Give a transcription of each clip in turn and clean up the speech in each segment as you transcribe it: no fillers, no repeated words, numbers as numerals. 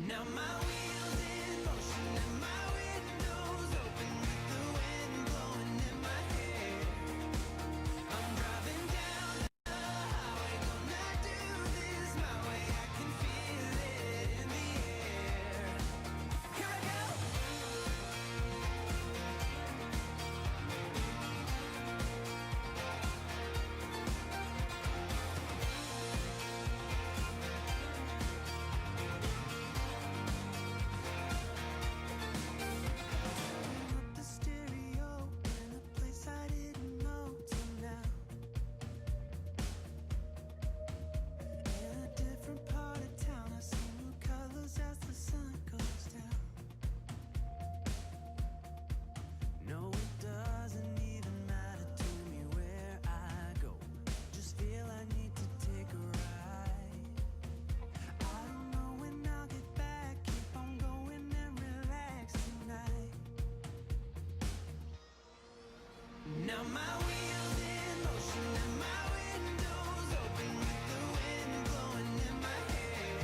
Now my wheels in motion and my windows open with the wind blowing in my hair. I'm driving down the highway, gonna do this my way. I can feel it in the air. Here I go. Up the stereo in a place I didn't know till now. In a different part of town, I see new colors as the sun goes down. No, it doesn't even matter to me where I go. Just feel I need to take a ride. I don't know when I'll get back. Keep on going and relax tonight. Now my wheels in motion and my windows open with the wind blowing in my hair.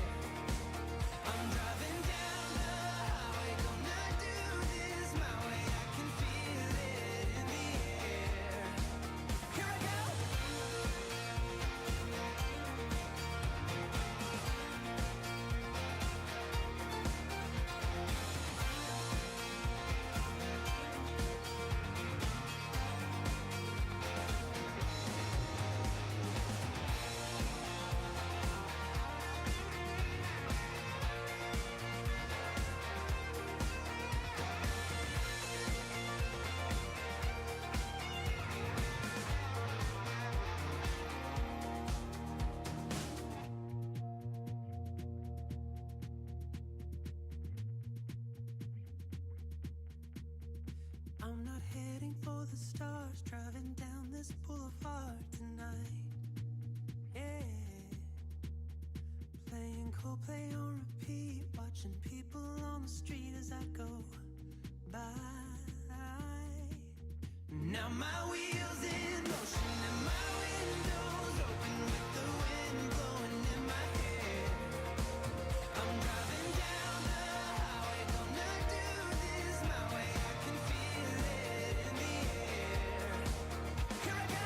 I'm driving down the highway, gonna do this my way. I can feel it in the air. Here I go. I'm not heading for the stars, driving down this boulevard tonight. Yeah, playing Coldplay on repeat, watching people on the street as I go by. Now my wheels in motion and my windows open with the wind blowing in my hair. I'm driving down the highway, gonna do this my way. I can feel it in the air. Here I go.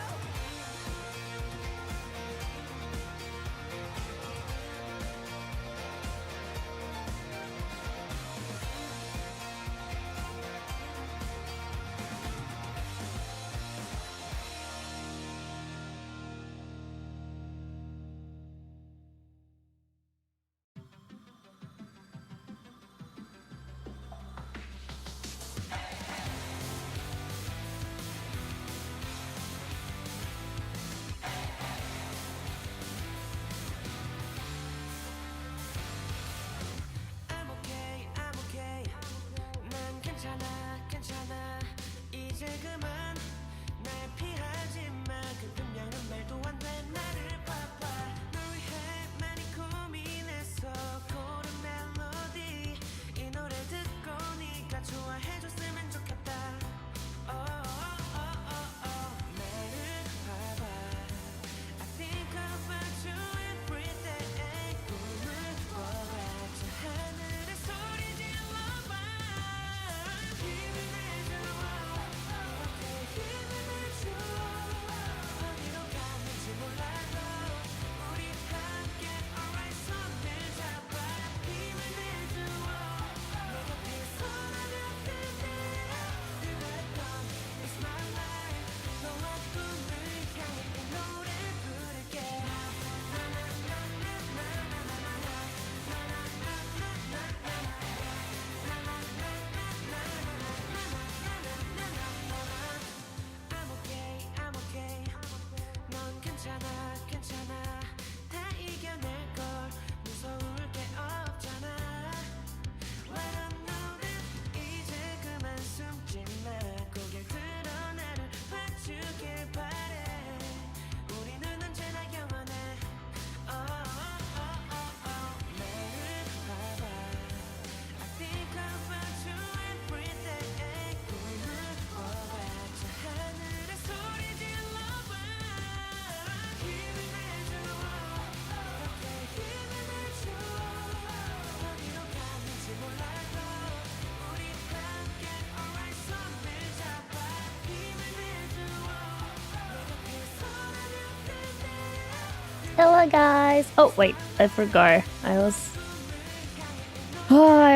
Hello guys! Oh wait, I forgot. I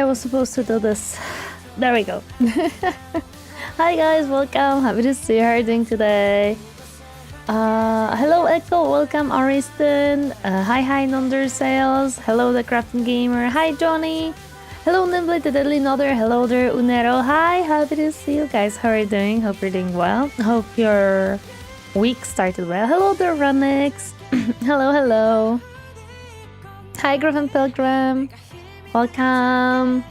was supposed to do this. There we go. Hi guys, welcome. Happy to see you. How are you doing today? Hello Echo, welcome Ariston. Hi Nonder Sales. Hello the Crafting Gamer. Hi Johnny. Hello Nimble the Deadly Nodder. Hello there Unero. Hi, happy to see you guys. How are you doing? Hope you're doing well. Hope your week started well. Hello there Runix. hello. Hi Griffin Pilgrim. Welcome.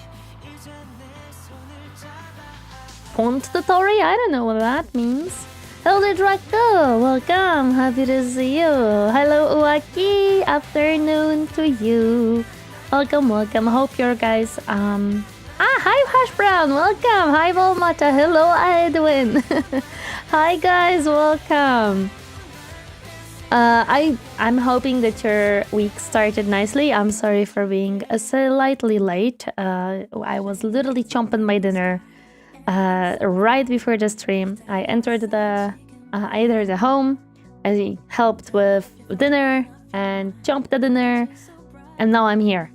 Pont the Tori? I don't know what that means. Hello there Draco. Welcome. Happy to see you. Hello Uaki. Afternoon to you. Welcome. Hope your guys hi Hash Brown. Welcome. Hi Volmata. Hello Edwin. Hi guys. Welcome. I'm hoping that your week started nicely. I'm sorry for being slightly late. I was literally chomping my dinner right before the stream. I entered the home. I helped with dinner and chomped the dinner, and now I'm here.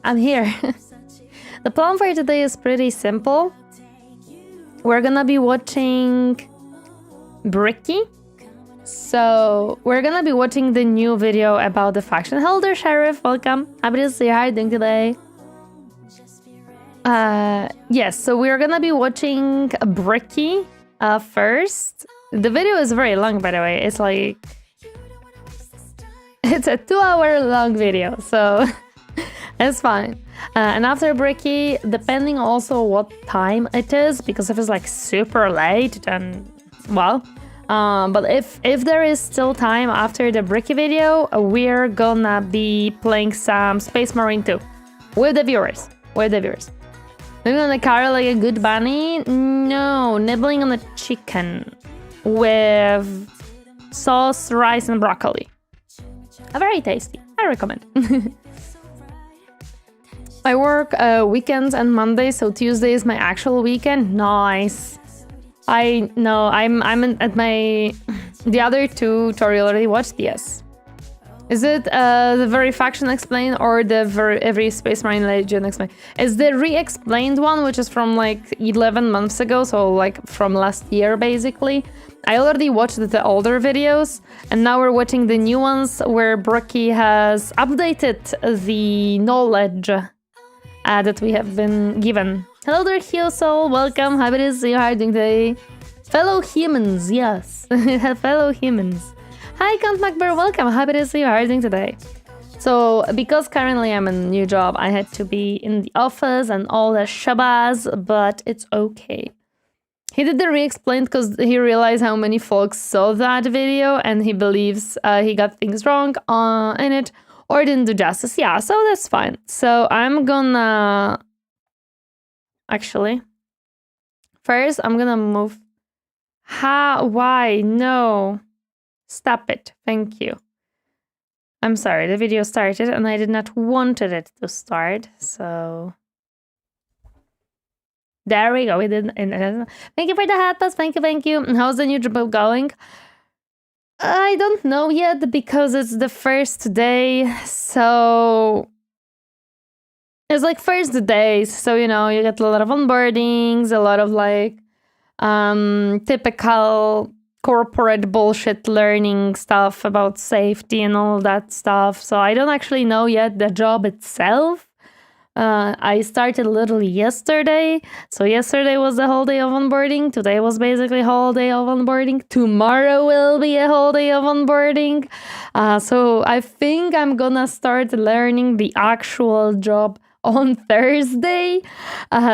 The plan for today is pretty simple. We're gonna be watching Bricky. So we're gonna be watching the new video about the faction. Hello there, Sheriff. Welcome. Happy to see you. How are you doing today? Yes, so we're gonna be watching Bricky first. The video is very long, by the way. It's like... It's a 2-hour long video, so it's fine. And after Bricky, depending also what time it is, because if it's like super late, then, well... but if there is still time after the Bricky video, we're gonna be playing some Space Marine 2 with the viewers. Living on the car like a good bunny? No, nibbling on a chicken with sauce, rice, and broccoli. Very tasty. I recommend. I work weekends and Mondays, so Tuesday is my actual weekend. Nice. I know, I'm at my... The other tutorial already watched, yes. Is it the very faction explained or the every Space Marine Legion explained? It's the re-explained one, which is from like 11 months ago, so like from last year basically. I already watched the older videos, and now we're watching the new ones where Bricky has updated the knowledge that we have been given. Hello there, Hyosoul. Welcome. Happy to see you. How are you doing today? Fellow humans, yes. Fellow humans. Hi, Count Macber. Welcome. Happy to see you. How are you doing today? So, because currently I'm in a new job, I had to be in the office and all the shabazz, but it's okay. He did the re-explained because he realized how many folks saw that video and he believes he got things wrong in it or didn't do justice. Yeah, so that's fine. So, I'm gonna... Actually, first I'm gonna move. Why? No. Stop it. Thank you. I'm sorry, the video started and I did not wanted it to start, so... There we go. We did. Thank you for the hat pass. Thank you. How's the new job going? I don't know yet because it's the first day, so... It's like first days, so you know, you get a lot of onboardings, a lot of like typical corporate bullshit learning stuff about safety and all that stuff. So I don't actually know yet the job itself. I started literally yesterday. So yesterday was the whole day of onboarding. Today was basically a whole day of onboarding. Tomorrow will be a whole day of onboarding. So I think I'm gonna start learning the actual job on Thursday.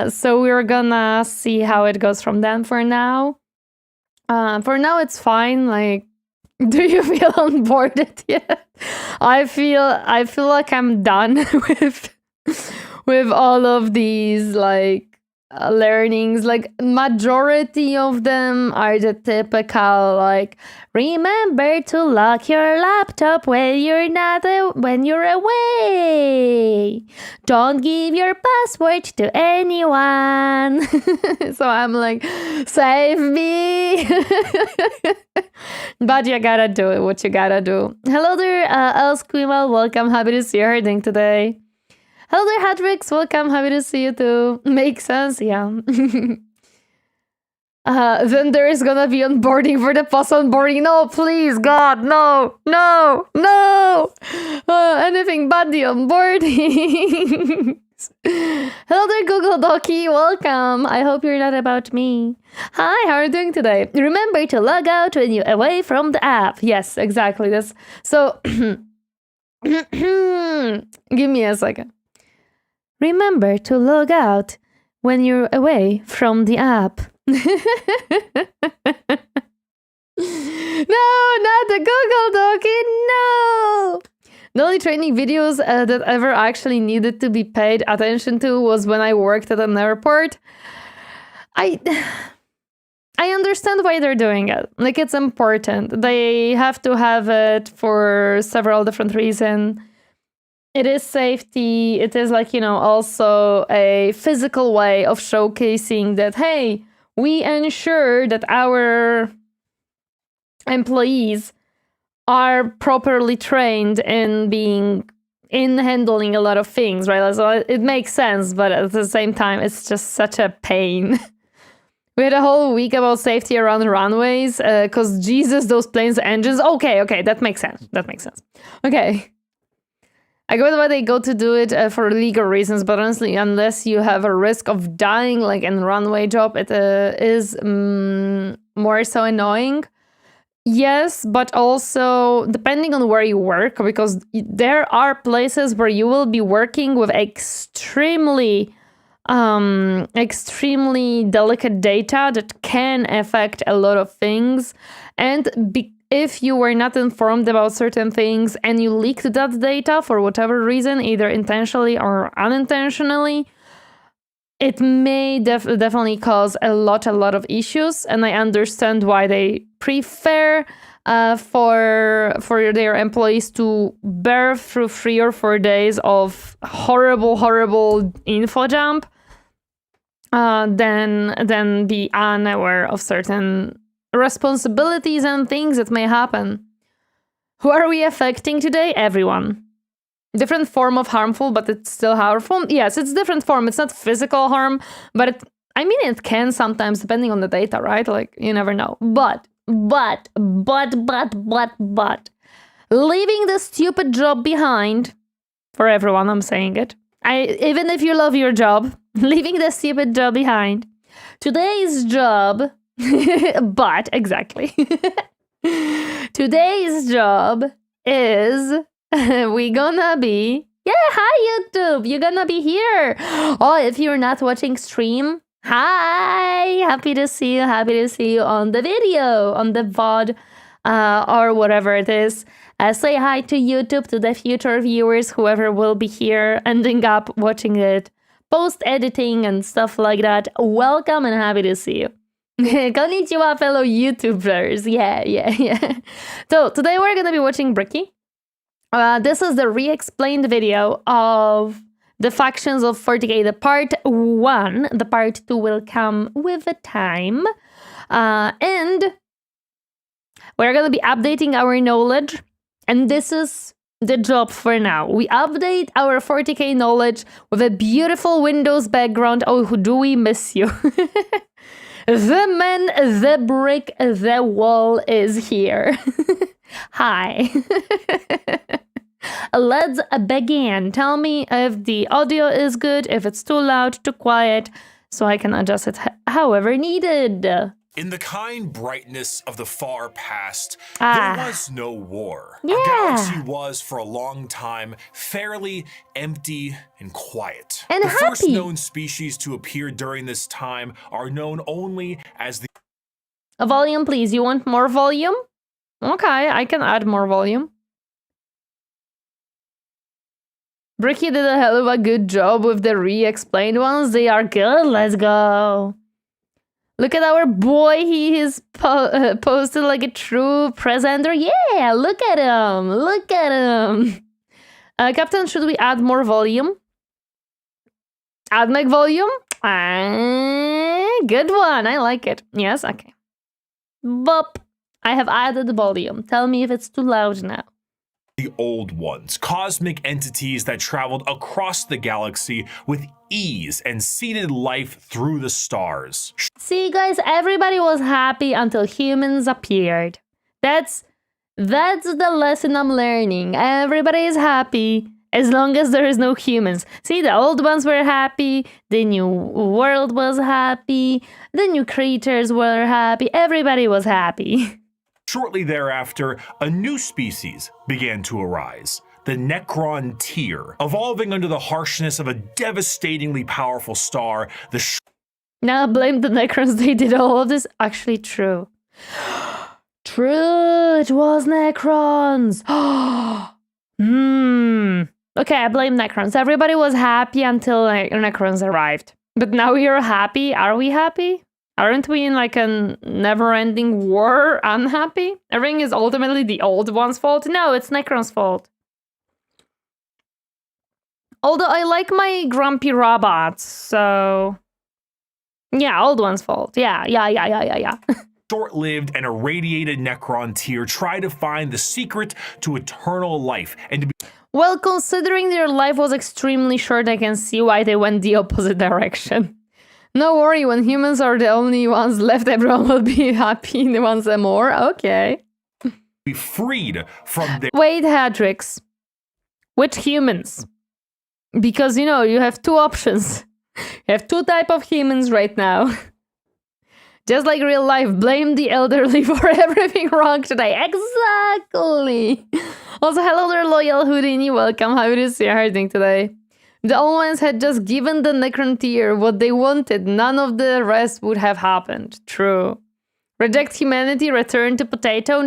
So we're gonna see how it goes from then. For now it's fine. Like, do you feel onboarded yet? I feel like I'm done with all of these like learnings. Like majority of them are the typical like, remember to lock your laptop when you're away. don't give your password to anyone. So I'm like, save me. But you gotta do what you gotta do. Hello there, Elsquimal, welcome, happy to see you herding today. Hello there, Hatrix, welcome, happy to see you too. Makes sense, yeah. Then there is gonna be onboarding for the post onboarding. No, please, God, no. Anything but the onboarding. Hello there, Google Docky, welcome. I hope you're not about me. Hi, how are you doing today? Remember to log out when you're away from the app. Yes, exactly. This. So, give me a second. Remember to log out when you're away from the app. No, not the Google Docky, no! The only training videos that ever actually needed to be paid attention to was when I worked at an airport. I understand why they're doing it. Like, it's important. They have to have it for several different reasons. It is safety. It is like, also a physical way of showcasing that, hey, we ensure that our employees are properly trained in handling a lot of things, right? So it makes sense, but at the same time, it's just such a pain. We had a whole week about safety around runways, because Jesus, those planes' engines. Okay, that makes sense. Okay. I get why they go to do it for legal reasons, but honestly, unless you have a risk of dying, like in runway job, it is more so annoying. Yes, but also depending on where you work, because there are places where you will be working with extremely delicate data that can affect a lot of things. And if you were not informed about certain things and you leaked that data for whatever reason, either intentionally or unintentionally, it may definitely cause a lot of issues. And I understand why they prefer for their employees to bear through 3 or 4 days of horrible info dump than be unaware of certain responsibilities and things that may happen. Who are we affecting today? Everyone. Different form of harmful, but it's still harmful. Yes, it's different form. It's not physical harm, but it can sometimes, depending on the data, right? Like, you never know. But, leaving the stupid job behind, for everyone, I'm saying it. Even if you love your job, leaving the stupid job behind. Today's job, but, exactly. Today's job is... we gonna be... Yeah, hi YouTube! You're gonna be here! Oh, if you're not watching stream, hi! Happy to see you on the video, on the VOD, or whatever it is. Say hi to YouTube, to the future viewers, whoever will be here, ending up watching it, post-editing and stuff like that. Welcome and happy to see you. Konnichiwa, fellow YouTubers. Yeah. So, today we're gonna be watching Bricky. This is the re-explained video of the factions of 40k, the part 1. The part 2 will come with a time. And we're going to be updating our knowledge. And this is the job for now. We update our 40k knowledge with a beautiful Windows background. Oh, do we miss you? The man, the brick, the wall is here. Hi. Let's begin. Tell me if the audio is good, if it's too loud, too quiet, so I can adjust it however needed. In the kind brightness of the far past, there was no war. Yeah. Our galaxy was, for a long time, fairly empty and quiet. And the happy. First known species to appear during this time are known only as the... A volume, please. You want more volume? Okay, I can add more volume. Bricky did a hell of a good job with the re-explained ones. They are good. Let's go. Look at our boy. He is posted like a true presenter. Yeah, look at him. Captain, should we add more volume? Add mic volume? Good one. I like it. Yes, okay. Bop. I have added the volume. Tell me if it's too loud now. The old ones, cosmic entities that traveled across the galaxy with ease and seeded life through the stars. See, guys, everybody was happy until humans appeared. That's the lesson I'm learning. Everybody is happy as long as there is no humans. See, the old ones were happy, the new world was happy, the new creatures were happy, everybody was happy. Shortly thereafter, a new species began to arise, the Necron tier, evolving under the harshness of a devastatingly powerful star. Now blame the Necrons, they did all of this. Actually, true. True, it was Necrons. Okay, I blame Necrons. Everybody was happy until Necrons arrived. But now we are happy. Are we happy? Aren't we in like a never-ending war unhappy? Everything is ultimately the old one's fault? No, it's Necron's fault. Although I like my grumpy robots, so... Yeah, old one's fault. Yeah. Short-lived and irradiated Necron tier try to find the secret to eternal life and to be... Well, considering their life was extremely short, I can see why they went the opposite direction. No worry, when humans are the only ones left, everyone will be happy once more. Okay. be freed from their... Wait, Hadrix. Which humans? Because, you know, you have two options. You have two types of humans right now. Just like real life, blame the elderly for everything wrong today. Exactly. Also, hello there, loyal Houdini. Welcome. How is your doing today? The old ones had just given the Necrontier what they wanted. None of the rest would have happened. True. Reject humanity, return to potato.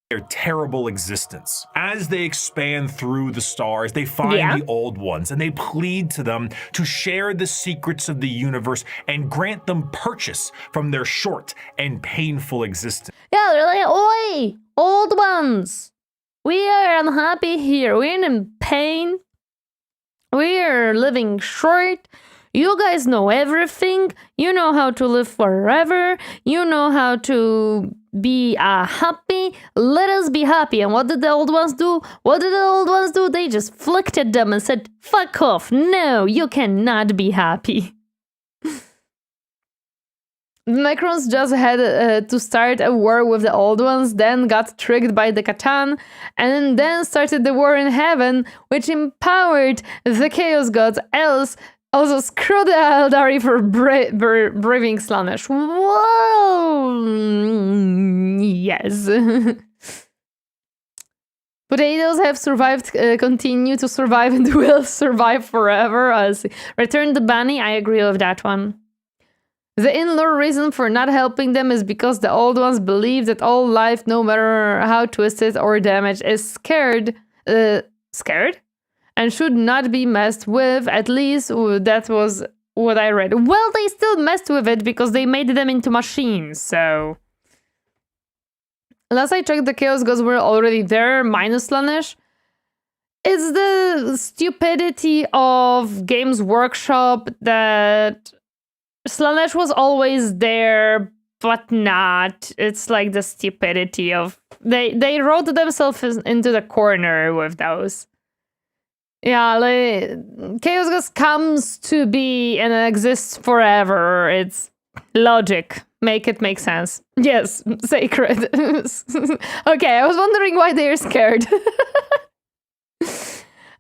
Their terrible existence. As they expand through the stars, they find the old ones and they plead to them to share the secrets of the universe and grant them purchase from their short and painful existence. Yeah, they're like, oi, old ones. We are unhappy here. We're in pain. We are living short. You guys know everything. You know how to live forever. You know how to be happy. Let us be happy. And what did the old ones do? What did the old ones do? They just flicked at them and said, fuck off. No, you cannot be happy. The Necrons just had to start a war with the old ones, then got tricked by the Catan, and then started the war in heaven, which empowered the Chaos Gods, else also screw the Eldari for breathing Slanesh. Whoa! Yes. Potatoes have survived, continue to survive, and will survive forever. Return the bunny, I agree with that one. The in-lore reason for not helping them is because the old ones believe that all life, no matter how twisted or damaged, is scared? And should not be messed with. At least that was what I read. Well, they still messed with it because they made them into machines, so... Last I checked, the Chaos Gods were already there, minus Slanesh. It's the stupidity of Games Workshop that... Slanesh was always there, but not. It's like the stupidity of... They wrote themselves into the corner with those. Yeah, like... Chaos Gods comes to be and exists forever. It's logic. Make it make sense. Yes, sacred. Okay, I was wondering why they're scared.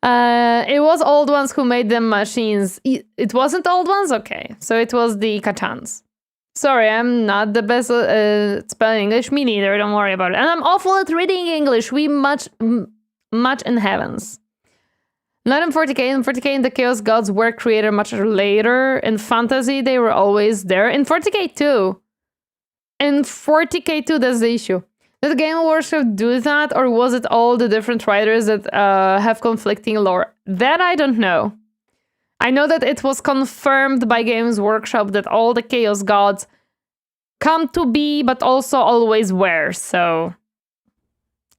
It was old ones who made them machines. It wasn't old ones? Okay, so it was the Catans. Sorry, I'm not the best at spelling English. Me neither, don't worry about it. And I'm awful at reading English. We much in heavens. Not in 40k. In 40k, the Chaos Gods were created much later. In fantasy, they were always there. In 40k too. In 40k too, that's the issue. Did Game Workshop do that, or was it all the different writers that have conflicting lore? That I don't know. I know that it was confirmed by Games Workshop that all the Chaos Gods come to be, but also always were, so...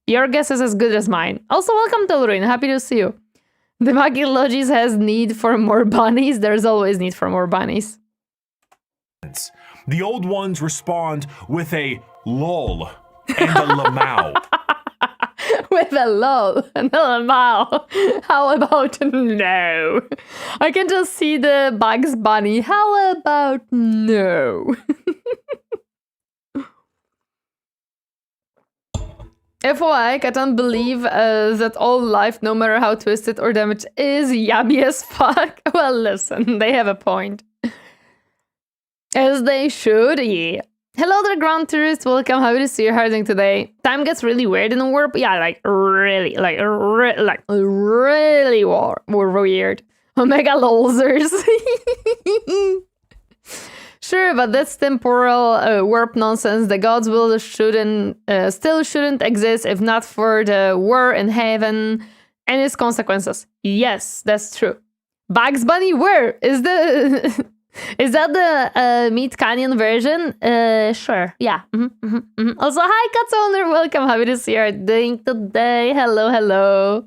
Your guess is as good as mine. Also, welcome to Lorraine, happy to see you. The Magilogis has need for more bunnies. There's always need for more bunnies. The old ones respond with a lol and a lamau. With a lol and a lamau. How about no? I can just see the Bugs Bunny. How about no? FYI, I don't believe that all life, no matter how twisted or damaged, is yummy as fuck. Well, listen, they have a point. As they should, yeah. Hello there, ground tourists. Welcome. Happy to see you. How are you doing today? Time gets really weird in the warp. Yeah, really weird. Omega lolzers. Sure, but that's temporal warp nonsense. The gods will still shouldn't exist if not for the war in heaven and its consequences. Yes, that's true. Bugs Bunny, where is the? Is that the Meat Canyon version? Sure. Yeah. Also, hi, Cats Owner. Welcome. Happy to see you. How are you doing today? Hello, hello.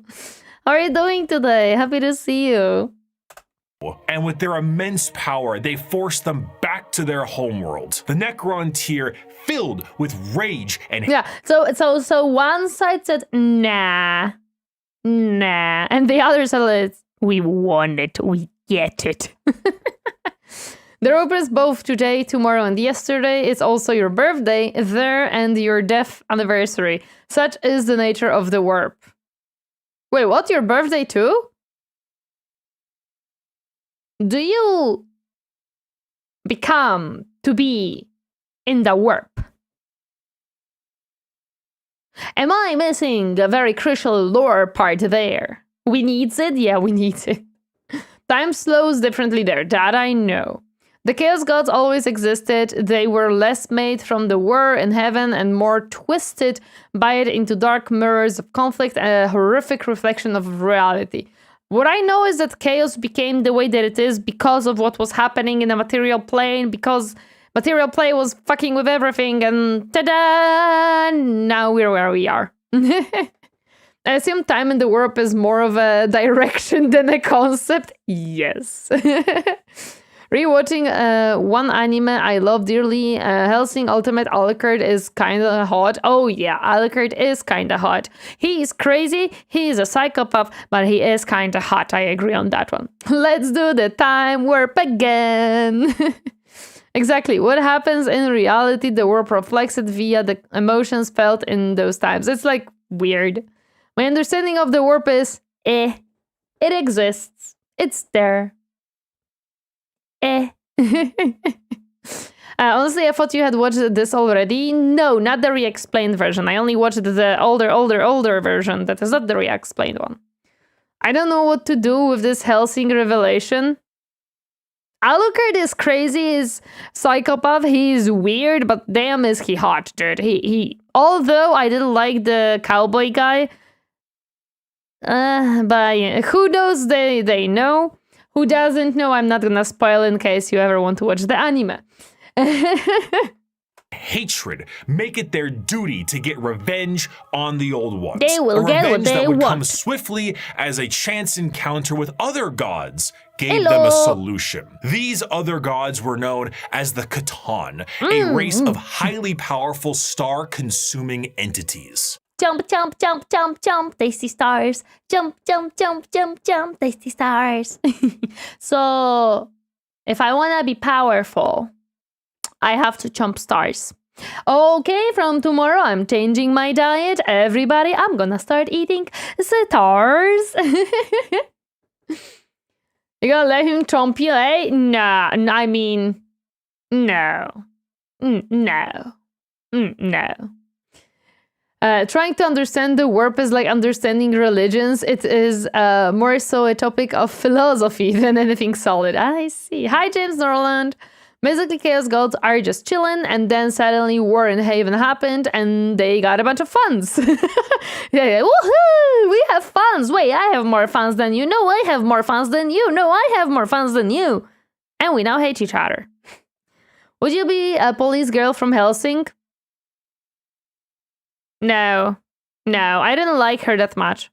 How are you doing today? Happy to see you. And with their immense power, they force them back to their homeworld. The Necron tier filled with rage and yeah. So one side said nah, and the other said we want it, we get it. The warp is both today, tomorrow, and yesterday. It's also your birthday there and your death anniversary. Such is the nature of the warp. Wait, what? Your birthday too? Do you become to be in the warp? Am I missing a very crucial lore part there? We need it? Yeah, we need it. Time slows differently there, that I know. The Chaos Gods always existed. They were less made from the war in heaven and more twisted by it into dark mirrors of conflict and a horrific reflection of reality. What I know is that chaos became the way that it is because of what was happening in the material plane, because material plane was fucking with everything, and ta-da! Now we're where we are. I assume time in the warp is more of a direction than a concept. Yes. Rewatching one anime I love dearly, Hellsing Ultimate Alucard is kinda hot. Oh yeah, Alucard is kinda hot. He is crazy, he is a psychopath, but he is kinda hot. I agree on that one. Let's do the time warp again. Exactly, what happens in reality, the warp reflects it via the emotions felt in those times. It's like weird. My understanding of the warp is, it exists. It's there. Honestly, I thought you had watched this already. No, not the re-explained version. I only watched the older version. That is not the re-explained one. I don't know what to do with this Hellsing revelation. Alucard is crazy, he's psychopath, he's weird, but damn is he hot, dude. He although I didn't like the cowboy guy, but who knows, they know. Who doesn't know, I'm not gonna spoil in case you ever want to watch the anime. Hatred make it their duty to get revenge on the old ones. They will get what they that would come want. swiftly as a chance encounter with other gods gave them a solution. These other gods were known as the Catan, a race of highly powerful star-consuming entities. Jump, jump, jump, jump, jump, tasty stars. Jump, jump, jump, jump, jump, tasty stars. So, if I want to be powerful, I have to jump stars. Okay, from tomorrow, I'm changing my diet. Everybody, I'm gonna start eating stars. You gonna let him chomp you, eh? Nah, I mean, no. No. No. Trying to understand the warp is like understanding religions. It is more so a topic of philosophy than anything solid. I see. Hi, James Norland. Basically, Chaos Gods are just chilling, and then suddenly War in Haven happened, and they got a bunch of funds. Yeah, woohoo! We have funds. Wait, I have more funds than you. No, I have more funds than you. No, I have more funds than you. And we now hate each other. Would you be a police girl from Hellsing? No, I didn't like her that much.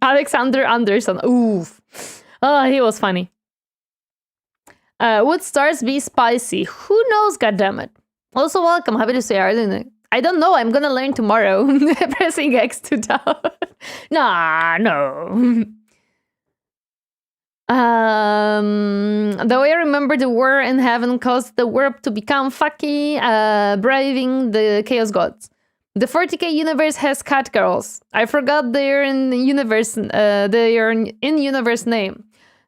Alexander Anderson, oof. Oh, he was funny. Would stars be spicy? Who knows, goddammit. Also, welcome. Happy to see you. I don't know. I'm gonna learn tomorrow. Pressing X to down. Nah, no. The way I remember the war in heaven caused the warp to become fucky, braving the chaos gods. The 40k universe has cat girls. I forgot they're in universe. They are in universe name.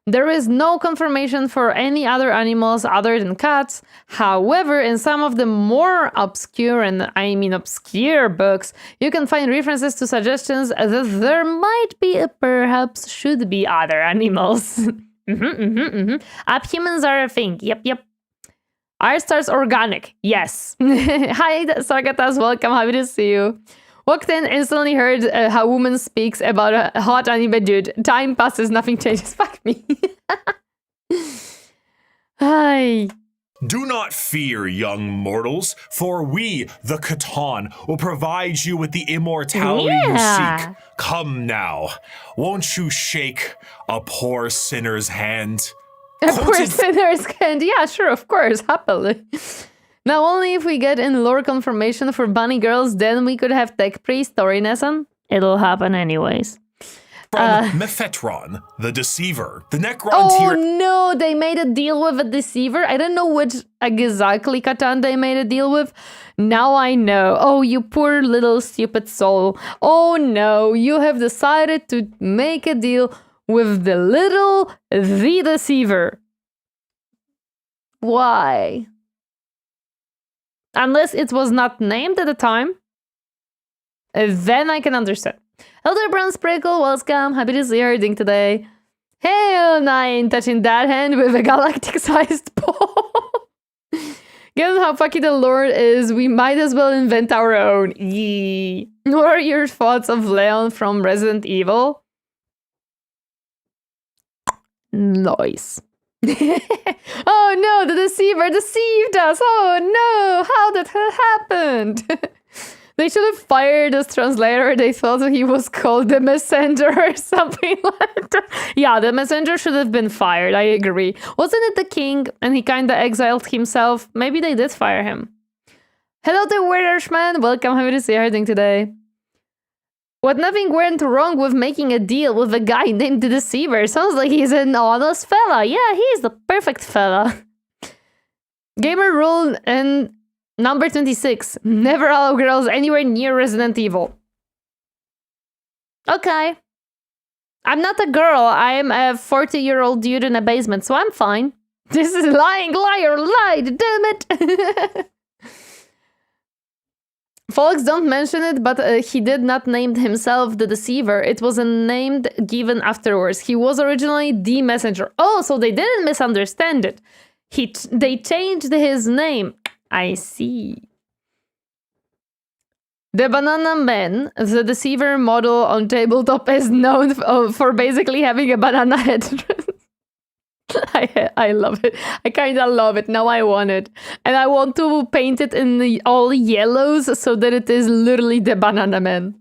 There is no confirmation for any other animals other than cats. However, in some of the more obscure, and I mean obscure books, you can find references to suggestions that there might be, perhaps should be other animals. Abhumans are a thing. Yep. Are stars organic? Yes. Hi, Sargatas. Welcome. Happy to see you. Walked in, instantly heard how woman speaks about a hot anime dude. Time passes, nothing changes. Fuck me. Hi. Do not fear, young mortals, for we, the Catan, will provide you with the immortality you seek. Come now, won't you shake a poor sinner's hand? A poor sinner's hand? Yeah, sure, of course, happily. Now, only if we get in lore confirmation for bunny girls, then we could have tech priest Torineesan. It'll happen anyways. From Mephetron, the Deceiver, the Necron Oh no, they made a deal with a deceiver. I don't know which exactly Catan they made a deal with. Now I know. Oh, you poor little stupid soul. Oh no, you have decided to make a deal with the Deceiver. Why? Unless it was not named at the time, then I can understand. Elder Brown Sprinkle, welcome. Happy to see you reading today. Hell, 9 touching that hand with a galactic-sized ball. Given how fucky the Lord is, we might as well invent our own. Yee. What are your thoughts of Leon from Resident Evil? Nice. Oh no, the Deceiver deceived us! Oh no, how did that happen? They should have fired this translator. They thought he was called the Messenger or something like that. Yeah, the Messenger should have been fired, I agree. Wasn't it the king and he kinda exiled himself? Maybe they did fire him. Hello there, Warriorshman. Welcome, happy to see you everything today. What nothing went wrong with making a deal with a guy named the Deceiver. Sounds like he's an honest fella. Yeah, he's the perfect fella. Gamer rule and number 26. Never allow girls anywhere near Resident Evil. Okay. I'm not a girl. I'm a 40-year-old dude in a basement, so I'm fine. This is lying, liar, lied, damn it. Folks don't mention it, but he did not name himself the Deceiver. It was a name given afterwards. He was originally the Messenger. Oh, so they didn't misunderstand it. They changed his name. I see. The Banana Man, the Deceiver model on tabletop, is known for basically having a banana head. I love it. I kind of love it. Now I want it. And I want to paint it in all yellows so that it is literally the Banana Man.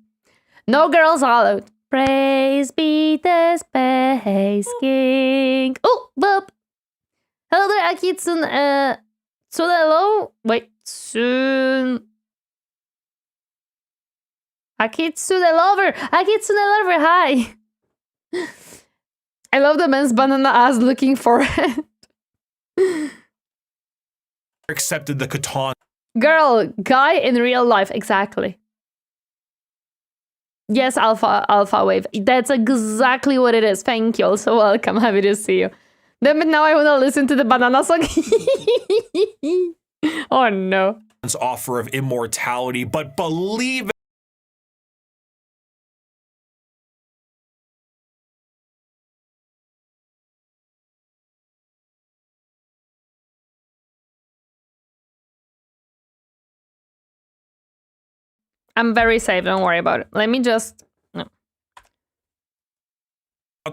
No girls allowed. Praise be the Space King. Oh, boop. Hello there, Akitsun. Tsunelo? Wait, soon. Akitsune Lover! Akitsune Lover, hi! I love the man's banana ass looking for it. accepted the Catan. Girl, guy in real life, exactly. Yes, Alpha Wave. That's exactly what it is. Thank you. Also welcome. Happy to see you. Damn it, now I want to listen to the banana song. Oh no. Offer of immortality, but believe it. I'm very safe, don't worry about it. Let me just... No.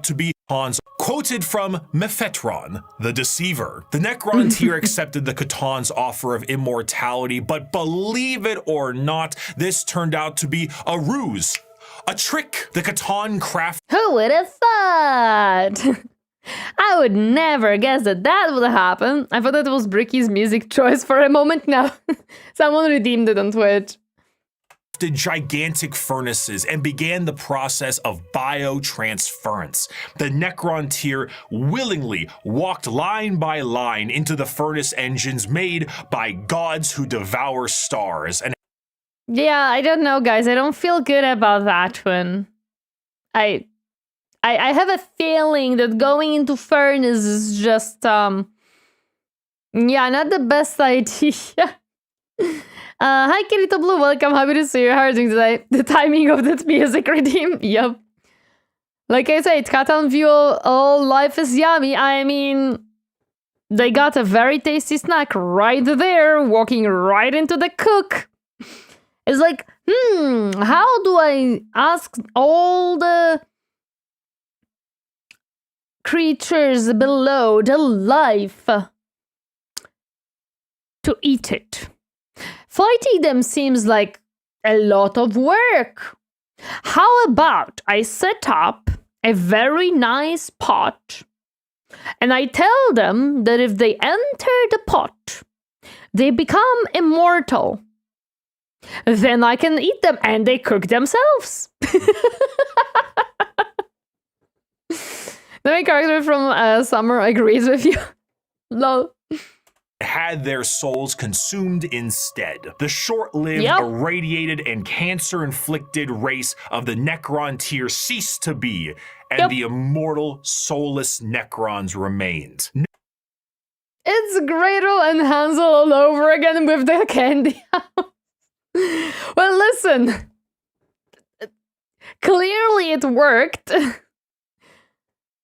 To be Hans, quoted from Mephetron, the Deceiver. The Necron tier accepted the Catan's offer of immortality, but believe it or not, this turned out to be a ruse, a trick the Catan craft. Who would have thought? I would never guess that that would happen. I thought that was Bricky's music choice for a moment now. Someone redeemed it on Twitch. Gigantic furnaces and began the process of biotransference. The Necron tier willingly walked line by line into the furnace engines made by gods who devour stars. And yeah, I don't know, guys. I don't feel good about that one. I have a feeling that going into furnace is just yeah, not the best idea. Hi Kirito Blue, welcome, happy to see you. How are you doing today? The timing of that music redeem, yep. Like I said, Catan View, all life is yummy. I mean, they got a very tasty snack right there, walking right into the cook. It's like, how do I ask all the creatures below the life to eat it? Fighting them seems like a lot of work. How about I set up a very nice pot and I tell them that if they enter the pot, they become immortal. Then I can eat them and they cook themselves. The main character from Summer agrees with you. Lol. Had their souls consumed instead. The short-lived, irradiated, and cancer-inflicted race of the Necron tier ceased to be, and the immortal, soulless Necrons remained. It's Gretel and Hansel all over again with the candy house. Well, listen. Clearly it worked.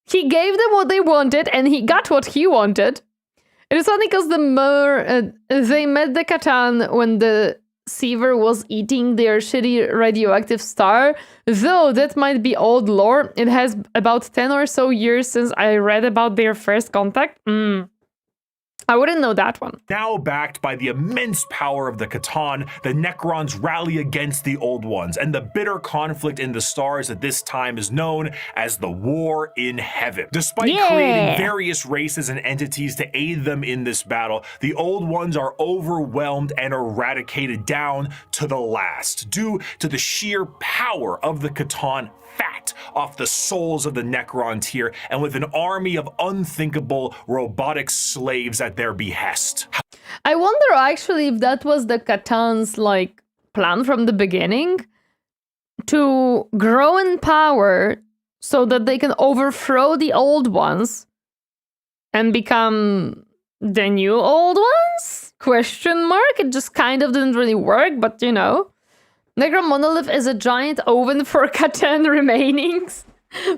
He gave them what they wanted, and he got what he wanted. It is funny because they met the Catan when the Seaver was eating their shitty radioactive star. Though that might be old lore, it has about 10 or so years since I read about their first contact. I wouldn't know that one. Now backed by the immense power of the Catan, the Necrons rally against the Old Ones, and the bitter conflict in the stars at this time is known as the War in Heaven. Despite creating various races and entities to aid them in this battle, the Old Ones are overwhelmed and eradicated down to the last, due to the sheer power of the Catan fat off the souls of the Necron tier, and with an army of unthinkable robotic slaves at their behest. I wonder actually if that was the Catan's like plan from the beginning, to grow in power so that they can overthrow the old ones and become the new old ones? Question mark. It just kind of didn't really work, but you know. Necron Monolith is a giant oven for Catan remainings.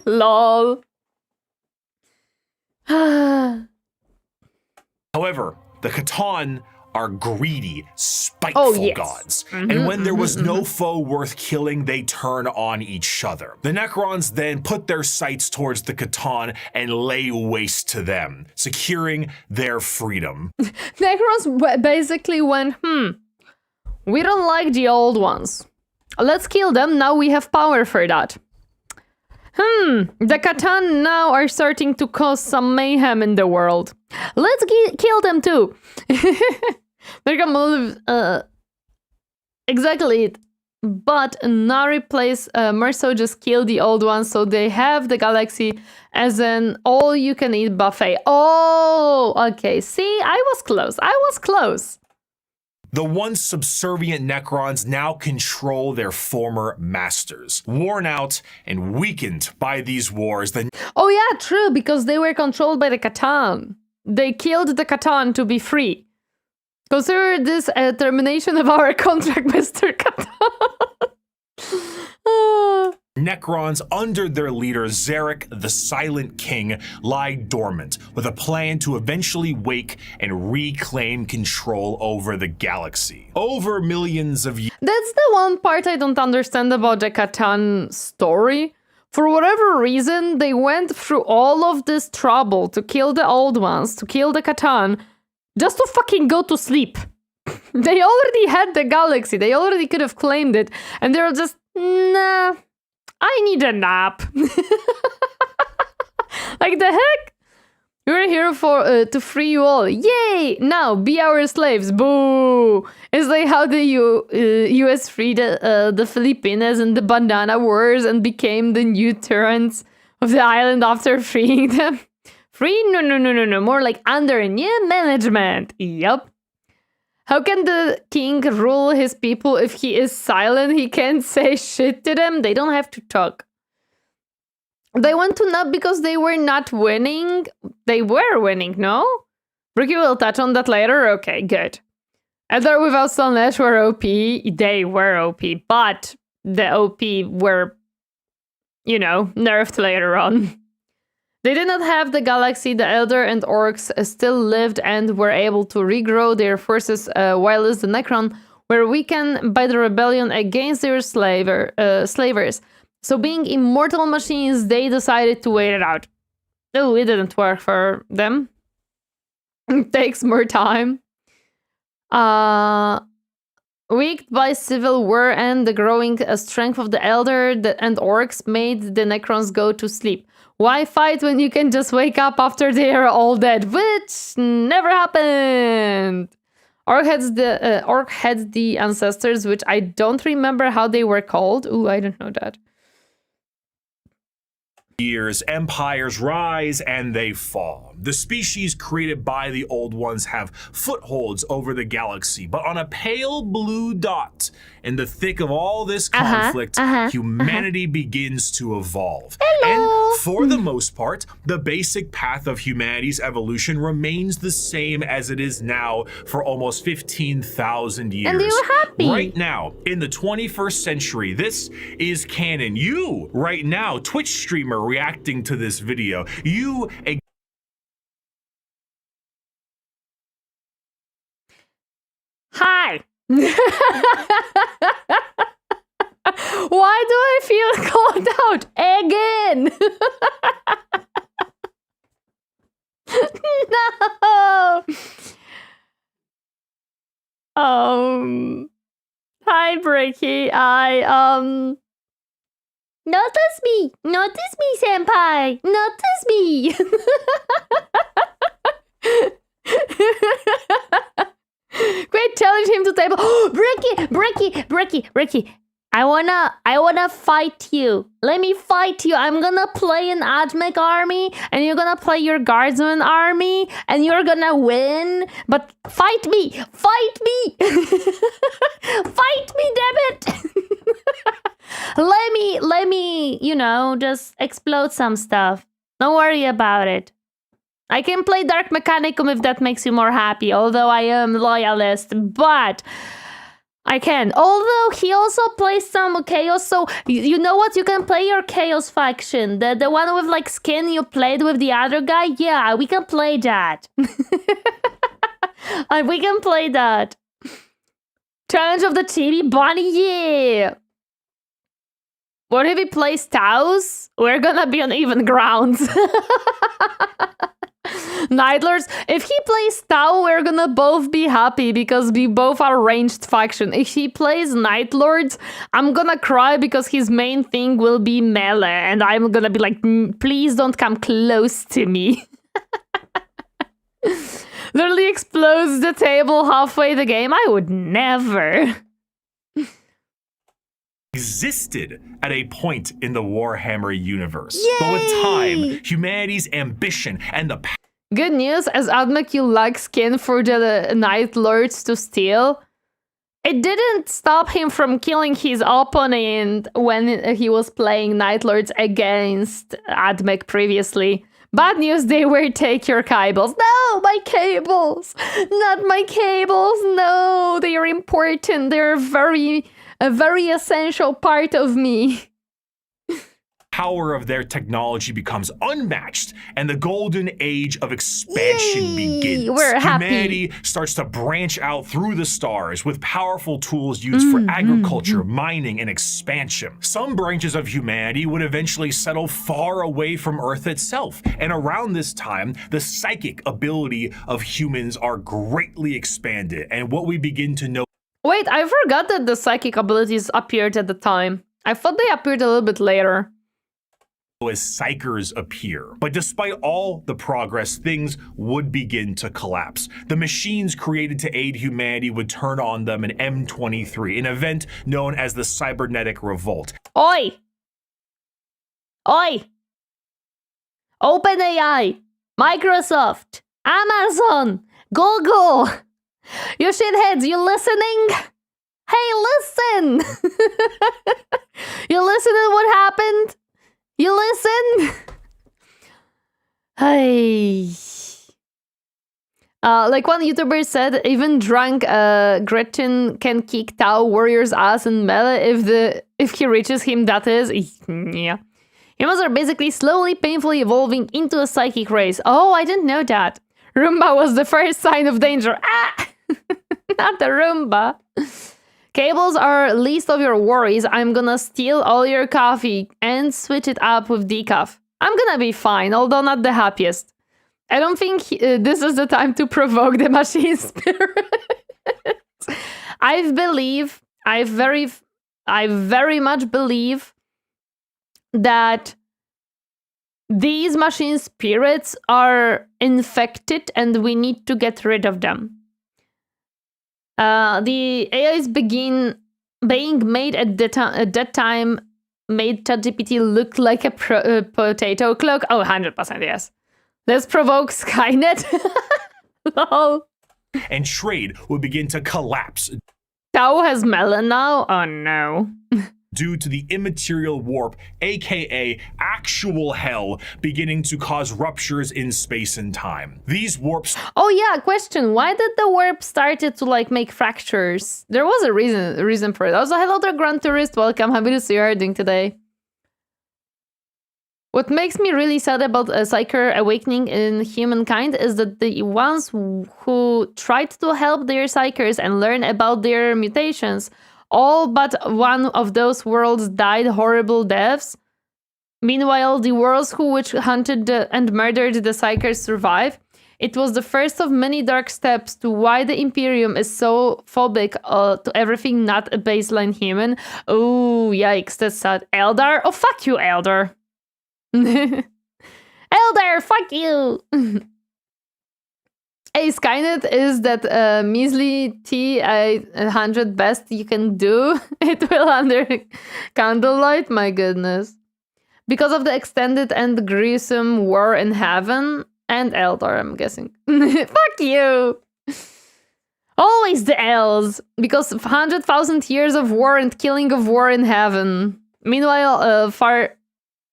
Lol. However, the Catan are greedy, spiteful gods. And when there was no foe worth killing, they turn on each other. The Necrons then put their sights towards the Catan and lay waste to them, securing their freedom. Necrons basically went, we don't like the old ones. Let's kill them, now we have power for that. The Catan now are starting to cause some mayhem in the world. Let's kill them too. Exactly it. But now replace Merceau just kill the old ones, so they have the galaxy as an all-you-can-eat buffet. Oh, okay. See, I was close. The once subservient Necrons now control their former masters. Worn out and weakened by these wars, oh yeah, true, because they were controlled by the Catan. They killed the Catan to be free. Consider this a termination of our contract, Mr. Catan. Necrons, under their leader Zarek, the Silent King, lie dormant, with a plan to eventually wake and reclaim control over the galaxy. Over millions of years. That's the one part I don't understand about the Catan story. For whatever reason, they went through all of this trouble to kill the old ones, to kill the Catan, just to fucking go to sleep. They already had the galaxy, they already could have claimed it, and they're just, nah, I need a nap. Like, the heck? We're here for to free you all. Yay! Now be our slaves. Boo! It's like how the U.S. freed the Filipinas in the Banana Wars and became the new tyrants of the island after freeing them. Free? No. More like under new management. Yup. How can the king rule his people if he is silent? He can't say shit to them. They don't have to talk. They want to nub because they were not winning. They were winning, no? Bricky will touch on that later. Okay, good. Elder without Slanesh were OP. They were OP, but the OP were, you know, nerfed later on. They did not have the galaxy. The Elder and Orcs still lived and were able to regrow their forces, whilst the Necron were weakened by the rebellion against their slavers. So being immortal machines, they decided to wait it out. Oh, it didn't work for them. It takes more time. Weakened by civil war and the growing strength of the Elder and Orcs made the Necrons go to sleep. Why fight when you can just wake up after they are all dead? Which never happened. Orc had the ancestors, which I don't remember how they were called. Ooh, I don't know that. Years, empires rise and they fall. The species created by the Old Ones have footholds over the galaxy, but on a pale blue dot in the thick of all this conflict, humanity begins to evolve. Hello. And for the most part, the basic path of humanity's evolution remains the same as it is now for almost 15,000 years. And you're happy. Right now, in the 21st century, this is canon. You, right now, Twitch streamer reacting to this video, you Hi. Why do I feel called out again? No. Hi, Bricky. Notice me, senpai. Notice me. Great, challenge him to table. Bricky. I wanna fight you. Let me fight you. I'm gonna play an Admech army, and you're gonna play your guardsman army, and you're gonna win. But fight me. Fight me, damn it. Let me, you know, just explode some stuff. Don't worry about it. I can play Dark Mechanicum if that makes you more happy, although I am loyalist, but I can. Although he also plays some Chaos, so you know what? You can play your Chaos faction. The one with like skin you played with the other guy? Yeah, we can play that. We can play that. Challenge of the Chibi Bunny, yeah! What if he plays Taos? We're gonna be on even grounds. Nightlords, if he plays Tau, we're gonna both be happy because we both are ranged faction. If he plays Nightlords, I'm gonna cry because his main thing will be melee, and I'm gonna be like, please don't come close to me. Literally explodes the table halfway the game. I would never. Existed at a point in the Warhammer universe. Yay! But with time, humanity's ambition and the Good news, as Admech you lack skin for the Night Lords to steal. It didn't stop him from killing his opponent when he was playing Night Lords against Admech previously. Bad news, they were take your cables. No, my cables! Not my cables, no! They are important, they're a very essential part of me. power of their technology becomes unmatched and the golden age of expansion begins. We're Humanity starts to branch out through the stars with powerful tools used for agriculture, mining, and expansion. Some branches of humanity would eventually settle far away from Earth itself, and around this time, the psychic ability of humans are greatly expanded, and what we begin to know. Wait, I forgot that the psychic abilities appeared at the time. I thought they appeared a little bit later. as psychers appear. But despite all the progress, things would begin to collapse. The machines created to aid humanity would turn on them in M23, an event known as the Cybernetic Revolt. Oi! Oi! OpenAI, Microsoft, Amazon, Google! You shitheads, you listening? Hey, listen! You listen to what happened? You listen? Hey. Like one YouTuber said, even drunk Gretchen can kick Tau Warrior's ass in melee if he reaches him, that is. Yeah. Humans are basically slowly, painfully evolving into a psychic race. Oh, I didn't know that. Roomba was the first sign of danger. Ah! Not the Roomba. Cables are least of your worries. I'm gonna steal all your coffee and switch it up with decaf. I'm gonna be fine, although not the happiest. I don't think this is the time to provoke the machine spirit. I very much believe that these machine spirits are infected and we need to get rid of them. The AIs being made at that time made ChatGPT look like a potato cloak. Oh, 100% yes. Let's provoke Skynet. Lol. And trade would begin to collapse. Tau has melon now? Oh no. Due to the immaterial warp, aka actual hell, beginning to cause ruptures in space and time. These warps... Oh yeah, question. Why did the warp started to like make fractures? There was a reason for it. Also, hello there, Grand Tourist. Welcome. Happy to see you. How are you doing today? What makes me really sad about a psyker awakening in humankind is that the ones who tried to help their psykers and learn about their mutations, all but one of those worlds died horrible deaths. Meanwhile, the worlds which hunted and murdered the psykers survive. It was the first of many dark steps to why the Imperium is so phobic to everything not a baseline human. Oh, yikes, that's sad. Eldar? Oh, fuck you, Eldar. Eldar, fuck you! Hey, Skynet is that measly T100 best you can do. It will under candlelight, my goodness. Because of the extended and gruesome war in heaven and Eldar, I'm guessing. Fuck you! Always the L's. Because of 100,000 years of war and killing of war in heaven. Meanwhile,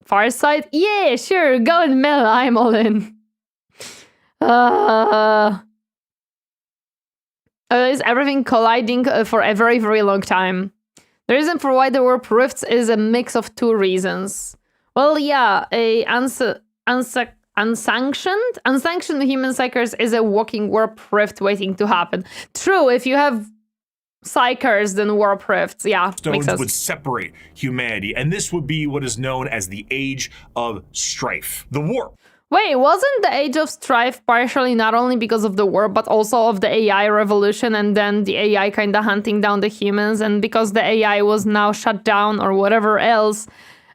Far side? Yeah, sure, go and melt, I'm all in. Is everything colliding for a very, very long time? The reason for why the warp rifts is a mix of two reasons. Well, yeah, a unsanctioned human psychers is a walking warp rift waiting to happen. True, if you have psychers than warp rifts, yeah, stones would separate humanity, and this would be what is known as the Age of Strife. The warp. Wait, wasn't the Age of Strife partially not only because of the warp, but also of the AI revolution, and then the AI kind of hunting down the humans, and because the AI was now shut down or whatever else,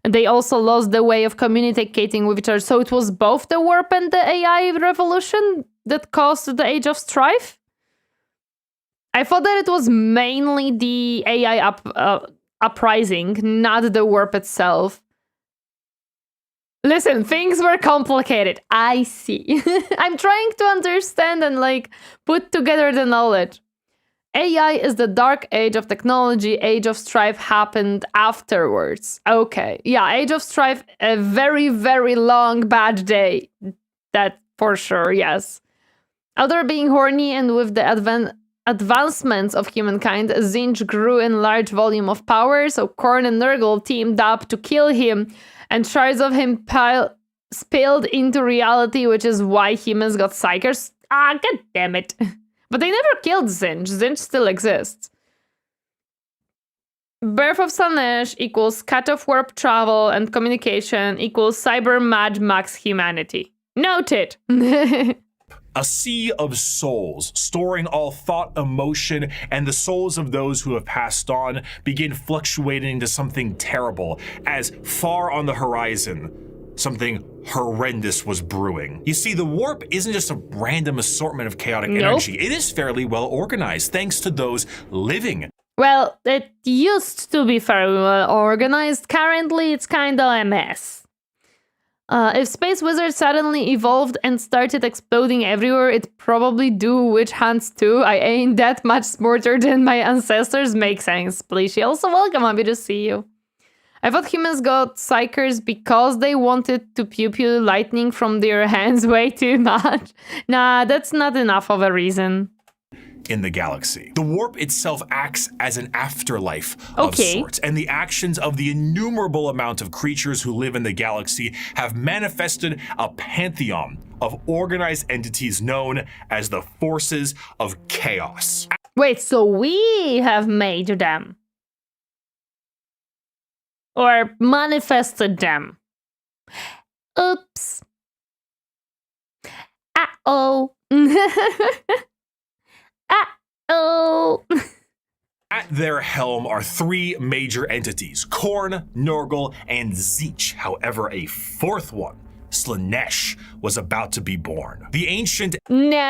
they also lost the way of communicating with each other. So it was both the warp and the AI revolution that caused the Age of Strife? I thought that it was mainly the AI uprising, not the warp itself. Listen, things were complicated. I see. I'm trying to understand and like put together the knowledge. AI is the dark age of technology. Age of Strife happened afterwards. Okay. Yeah, Age of Strife, a very, very long bad day. That for sure, yes. Other being horny and with the advancements of humankind, Zinj grew in large volume of power, so Korn and Nurgle teamed up to kill him, and shards of him spilled into reality, which is why humans got psychers. Ah, god damn it. But they never killed Zinj. Zinj still exists. Birth of Slaanesh equals cut-off warp travel and communication equals cyber Mad Max humanity. Noted. A sea of souls, storing all thought, emotion, and the souls of those who have passed on begin fluctuating into something terrible, as far on the horizon, something horrendous was brewing. You see, the warp isn't just a random assortment of chaotic energy. It is fairly well organized thanks to those living. Well, it used to be fairly well organized. Currently, it's kinda a mess. If Space Wizards suddenly evolved and started exploding everywhere, it'd probably do witch hunts too. I ain't that much smarter than my ancestors. Makes sense, Splishy. Also, welcome, happy to see you. I thought humans got psychers because they wanted to pew-pew lightning from their hands way too much. Nah, that's not enough of a reason. In the galaxy, the warp itself acts as an afterlife of sorts, and the actions of the innumerable amount of creatures who live in the galaxy have manifested a pantheon of organized entities known as the forces of chaos. Wait, so we have made them? Or manifested them? Oops. Uh-oh. Uh-oh. At their helm are three major entities, Khorne, Nurgle, and Tzeentch. However, a fourth one, Slaanesh, was about to be born. The ancient... No.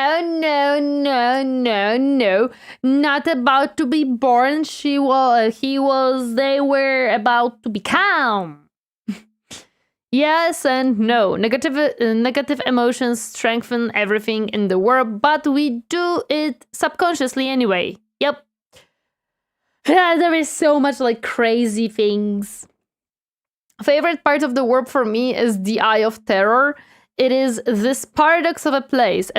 Not about to be born. They were about to become. Yes and no. Negative emotions strengthen everything in the world, but we do it subconsciously anyway. Yep. There is so much like crazy things. Favorite part of the warp for me is the Eye of Terror. It is this paradox of a place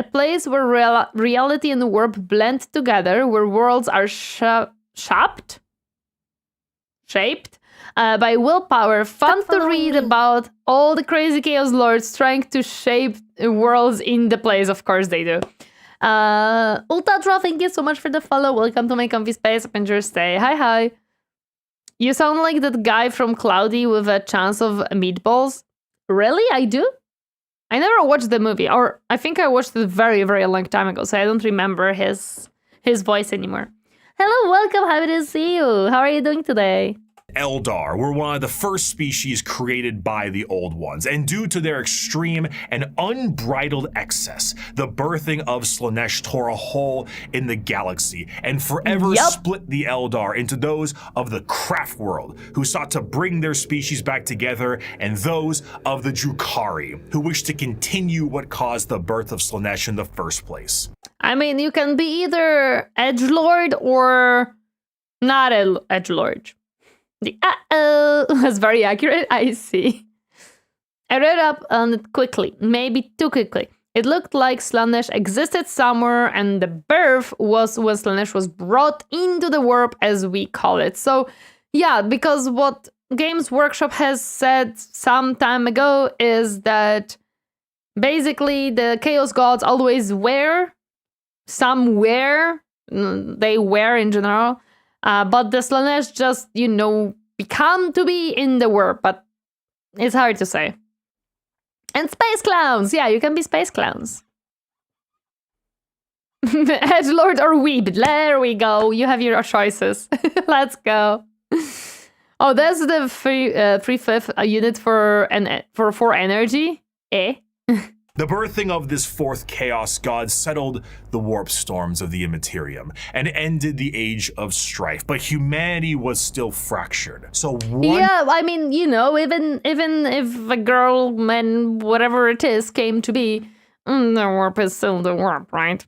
where reality and the warp blend together, where worlds are shaped by willpower. Fun to read about all the crazy chaos lords trying to shape worlds in the place. Of course they do. Ultra, thank you so much for the follow. Welcome to my comfy space. Enjoy stay. Hi. You sound like that guy from Cloudy with a chance of meatballs. Really? I do? I never watched the movie, or I think I watched it very, very long time ago, so I don't remember his voice anymore. Hello, welcome, happy to see you. How are you doing today? Eldar were one of the first species created by the Old Ones, and due to their extreme and unbridled excess, the birthing of Slaanesh tore a hole in the galaxy and forever split the Eldar into those of the Craft world, who sought to bring their species back together, and those of the Drukhari, who wished to continue what caused the birth of Slaanesh in the first place. I mean, you can be either edgelord or not edgelord. The uh-oh was very accurate, I see. I read up on it quickly, maybe too quickly. It looked like Slaanesh existed somewhere, and the birth was when Slaanesh was brought into the warp, as we call it. So, yeah, because what Games Workshop has said some time ago is that basically the Chaos Gods always were somewhere, they were in general, but the Slaanesh just, become to be in the warp, but it's hard to say. And space clowns! Yeah, you can be space clowns. Edgelord or Weeb. There we go. You have your choices. Let's go. Oh, that's the free fifth unit for energy. The birthing of this fourth chaos god settled the warp storms of the Imperium and ended the age of strife, but humanity was still fractured. So yeah, I mean, even if a girl, man, whatever it is, came to be, the warp is still the warp, right?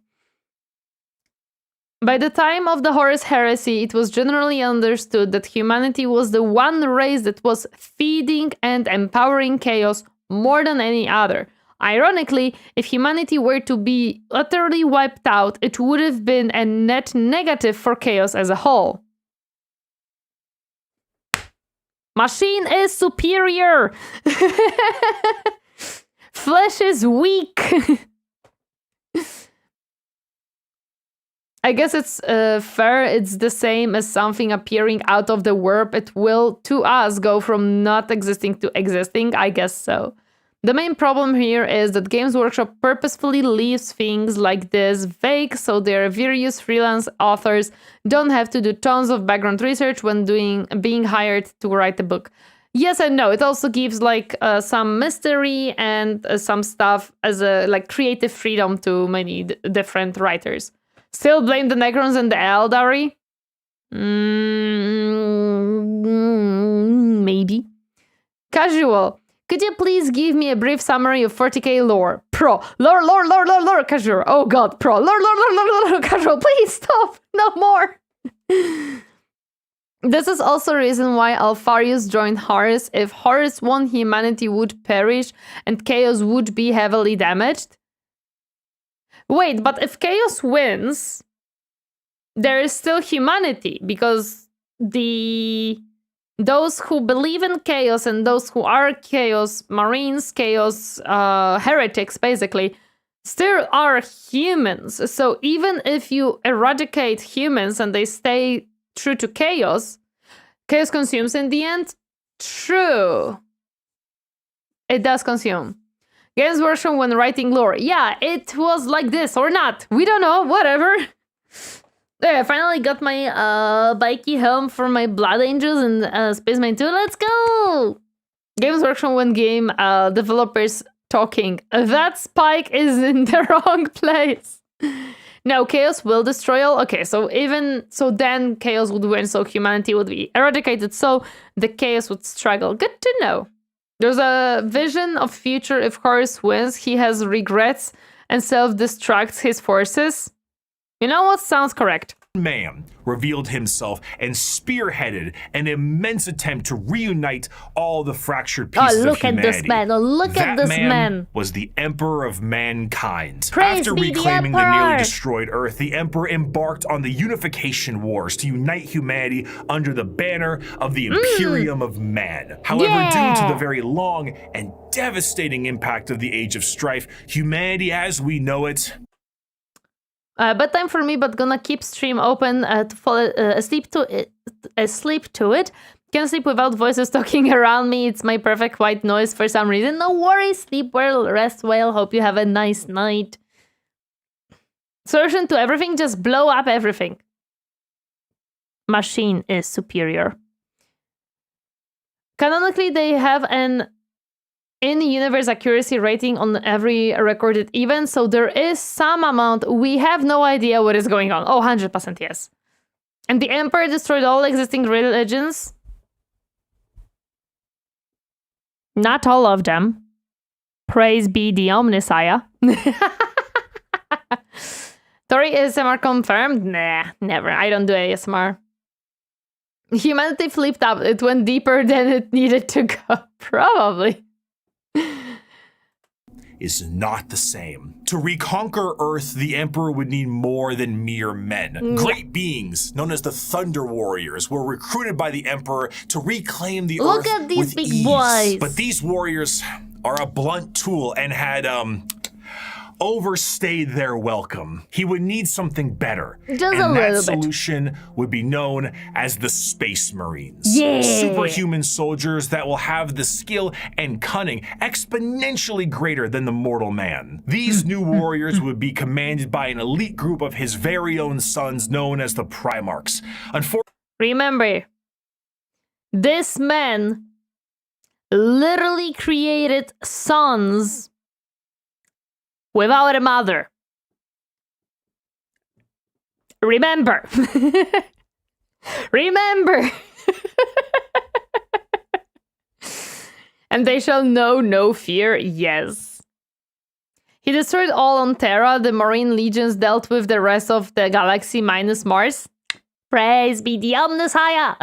By the time of the Horus Heresy, it was generally understood that humanity was the one race that was feeding and empowering chaos more than any other. Ironically, if humanity were to be utterly wiped out, it would have been a net negative for chaos as a whole. Machine is superior! Flesh is weak! I guess it's fair. It's the same as something appearing out of the warp. It will, to us, go from not existing to existing. I guess so. The main problem here is that Games Workshop purposefully leaves things like this vague so their various freelance authors don't have to do tons of background research when being hired to write a book. Yes and no. It also gives like some mystery and some stuff as a like creative freedom to many different writers. Still blame the Necrons and the Eldari? Maybe. Casual. Could you please give me a brief summary of 40k lore? Pro. Lore. Casual. Oh god. Pro. Lore. Casual. Please stop. No more. This is also a reason why Alpharius joined Horus. If Horus won, humanity would perish and Chaos would be heavily damaged. Wait, but if Chaos wins, there is still humanity because those who believe in Chaos and those who are Chaos Marines, Chaos heretics, basically, still are humans. So even if you eradicate humans and they stay true to Chaos, Chaos consumes in the end? True. It does consume. Games Workshop when writing lore. Yeah, it was like this or not. We don't know, whatever. There, I finally got my Bricky home for my Blood Angels and Space Marine 2. Let's go! Games Workshop when game developers talking. That spike is in the wrong place. No, Chaos will destroy all. Okay, so then Chaos would win, so humanity would be eradicated, so the Chaos would struggle. Good to know. There's a vision of future if Horus wins. He has regrets and self-destructs his forces. You know what? Sounds correct. Man revealed himself and spearheaded an immense attempt to reunite all the fractured pieces of humanity. Look at this man. Oh, look at this man. Was the Emperor of Mankind. Praise After be reclaiming the the nearly Emperor. destroyed Earth, the Emperor embarked on the unification wars to unite humanity under the banner of the Imperium of Man. However, due to the very long and devastating impact of the Age of Strife, humanity as we know it Bedtime for me, but gonna keep stream open to fall asleep to it. Can't sleep without voices talking around me. It's my perfect white noise for some reason. No worries. Sleep well, rest well. Hope you have a nice night. Solution to everything: just blow up everything. Machine is superior. Canonically, they have an in-universe accuracy rating on every recorded event, so there is some amount. We have no idea what is going on. Oh, 100% yes. And the Emperor destroyed all existing religions. Not all of them. Praise be the OMNISSIAH. Tori ASMR confirmed? Nah, never. I don't do ASMR. Humanity flipped up. It went deeper than it needed to go. Probably. is not the same. To reconquer Earth, the Emperor would need more than mere men. Great beings, known as the Thunder Warriors, were recruited by the Emperor to reclaim the Earth Look at these with big ease. boys. But these warriors are a blunt tool and had, overstayed their welcome. He would need something better. Just and a that little bit. solution would be known as the Space Marines. Yeah. Superhuman soldiers that will have the skill and cunning exponentially greater than the mortal man. These new warriors would be commanded by an elite group of his very own sons known as the Primarchs. Remember, this man literally created sons without a mother. Remember. Remember. And they shall know no fear, yes. He destroyed all on Terra. The Marine legions dealt with the rest of the galaxy minus Mars. Praise be the OMNISSIAH.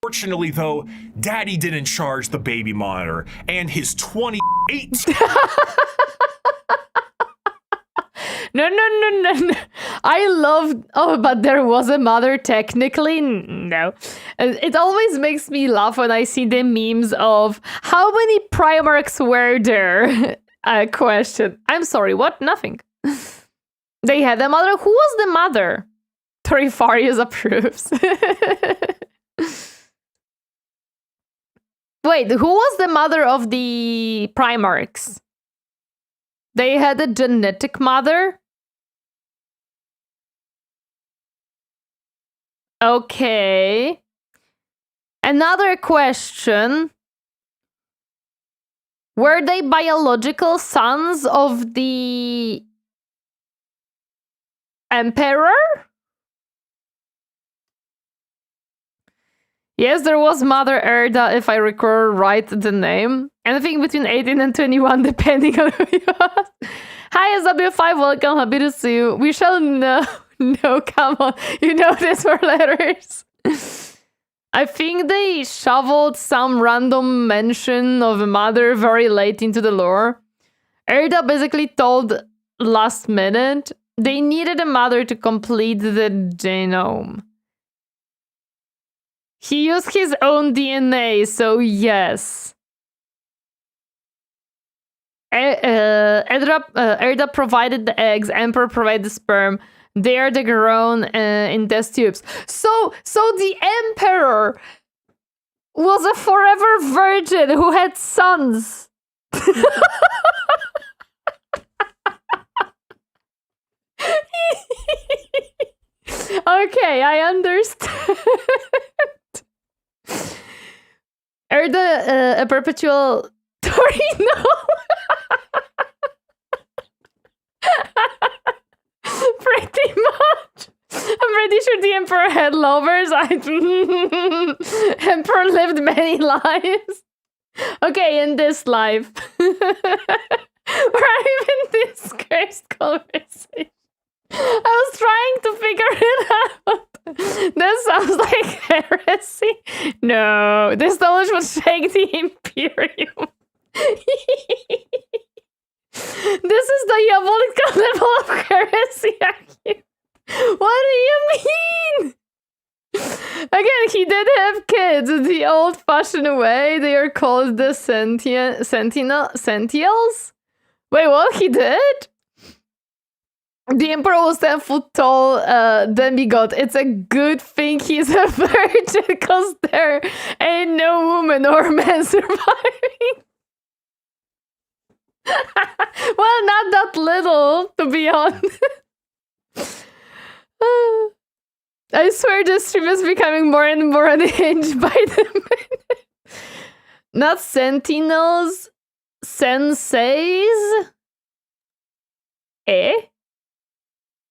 Unfortunately, though, Daddy didn't charge the baby monitor, and his 28 No. I love... Oh, but there was a mother technically? No. It always makes me laugh when I see the memes of how many Primarchs were there? Question. I'm sorry, what? Nothing. They had a mother. Who was the mother? Torifarius approves. Wait, who was the mother of the Primarchs? They had a genetic mother? Okay. Another question. Were they biological sons of the Emperor? Yes, there was Mother Erda, if I recall right the name. Anything between 18 and 21, depending on who you are. Hi, SW5, welcome, happy to see you. We shall know. No, come on. You know this for letters. I think they shoveled some random mention of a mother very late into the lore. Erda basically told last minute they needed a mother to complete the genome. He used his own DNA, so yes. Erda provided the eggs, Emperor provided the sperm. They are the grown in test tubes. So the Emperor was a forever virgin who had sons. Okay, I understand. Erda, a perpetual Torino. Pretty much. I'm pretty sure the Emperor had lovers. Emperor lived many lives. Okay, in this life. We're having this cursed conversation. I was trying to figure it out. This sounds like heresy. No, this knowledge would shake the Imperium. This is the diabolical level of heresy. What do you mean? Again, he did have kids the old-fashioned way. They are called the Sentials? Wait, what? He did? The Emperor was 10 foot tall demigod. It's a good thing he's a virgin because there ain't no woman or man surviving. Well, not that little, to be honest. I swear this stream is becoming more and more unhinged by the minute. Not sentinels, senseis? Eh?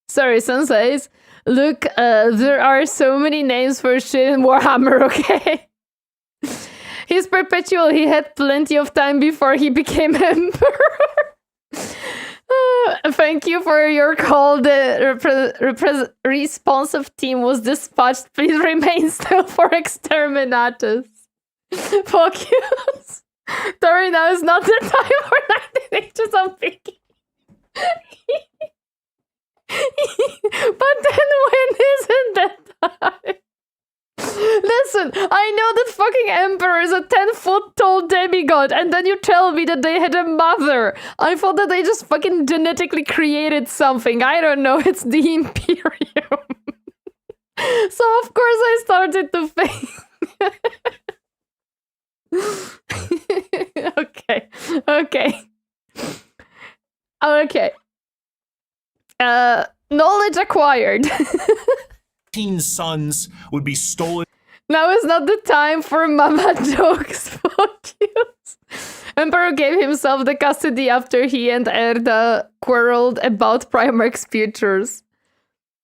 Sorry, senseis. Look, there are so many names for shit in Warhammer, okay? He's perpetual. He had plenty of time before he became emperor. Thank you for your call. The responsive team was dispatched. Please remain still for exterminatus. Fuck you. Sorry, now is not the time for 19 inches of Bricky. But then when isn't that time? Listen, I know that fucking Emperor is a 10-foot tall demigod, and then you tell me that they had a mother. I thought that they just fucking genetically created something. I don't know, it's the Imperium. So of course I started to think. Okay. Knowledge acquired. 15 sons would be stolen. Now is not the time for mama jokes. Fuck you. Emperor gave himself the custody after he and Erda quarreled about Primarch's futures.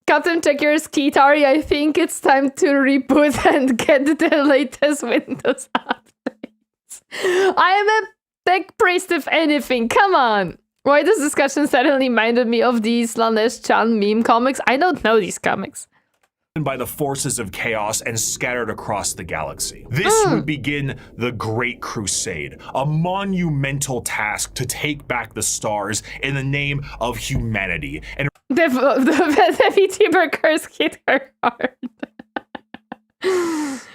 Captain, check your Skitari. I think it's time to reboot and get the latest Windows updates. I am a tech priest, if anything. Come on. Why this discussion suddenly reminded me of the Slanesh-chan meme comics? I don't know these comics. By the forces of chaos and scattered across the galaxy. This would begin the Great Crusade, a monumental task to take back the stars in the name of humanity. And The Vtuber curse hit her hard.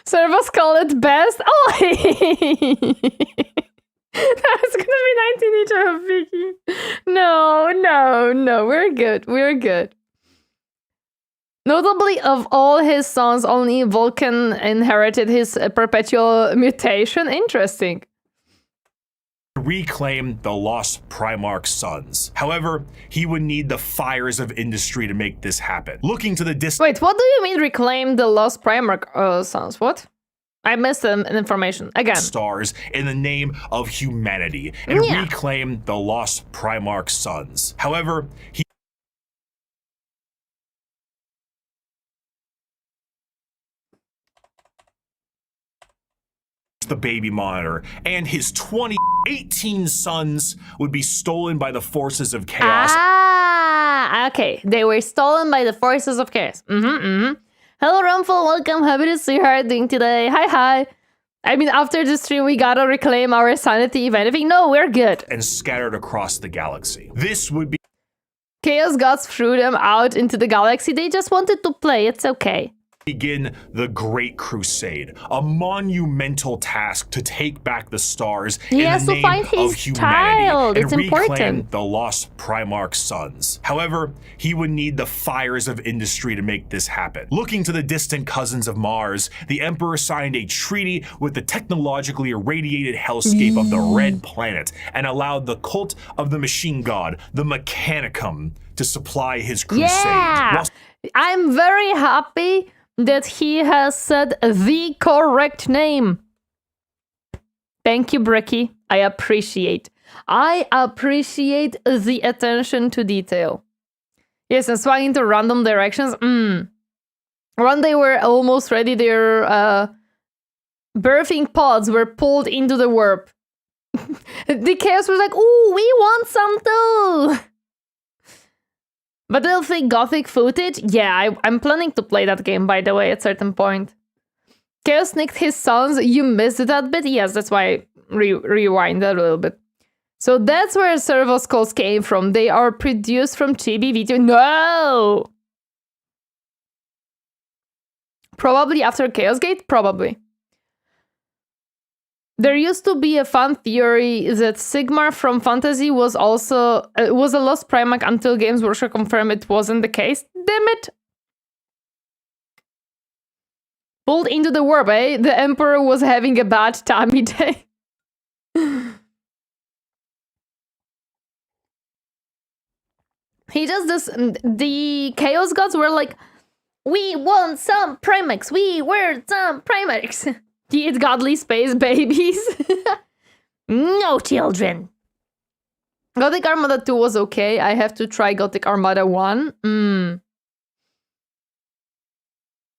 Servos call it best. Oh, that's gonna be 19 each of Vicky. No, we're good. Notably, of all his sons, only Vulcan inherited his perpetual mutation. Interesting. reclaim the lost Primarch's sons. However, he would need the fires of industry to make this happen. Looking to the distance. Wait, what do you mean reclaim the lost Primarch sons? What? I missed some information again. Stars in the name of humanity and reclaim the lost Primarch sons. However, he the baby monitor, and his 2018 sons would be stolen by the forces of chaos. Ah, okay. They were stolen by the forces of chaos. Hello, Rumful. Welcome. Happy to see you. How are you doing today? Hi. I mean, after the stream, we gotta reclaim our sanity, if anything. No, we're good. And scattered across the galaxy. This would be Chaos Gods threw them out into the galaxy. They just wanted to play. It's okay. begin the Great Crusade, a monumental task to take back the stars in the name find of his humanity child. and It's reclaim important. the lost Primarch sons. However, he would need the fires of industry to make this happen. Looking to the distant cousins of Mars, the Emperor signed a treaty with the technologically irradiated hellscape of the Red Planet and allowed the cult of the machine god, the Mechanicum, to supply his crusade. Yeah, While I'm very happy that he has said the correct name. Thank you, Bricky. I appreciate the attention to detail. Yes, and swung into random directions. When they were almost ready, their birthing pods were pulled into the warp. The chaos was like, ooh, we want some too! But they'll think Gothic footage? Yeah, I'm planning to play that game, by the way, at a certain point. Chaos nicked his sons. You missed that bit? Yes, that's why I rewind that a little bit. So that's where servo skulls came from. They are produced from chibi Vtuber. No! Probably after Chaos Gate? Probably. There used to be a fun theory that Sigmar from Fantasy was also was a lost Primarch until Games Workshop confirmed it wasn't the case. Damn it! Pulled into the warp, eh? The Emperor was having a bad timey day. He just does. The Chaos Gods were like, we want some Primarchs. We want some Primarchs. Eat godly space babies. No children. Gothic Armada 2 was okay. I have to try Gothic Armada 1.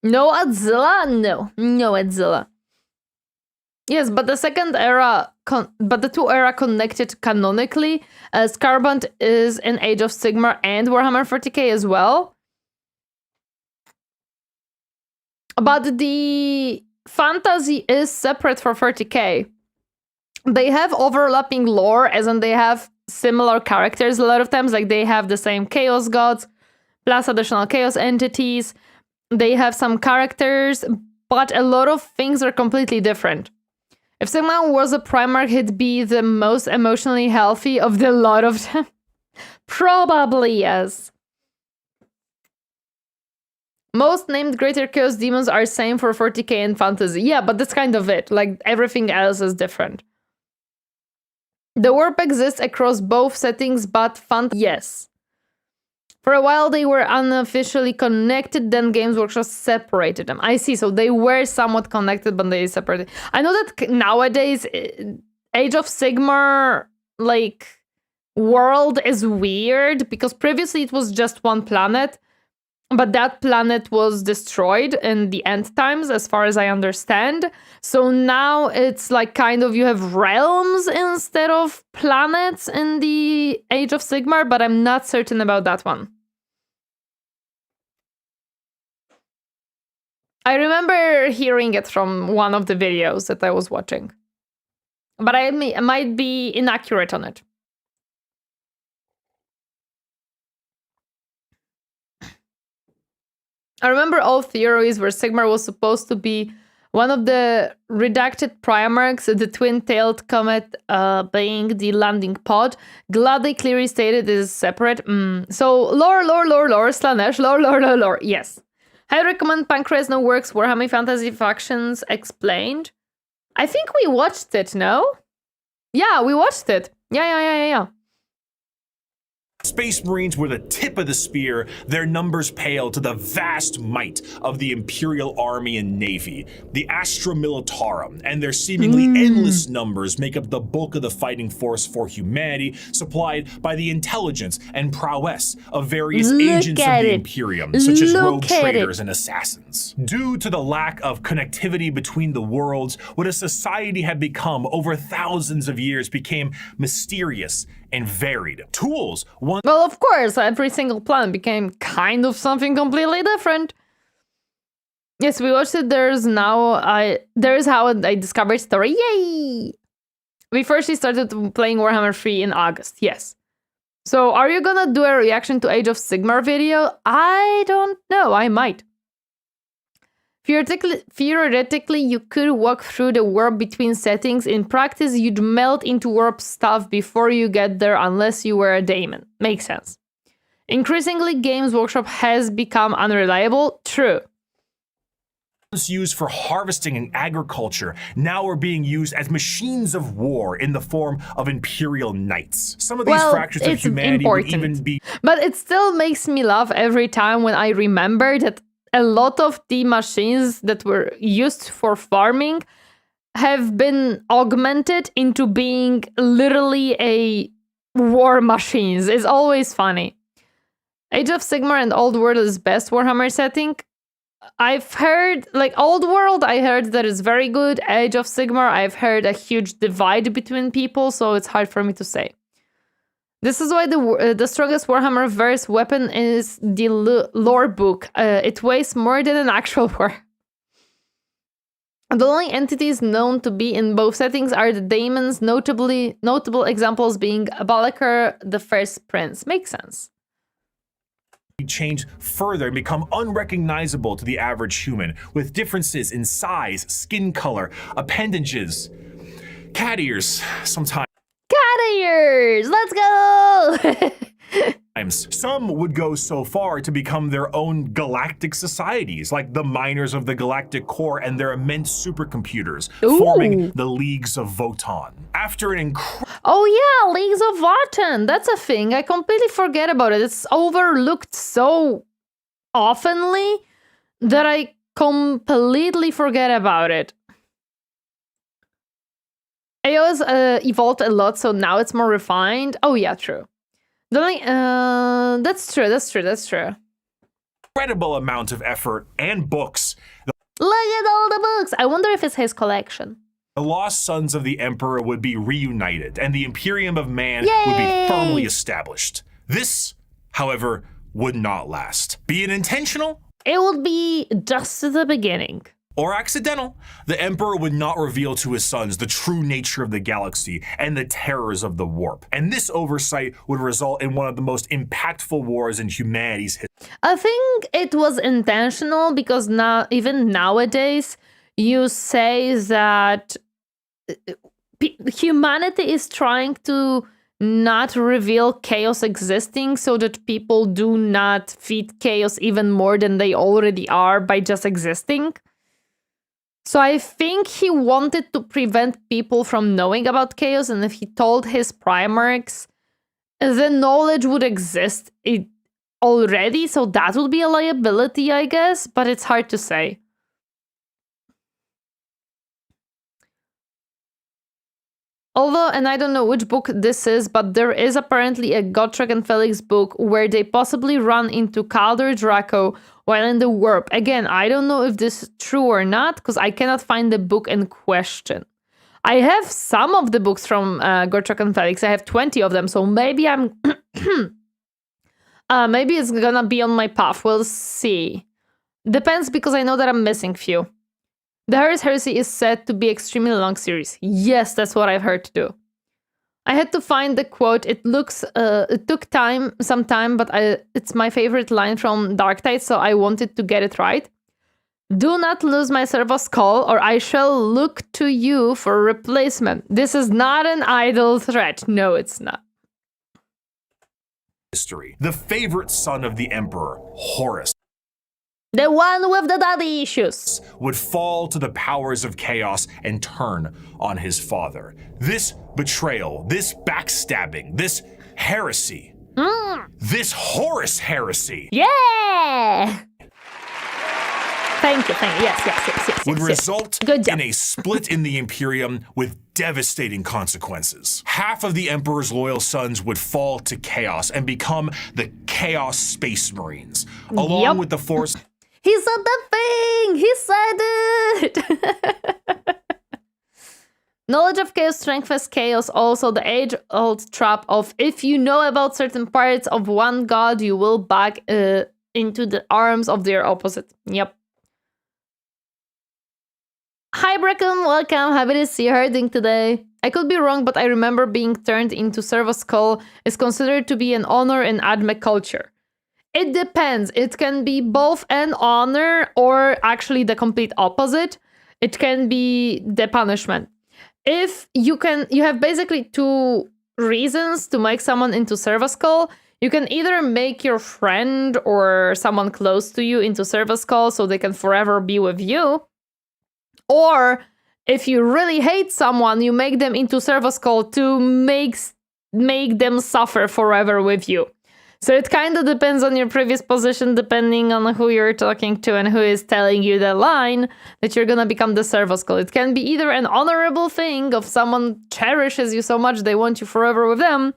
No Adzilla? No Adzilla. Yes, but the second era, but the two era connected canonically, as Carbon is in Age of Sigmar and Warhammer 40k as well. But the Fantasy is separate for 40k. They have overlapping lore, as in they have similar characters a lot of times, like they have the same Chaos Gods, plus additional Chaos entities. They have some characters, but a lot of things are completely different. If Sigmar was a Primarch, he'd be the most emotionally healthy of the lot of them. Probably, yes. Most named Greater Chaos Demons are same for 40k and Fantasy. Yeah, but that's kind of it. Like, everything else is different. The warp exists across both settings, but yes. For a while, they were unofficially connected, then Games Workshop separated them. I see, so they were somewhat connected, but they separated. I know that nowadays, Age of Sigmar, like, world is weird, because previously it was just one planet. But that planet was destroyed in the end times, as far as I understand. So now it's like kind of you have realms instead of planets in the Age of Sigmar, but I'm not certain about that one. I remember hearing it from one of the videos that I was watching. But I might be inaccurate on it. I remember all theories where Sigmar was supposed to be one of the redacted Primarchs, the twin-tailed comet being the landing pod. Glad they clearly stated it is separate. So, lore, slanesh, lore. Yes. I recommend Pancreas No Works Warhammer Fantasy Factions Explained. I think we watched it, no? Yeah, we watched it. Yeah. Space Marines were the tip of the spear, their numbers pale to the vast might of the Imperial Army and Navy. The Astra Militarum and their seemingly endless numbers make up the bulk of the fighting force for humanity, supplied by the intelligence and prowess of various agents of the Imperium, such as rogue traders and assassins. Due to the lack of connectivity between the worlds, what a society had become over thousands of years became mysterious and varied. Tools once Well, of course, every single planet became kind of something completely different. Yes, we watched it. There's how I discovered story. Yay! We first started playing Warhammer 3 in August. Yes. So, are you gonna do a reaction to Age of Sigmar video? I don't know. I might. Theoretically, you could walk through the warp between settings. In practice, you'd melt into warp stuff before you get there unless you were a daemon. Makes sense. Increasingly, Games Workshop has become unreliable. True. Used for harvesting and agriculture now are being used as machines of war in the form of Imperial Knights. Some of these fractures of humanity would even be... But it still makes me laugh every time when I remember that a lot of the machines that were used for farming have been augmented into being literally a war machines. It's always funny. Age of Sigmar and Old World is best Warhammer setting. I've heard, like, Old World, I heard that it's very good. Age of Sigmar, I've heard a huge divide between people, so it's hard for me to say. This is why the strongest Warhammer verse weapon is the lore book. It weighs more than an actual war. The only entities known to be in both settings are the daemons, notable examples being Balakar, the First Prince. Makes sense. Change further and become unrecognizable to the average human, with differences in size, skin color, appendages, cat ears, sometimes. Cat ears! Let's go! Some would go so far to become their own galactic societies, like the miners of the Galactic Core and their immense supercomputers, forming the Leagues of Votan. After an incredible... Oh yeah, Leagues of Votan! That's a thing. I completely forget about it. It's overlooked so oftenly that I completely forget about it. AOS evolved a lot, so now it's more refined. Oh yeah, true. That's true. Incredible amount of effort and books. Look at all the books. I wonder if it's his collection. The lost sons of the Emperor would be reunited, and the Imperium of Man would be firmly established. This, however, would not last. Be it intentional, it would be just the beginning. Or accidental, the Emperor would not reveal to his sons the true nature of the galaxy and the terrors of the warp. And this oversight would result in one of the most impactful wars in humanity's history. I think it was intentional because now, even nowadays, you say that humanity is trying to not reveal chaos existing so that people do not feed chaos even more than they already are by just existing. So I think he wanted to prevent people from knowing about chaos, and if he told his Primarchs, the knowledge would exist already, so that would be a liability, I guess, but it's hard to say. Although, and I don't know which book this is, but there is apparently a Gotrek and Felix book where they possibly run into Calder Draco while in the warp. Again, I don't know if this is true or not, because I cannot find the book in question. I have some of the books from Gotrek and Felix. I have 20 of them, so maybe I'm... maybe it's gonna be on my path. We'll see. Depends, because I know that I'm missing few. The Horus Heresy is said to be extremely long series. Yes, that's what I've heard too. I had to find the quote. It took some time, but it's my favorite line from Dark Tide, so I wanted to get it right. Do not lose my servo skull, or I shall look to you for a replacement. This is not an idle threat. No, it's not. History. The favorite son of the Emperor, Horus, the one with the daddy issues, would fall to the powers of chaos and turn on his father. This betrayal, this backstabbing, this heresy This Horus heresy Yeah! Thank you. Yes. would result Good job. in a split in the Imperium with devastating consequences. Half of the Emperor's loyal sons would fall to chaos and become the Chaos Space Marines, along Yep. with the Force. He said the thing! He said it! Knowledge of chaos strengthens chaos. Also, the age-old trap of if you know about certain parts of one god, you will back into the arms of their opposite. Yep. Hi, Brecon. Welcome. Happy to see you herding today. I could be wrong, but I remember being turned into Servo Skull is considered to be an honor in Admech culture. It depends. It can be both an honor or actually the complete opposite. It can be the punishment. If you have basically two reasons to make someone into Servo Skull. You can either make your friend or someone close to you into Servo Skull so they can forever be with you. Or if you really hate someone, you make them into Servo Skull to make them suffer forever with you. So it kind of depends on your previous position, depending on who you're talking to and who is telling you the line that you're gonna become the Servo Skull. It can be either an honorable thing of someone cherishes you so much they want you forever with them,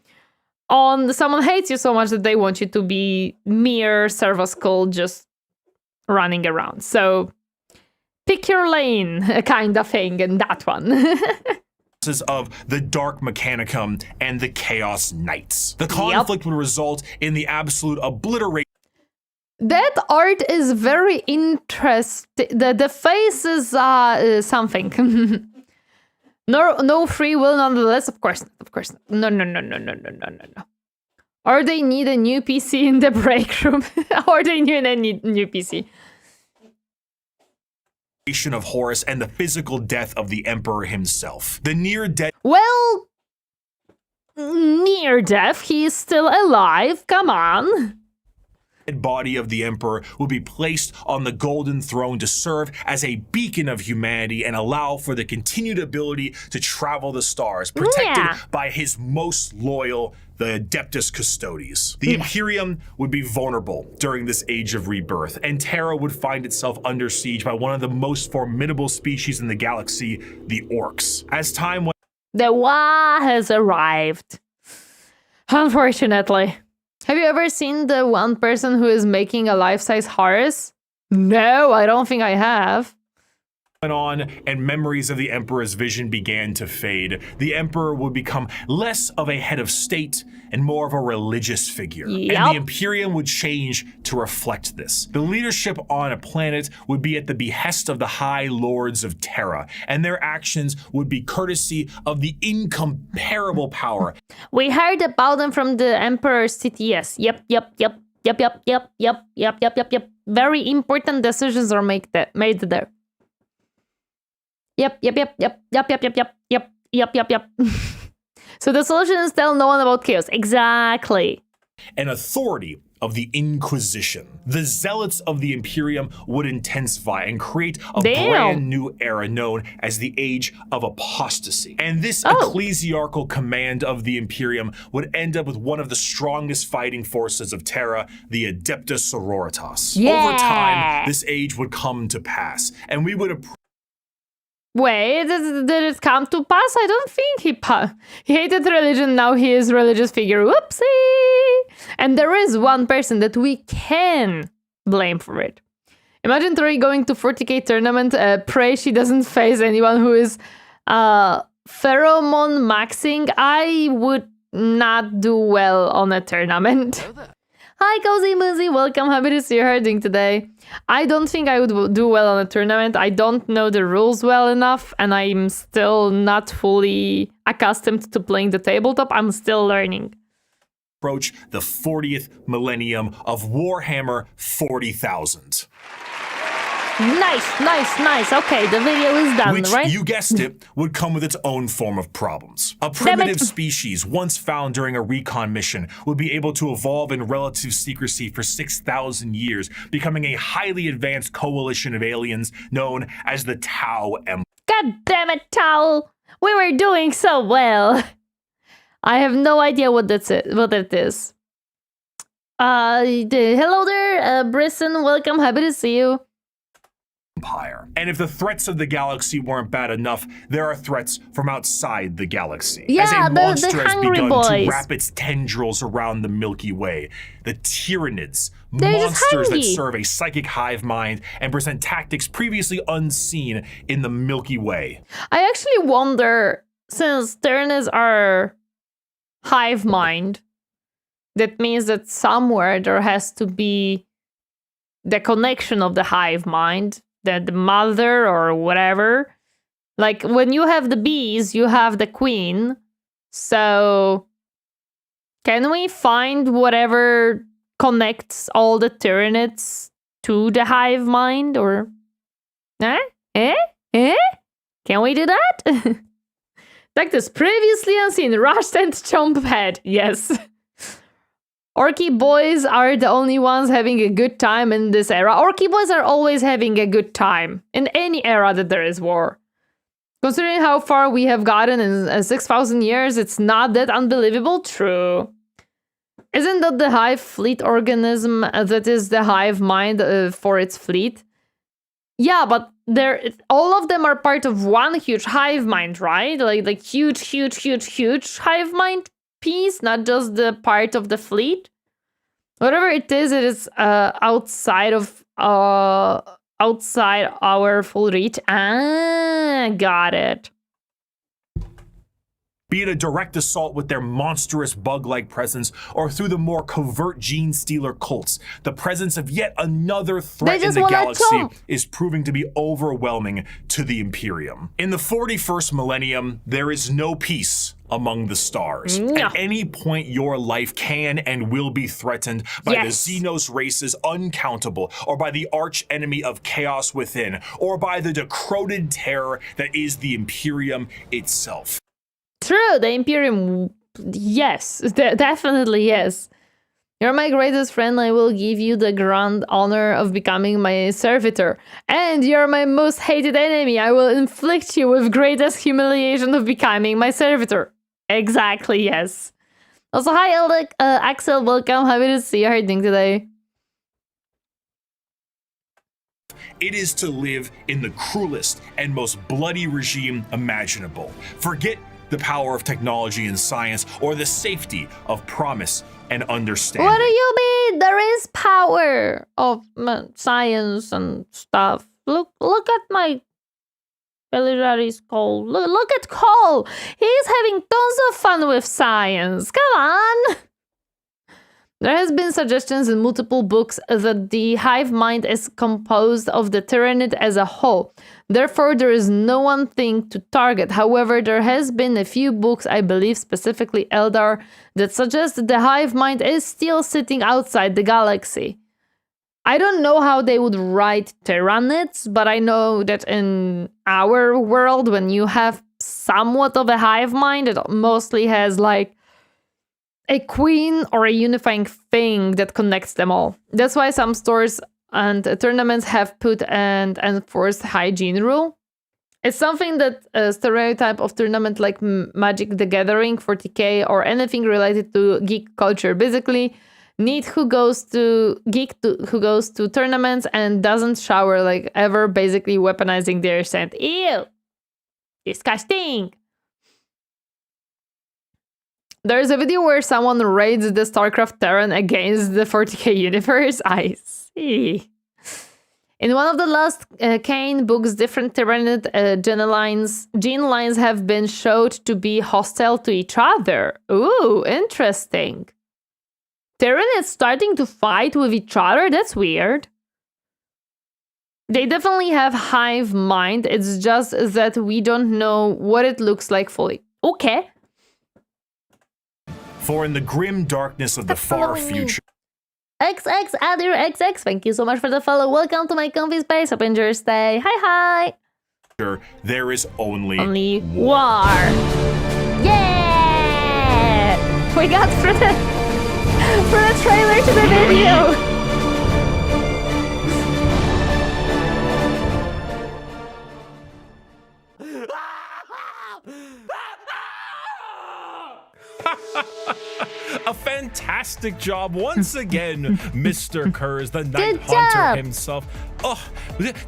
on someone hates you so much that they want you to be mere Servo Skull just running around. So pick your lane, kind of thing, in that one. Of the Dark Mechanicum and the Chaos Knights. The conflict would result in the absolute obliteration. That art is very interesting. The face is something. No free will, nonetheless. Of course not. No. Or they need a new PC in the break room, or they need a new PC. Of Horus and the physical death of the Emperor himself. The near death. Well, near death, he is still alive. Come on. Body of the Emperor will be placed on the Golden Throne to serve as a beacon of humanity and allow for the continued ability to travel the stars, protected by his most loyal, the Adeptus Custodes. The Imperium would be vulnerable during this age of rebirth, and Terra would find itself under siege by one of the most formidable species in the galaxy, the Orcs. As time went, the Wa has arrived. Unfortunately. Have you ever seen the one person who is making a life-size Horus? No, I don't think I have. On and memories of the Emperor's vision began to fade. The Emperor would become less of a head of state and more of a religious figure. And the Imperium would change to reflect this. The leadership on a planet would be at the behest of the High Lords of Terra, and their actions would be courtesy of the incomparable power. We heard about them from the Emperor's CTS. Yep. Very important decisions are made there. Yep. So the solution is tell no one about chaos. Exactly. An authority of the Inquisition. The zealots of the Imperium would intensify and create a brand new era known as the Age of Apostasy. And this ecclesiarchal command of the Imperium would end up with one of the strongest fighting forces of Terra, the Adeptus Sororitas. Over time, this age would come to pass, and we would Wait, did it come to pass? I don't think he hated religion, now he is religious figure. Whoopsie! And there is one person that we can blame for it. Imagine Tori going to 40k tournament, pray she doesn't face anyone who is pheromone maxing. I would not do well on a tournament. Hi, Cozy Moosey, welcome, happy to see you herding today. I don't think I would do well on a tournament. I don't know the rules well enough, and I'm still not fully accustomed to playing the tabletop. I'm still learning. Approach the 40th millennium of Warhammer 40,000. Nice. Okay, the video is done, which, right? you guessed it, would come with its own form of problems. A primitive species once found during a recon mission would be able to evolve in relative secrecy for 6,000 years, becoming a highly advanced coalition of aliens known as the Tau Empire. God damn it, Tau! We were doing so well. I have no idea what it is. Hello there, Brisson. Welcome. Happy to see you. Empire. And if the threats of the galaxy weren't bad enough, there are threats from outside the galaxy. Yeah, as a monster the has hungry begun boys. to wrap its tendrils around the Milky Way. The Tyranids, They're just monsters that hungry. serve a psychic hive mind and present tactics previously unseen in the Milky Way. I actually wonder, since Tyranids are hive mind, that means that somewhere there has to be the connection of the hive mind, that the mother or whatever. Like when you have the bees, you have the queen. So can we find whatever connects all the Tyranids to the hive mind? Or can we do that? Like this previously unseen rushed and jump pad. Yes. Orky boys are the only ones having a good time in this era. Orky boys are always having a good time in any era that there is war. Considering how far we have gotten in 6,000 years, it's not that unbelievable. True. Isn't that the hive fleet organism that is the hive mind for its fleet? Yeah, but all of them are part of one huge hive mind, right? Like huge hive mind piece, not just the part of the fleet. Whatever it is outside our full reach. Got it. Be it a direct assault with their monstrous bug-like presence, or through the more covert gene stealer cults, the presence of yet another threat in the galaxy is proving to be overwhelming to the Imperium. In the 41st millennium, there is no peace among the stars. No. At any point, your life can and will be threatened by the Xenos races uncountable, or by the arch enemy of chaos within, or by the decroded terror that is the Imperium itself. True, the Imperium, yes, definitely yes. You're my greatest friend, I will give you the grand honor of becoming my servitor. And you're my most hated enemy, I will inflict you with greatest humiliation of becoming my servitor. Exactly, yes. Also, hi, Axel, welcome, happy to see you, how are you doing today? It is to live in the cruelest and most bloody regime imaginable. Forget the power of technology and science, or the safety of promise and understanding. What do you mean? There is power of science and stuff. Look at my Bellidary's Cole. Look at Cole. He's having tons of fun with science. Come on. There has been suggestions in multiple books that the hive mind is composed of the Tyranid as a whole. Therefore, there is no one thing to target. However, there has been a few books, I believe specifically Eldar, that suggest that the hive mind is still sitting outside the galaxy. I don't know how they would write Tyranids, but I know that in our world, when you have somewhat of a hive mind, it mostly has like a queen or a unifying thing that connects them all. That's why some stores and tournaments have put an enforced hygiene rule. It's something that a stereotype of tournament like Magic the Gathering, 40k, or anything related to geek culture. Basically, neat who goes to tournaments and doesn't shower like ever, basically weaponizing their scent. Ew! Disgusting! There's a video where someone raids the StarCraft Terran against the 40k universe. I see. In one of the last Kane books, different Tyranid gene lines have been showed to be hostile to each other. Ooh, interesting. Tyranids starting to fight with each other? That's weird. They definitely have hive mind. It's just that we don't know what it looks like fully. Okay. For in the grim darkness of the far future, XX Adir XX, thank you so much for the follow. Welcome to my comfy space. Hope you enjoy your stay. Hi. there is only war. Yeah! We got for the trailer to the video. a fantastic fantastic job once again, Mr. Kurz, the Night Good Hunter job. himself. Oh,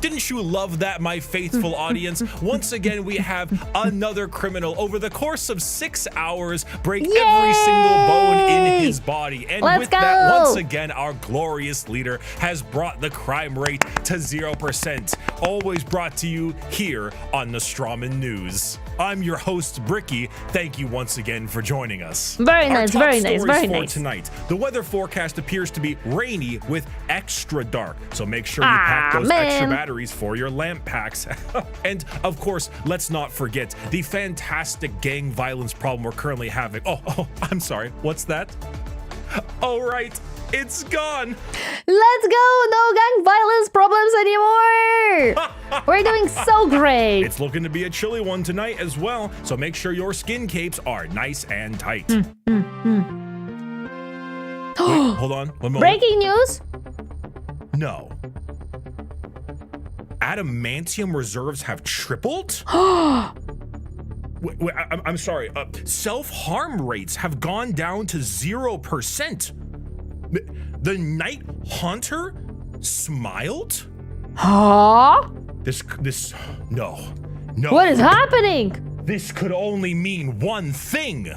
didn't you love that, my faithful audience? Once again, we have another criminal over the course of 6 hours break every single bone in his body. And Let's with that, go. once again, our glorious leader has brought the crime rate to 0%. Always brought to you here on Nostroman News. I'm your host, Bricky. Thank you once again for joining us. Very Our nice, top very nice, stories very for nice. tonight. The weather forecast appears to be rainy with extra dark, so make sure you pack those extra man. batteries for your lamp packs. And of course, let's not forget the fantastic gang violence problem we're currently having. Oh, I'm sorry. What's that? Oh, right. It's gone. Let's go! No gang violence problems anymore! We're doing so great! It's looking to be a chilly one tonight as well, so make sure your skin capes are nice and tight. Wait, hold on. One moment. Breaking news! No. Adamantium reserves have tripled? Wait, I'm sorry. Self-harm rates have gone down to 0%. The Night Hunter smiled? Huh? No. What is happening? This could only mean one thing.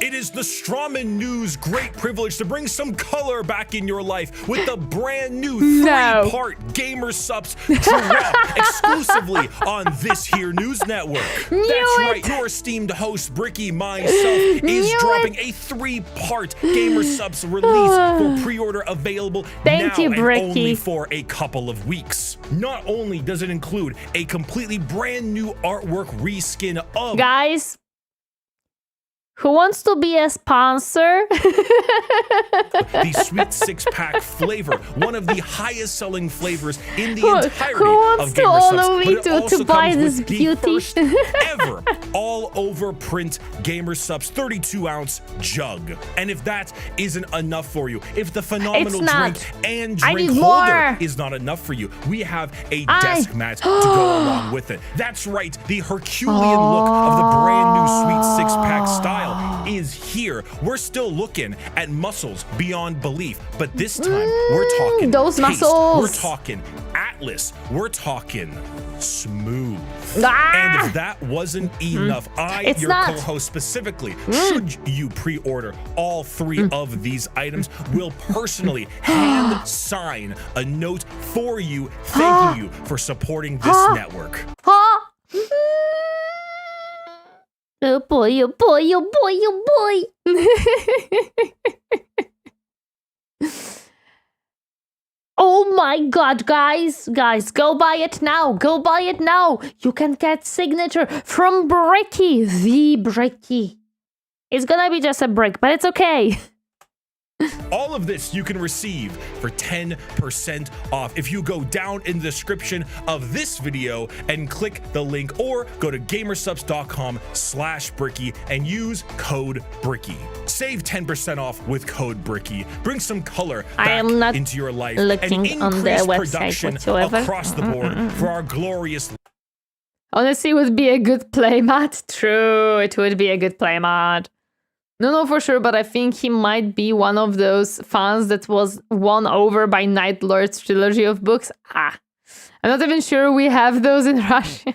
It is the Strawman News' great privilege to bring some color back in your life with the brand new three-part Gamer Subs drop exclusively on this here news network. That's right, your esteemed host Bricky myself is dropping a 3-part Gamer Subs release for pre-order available Thank now you, and Bricky. only for a couple of weeks. Not only does it include a completely brand new artwork reskin of Guys, who wants to be a sponsor? the sweet 6-pack flavor, one of the highest selling flavors in the entirety who wants of to Gamer Subs. follow me But it to also buy comes this with the beauty? first ever all over print Gamer Subs 32-ounce jug. And if that isn't enough for you, if the phenomenal It's not. drink and I drink need holder more. is not enough for you, we have a desk mat to go along with it. That's right, the Herculean look of the brand new sweet 6-pack style is here. We're still looking at muscles beyond belief, but this time we're talking those taste. muscles. We're talking Atlas. We're talking smooth. Ah! And if that wasn't enough, It's your not. co-host specifically, should you pre-order all 3 of these items, will personally hand sign a note for you, thanking you for supporting this network. Huh? Oh boy, oh boy, oh boy, oh boy. Oh my god, guys, go buy it now, go buy it now. You can get signature from Bricky, the Bricky. It's gonna be just a brick, but it's okay. All of this you can receive for 10% off if you go down in the description of this video and click the link, or go to gamersubs.com/Bricky and use code Bricky. Save 10% off with code Bricky. Bring some color I back am not into your life looking and on the increase website production whatsoever. across the board for our glorious Honestly, it would be a good playmat. True, it would be a good playmat. No, for sure, but I think he might be one of those fans that was won over by Night Lord's trilogy of books. I'm not even sure we have those in Russia.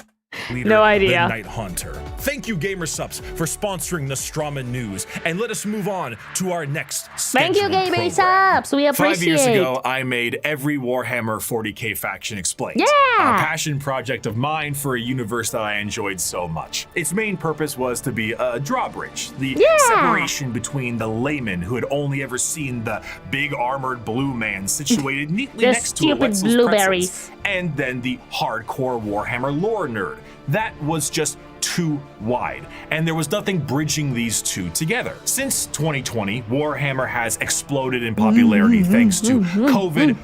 leader, No idea. the Night Hunter. Thank you, GamerSubs, for sponsoring the Strawman News, and let us move on to our next Thank you, scheduled program. GamerSubs. We 5 years appreciate. ago, I made every Warhammer 40k faction explained. Yeah! A passion project of mine for a universe that I enjoyed so much. Its main purpose was to be a drawbridge, the separation between the layman who had only ever seen the big armored blue man situated neatly The next to a stupid Wetzel's blueberries. Pretzels, and then the hardcore Warhammer lore nerd. That was just too wide, and there was nothing bridging these two together. Since 2020, Warhammer has exploded in popularity thanks to COVID.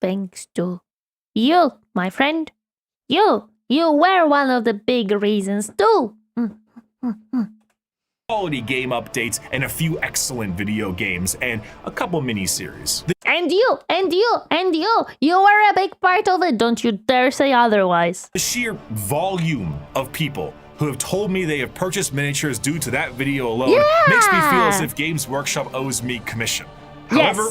Thanks to you, my friend. You were one of the big reasons too. Quality game updates and a few excellent video games and a couple mini-series. And you were a big part of it. Don't you dare say otherwise. The sheer volume of people who have told me they have purchased miniatures due to that video alone makes me feel as if Games Workshop owes me commission. However,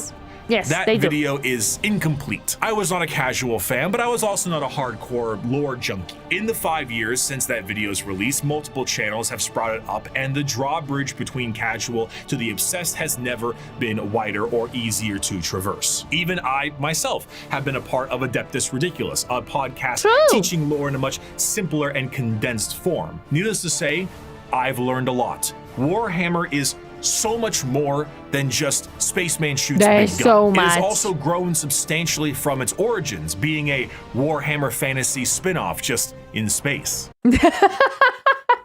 Yes, that video is incomplete. I was not a casual fan, but I was also not a hardcore lore junkie. In the 5 years since that video's release, multiple channels have sprouted up, and the drawbridge between casual to the obsessed has never been wider or easier to traverse. Even I, myself, have been a part of Adeptus Ridiculous, a podcast teaching lore in a much simpler and condensed form. Needless to say, I've learned a lot. Warhammer is so much more than just spaceman shoots big gun. It has also grown substantially from its origins, being a Warhammer fantasy spin-off just in space.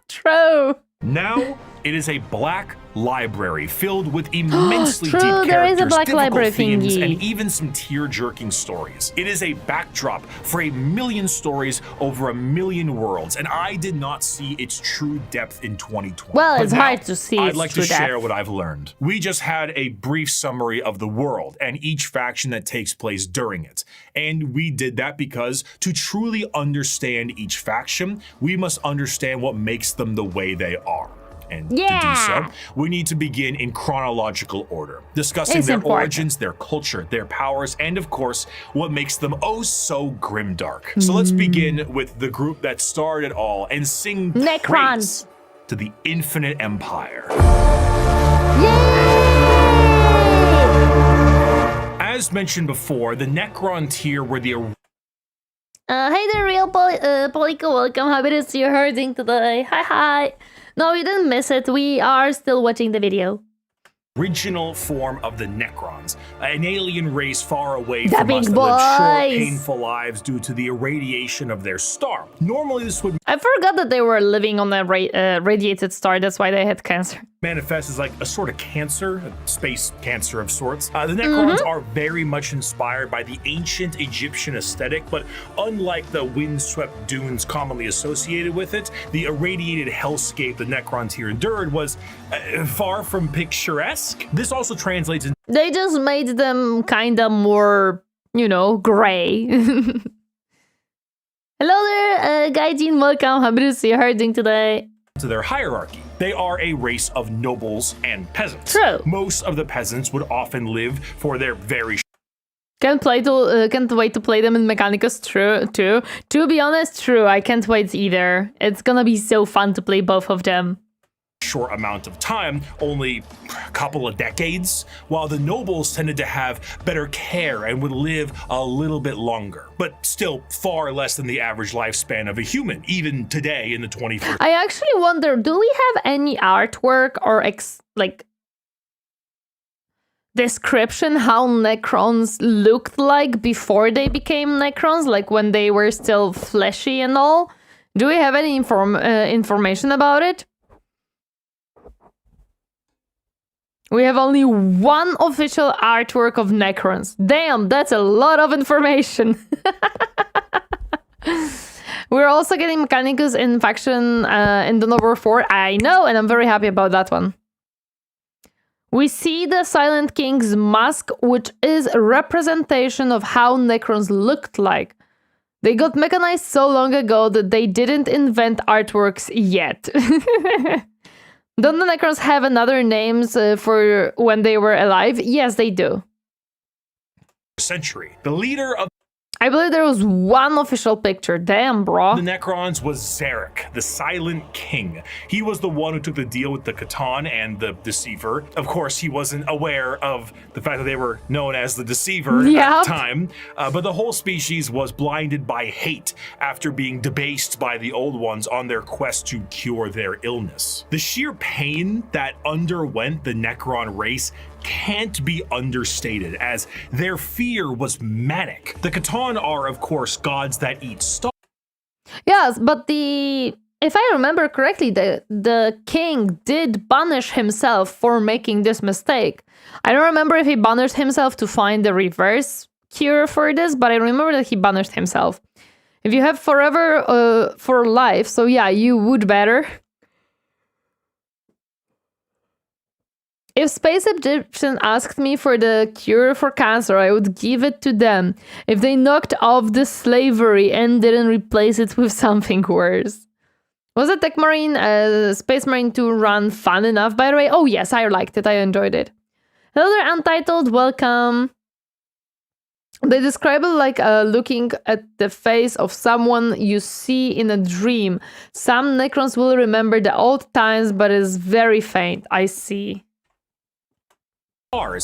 True. Now it is a black library filled with immensely deep There characters, is a black difficult library themes, thingy. and even some tear-jerking stories. It is a backdrop for a million stories over a million worlds, and I did not see its true depth in 2020. Well, But it's now, hard to see I'd its like to true share depth. what I've learned. We just had a brief summary of the world and each faction that takes place during it. And we did that because to truly understand each faction, we must understand what makes them the way they are. And to do so, we need to begin in chronological order, discussing their origins, their culture, their powers, and of course, what makes them oh so grimdark. So let's begin with the group that started it all and sing praise to the infinite empire. As mentioned before, the Necron tier were the hey there, real Polyco. Welcome. Happy to see you herding today. Hi. No, you didn't miss it. We are still watching the video. original form of the Necrons, an alien race far away from big us that lived short, boys. painful lives due to the irradiation of their star. Normally, this would I forgot that they were living on a radiated star. That's why they had cancer. manifest as like a sort of cancer, a space cancer of sorts. The Necrons are very much inspired by the ancient Egyptian aesthetic, but unlike the windswept dunes commonly associated with it, the irradiated hellscape the Necrons here endured was far from picturesque. This also translates into They just made them kind of more, you know, gray. Hello there, Gaijin. Welcome. Happy to see you herding today. their hierarchy. They are a race of nobles and peasants. True. Most of the peasants would often live for their very Can't wait to play them in Mechanicus too. To be honest, true. I can't wait either. It's gonna be so fun to play both of them. short amount of time, only a couple of decades, while the nobles tended to have better care and would live a little bit longer, but still far less than the average lifespan of a human, even today in the 21st. I actually wonder, do we have any artwork or description how Necrons looked like before they became Necrons, like when they were still fleshy and all? Do we have any information about it? We have only one official artwork of Necrons. Damn, that's a lot of information. We're also getting Mechanicus in faction in the number 4. I know, and I'm very happy about that one. We see the Silent King's mask, which is a representation of how Necrons looked like. They got mechanized so long ago that they didn't invent artworks yet. Don't the Necrons have another names for when they were alive? Yes, they do. Century. The leader of I believe there was one official picture. Damn, bro. the Necrons was Zarek, the Silent King. He was the one who took the deal with the Catan and the Deceiver. Of course, he wasn't aware of the fact that they were known as the Deceiver at the time, but the whole species was blinded by hate after being debased by the Old Ones on their quest to cure their illness. The sheer pain that underwent the Necron race can't be understated, as their fear was manic. The Catan are, of course, gods that eat stars. Yes, but if I remember correctly, the king did banish himself for making this mistake. I don't remember if he banished himself to find the reverse cure for this, but I remember that he banished himself. If you have forever for life, so yeah, you would better. If Space Egyptian asked me for the cure for cancer, I would give it to them. If they knocked off the slavery and didn't replace it with something worse. Was it Techmarine, Space Marine 2 run fun enough, by the way? Oh yes, I liked it. I enjoyed it. Another Untitled, welcome. They describe it like looking at the face of someone you see in a dream. Some Necrons will remember the old times, but it's very faint. I see.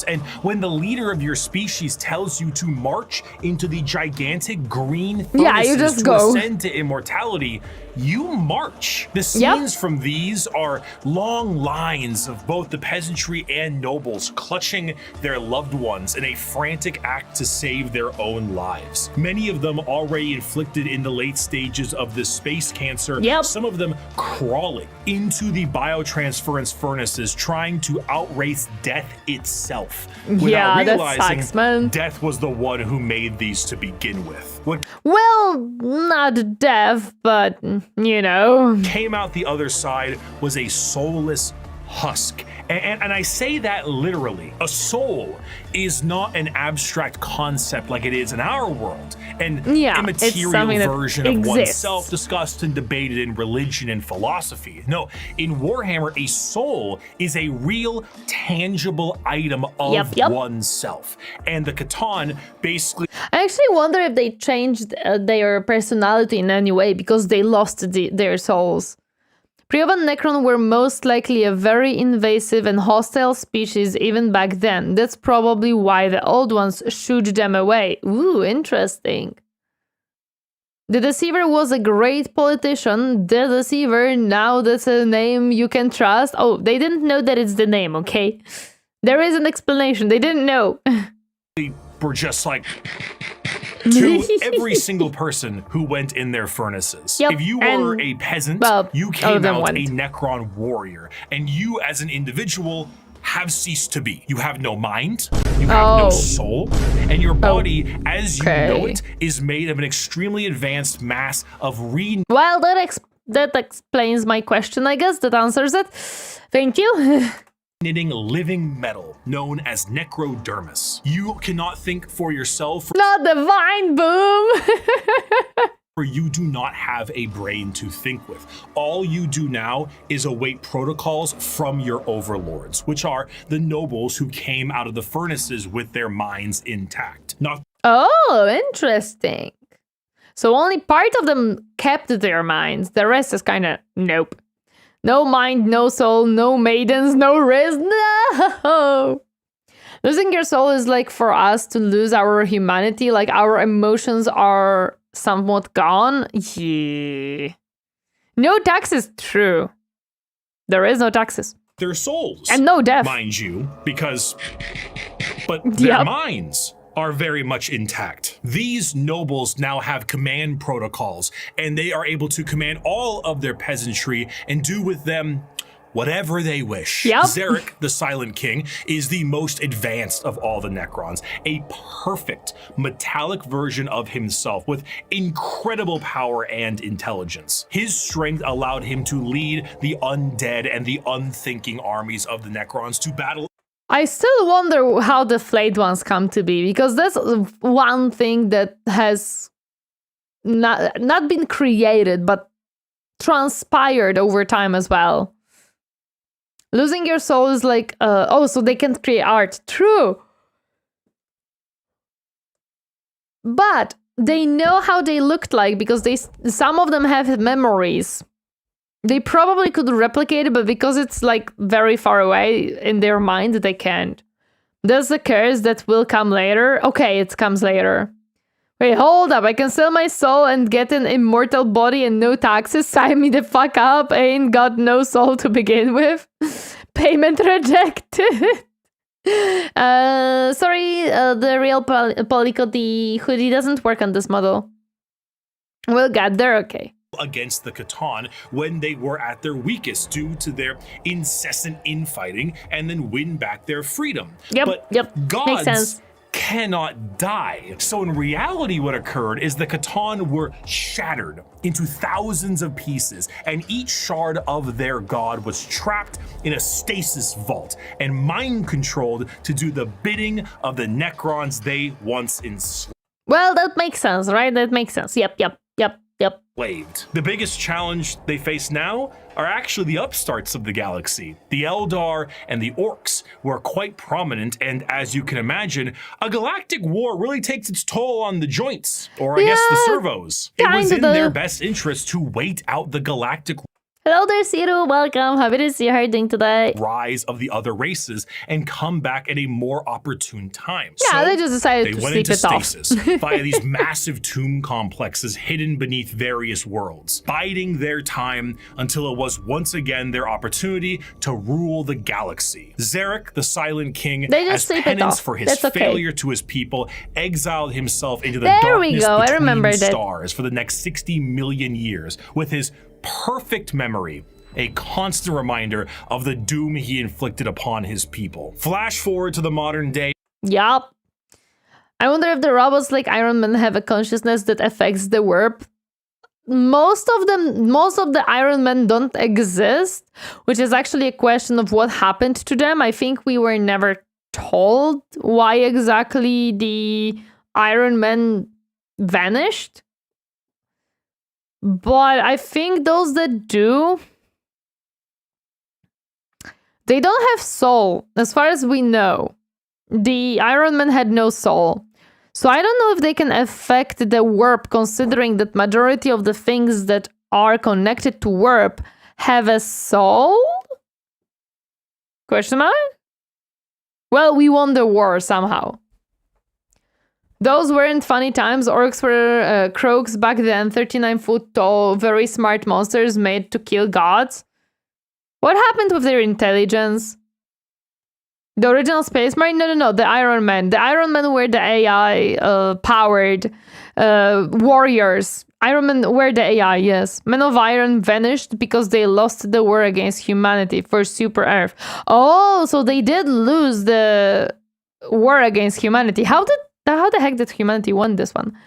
And when the leader of your species tells you to march into the gigantic green furnaces you just to go. ascend to immortality, you march. The scenes from these are long lines of both the peasantry and nobles clutching their loved ones in a frantic act to save their own lives. Many of them already inflicted in the late stages of this space cancer, some of them crawling into the biotransference furnaces, trying to outrace death itself. Without realizing that sucks, man. death was the one who made these to begin with. What Well, not death, but, you know. came out the other side was a soulless husk. And I say that literally. A soul is not an abstract concept like it is in our world. An immaterial version of oneself discussed and debated in religion and philosophy. No, in Warhammer, a soul is a real, tangible item of oneself. And the Catan basically... I actually wonder if they changed their personality in any way because they lost their souls. Priovan Necron were most likely a very invasive and hostile species even back then. That's probably why the old ones shooed them away. Ooh, interesting. The Deceiver was a great politician. The Deceiver, now that's a name you can trust. Oh, they didn't know that it's the name, okay? There is an explanation. They didn't know. were just like... to every single person who went in their furnaces. If you were a peasant, you came out a Necron warrior, and you as an individual have ceased to be. You have no mind, you have no soul, and your body, as you know it, is made of an extremely advanced mass of Well, that explains my question, I guess. That answers it. Thank you. knitting living metal known as necrodermis. You cannot think for yourself. Not the vine boom. For you do not have a brain to think with. All you do now is await protocols from your overlords, which are the nobles who came out of the furnaces with their minds intact. Oh, interesting. So only part of them kept their minds. The rest is kind of nope. No mind, no soul, no maidens, no wrist. No! Losing your soul is like for us to lose our humanity, like our emotions are somewhat gone. Yeah. No taxes, true. There is no taxes. Their souls. And no death. Mind you, but their minds are very much intact. These nobles now have command protocols, and they are able to command all of their peasantry and do with them whatever they wish. Zarek, the Silent King, is the most advanced of all the Necrons, a perfect metallic version of himself with incredible power and intelligence. His strength allowed him to lead the undead and the unthinking armies of the Necrons to battle. I still wonder how the flayed ones come to be, because that's one thing that has not been created, but transpired over time as well. Losing your soul is like, so they can't create art. True. But they know how they looked like because some of them have memories. They probably could replicate it, but because it's like very far away in their mind, they can't. There's a curse that will come later. Okay, it comes later. Wait, hold up. I can sell my soul and get an immortal body and no taxes. Sign me the fuck up. I ain't got no soul to begin with. Payment rejected. Sorry, the real Polycody hoodie doesn't work on this model. We'll get there, okay. Against the Catan when they were at their weakest due to their incessant infighting and then win back their freedom. But gods makes sense. Cannot die. So in reality what occurred is the Catan were shattered into thousands of pieces, and each shard of their god was trapped in a stasis vault and mind controlled to do the bidding of the Necrons they once enslaved. Well, that makes sense, right? That makes sense. Yep. Yep. enslaved. The biggest challenge they face now are actually the upstarts of the galaxy. The Eldar and the Orcs were quite prominent, and as you can imagine, a galactic war really takes its toll on the joints, or I guess the servos. It was in their best interest to wait out the galactic Hello there, Ciro. Welcome. Happy to see you. How are you doing today? rise of the other races and come back at a more opportune time. Yeah, So they just decided to went sleep into it off. stasis via these massive tomb complexes hidden beneath various worlds, biding their time until it was once again their opportunity to rule the galaxy. Zarek, the Silent King, They just as sleep it penance off. for his That's okay. failure to his people, exiled himself into the There we darkness go. I between remember that. stars for the next 60 million years, with his perfect memory a constant reminder of the doom he inflicted upon his people. Flash forward to the modern day. Yup. I wonder if the robots like Iron Man have a consciousness that affects the warp. Most of the Iron Men don't exist, which is actually a question of what happened to them. I think we were never told why exactly the Iron Man vanished. But I think those that do, they don't have soul, as far as we know. The Iron Man had no soul. So I don't know if they can affect the warp, considering that majority of the things that are connected to warp have a soul? Question mark? Well, we won the war somehow. Those weren't funny times. Orcs were croaks back then, 39 foot tall, very smart monsters made to kill gods. What happened with their intelligence? The original Space Marine? No, the Iron Man. The Iron Men were the AI-powered warriors. Iron Men were the AI, yes. Men of Iron vanished because they lost the war against humanity for Super Earth. Oh, so they did lose the war against humanity. How the heck did humanity win this one?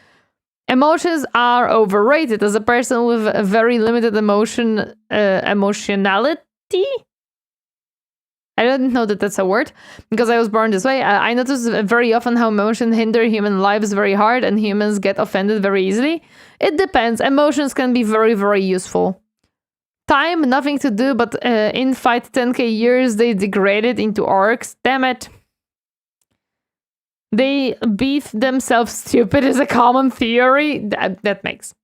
Emotions are overrated. As a person with a very limited emotionality, I didn't know that that's a word because I was born this way. I notice very often how emotions hinder human lives very hard and humans get offended very easily. It depends. Emotions can be very, very useful. Time, nothing to do, but in fight 10k years, they degraded into orcs. Damn it. They beat themselves stupid is a common theory. That makes.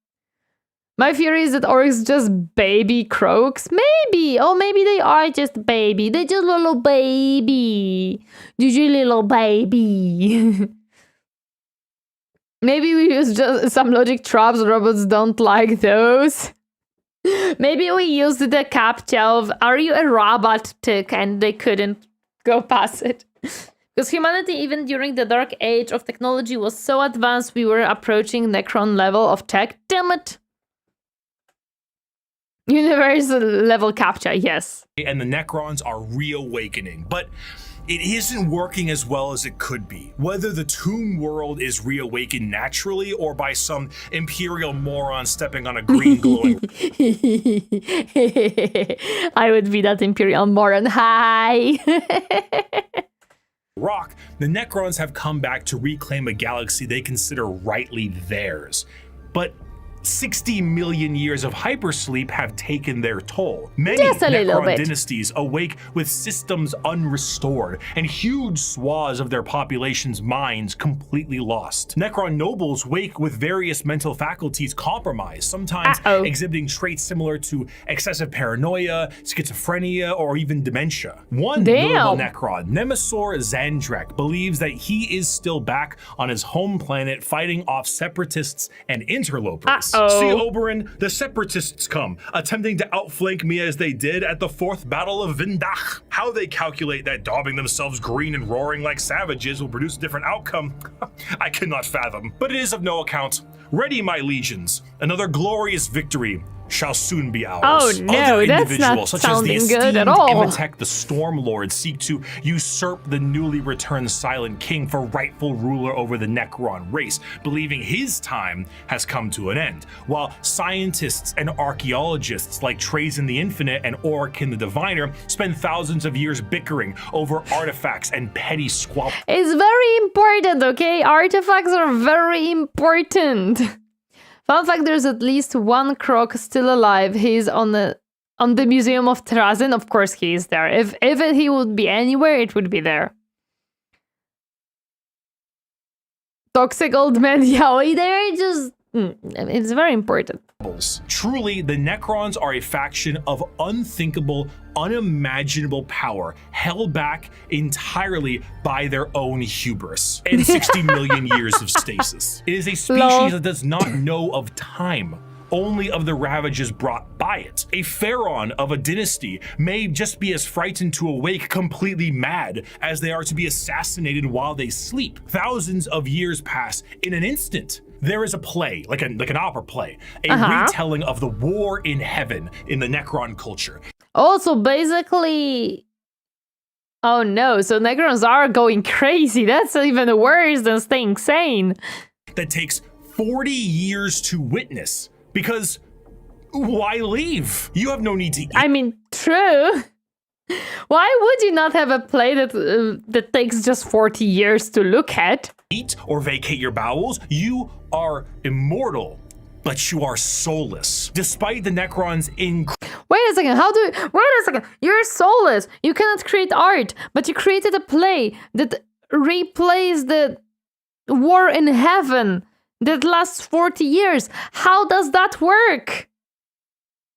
My theory is that orcs just baby croaks. Maybe. Oh, maybe they are just baby. They're just little baby. Just a little baby. Maybe we use just some logic traps. Robots don't like those. Maybe we used the captcha of, are you a robot tick? And they couldn't go past it. Because humanity, even during the dark age of technology, was so advanced we were approaching Necron level of tech. Damn it. Universe level captcha, yes. And the Necrons are reawakening, but it isn't working as well as it could be. Whether the tomb world is reawakened naturally or by some Imperial moron stepping on a green glowing I would be that Imperial moron. Hi. rock, the Necrons have come back to reclaim a galaxy they consider rightly theirs. But 60 million years of hypersleep have taken their toll. Many Necron dynasties awake with systems unrestored and huge swaths of their population's minds completely lost. Necron nobles wake with various mental faculties compromised, sometimes exhibiting traits similar to excessive paranoia, schizophrenia, or even dementia. One notable Necron, Nemesor Zandrek, believes that he is still back on his home planet fighting off separatists and interlopers. See, Oberyn, the separatists come, attempting to outflank me as they did at the 4th Battle of Vindach. How they calculate that daubing themselves green and roaring like savages will produce a different outcome, I cannot fathom. But it is of no account. Ready, my legions. Another glorious victory shall soon be ours. Oh no, that's not sounding good at all. Imatech the Stormlord seek to usurp the newly returned Silent King for rightful ruler over the Necron race, believing his time has come to an end, while scientists and archaeologists like Trazen the Infinite and Orikin the Diviner spend thousands of years bickering over artifacts and petty squabbles. It's very important, okay? Artifacts are very important. Fun fact, there's at least one croc still alive. He's on the Museum of Torineesan. Of course he is there. If he would be anywhere, it would be there. Toxic old man Yowie there, just... it's very important. Truly, the Necrons are a faction of unthinkable, unimaginable power, held back entirely by their own hubris and 60 million years of stasis. It is a species that does not know of time, only of the ravages brought by it. A pharaoh of a dynasty may just be as frightened to awake completely mad as they are to be assassinated while they sleep. Thousands of years pass in an instant. There is a play, like an opera play, a retelling of the war in heaven in the Necron culture. Also, basically... Oh no, so Necrons are going crazy. That's even worse than staying sane. That takes 40 years to witness. Because why leave? You have no need to eat. I mean, true. Why would you not have a play that takes just 40 years to look at? Eat or vacate your bowels. You are immortal, but you are soulless. Despite the Necrons' Wait a second, wait a second, you're soulless. You cannot create art, but you created a play that replays the war in heaven that lasts 40 years. How does that work?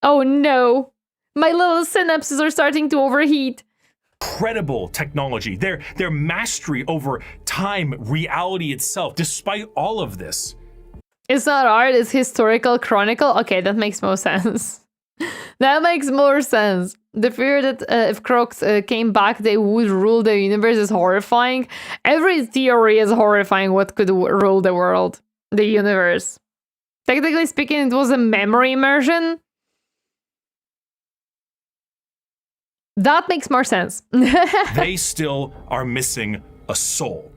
Oh no, my little synapses are starting to overheat. incredible technology, their mastery over time, reality itself, despite all of this. It's not art, it's historical chronicle. Okay, that makes more sense. That makes more sense. The fear that if Crocs came back, they would rule the universe is horrifying. Every theory is horrifying what could rule the world, the universe. Technically speaking, it was a memory immersion. That makes more sense. They still are missing a soul.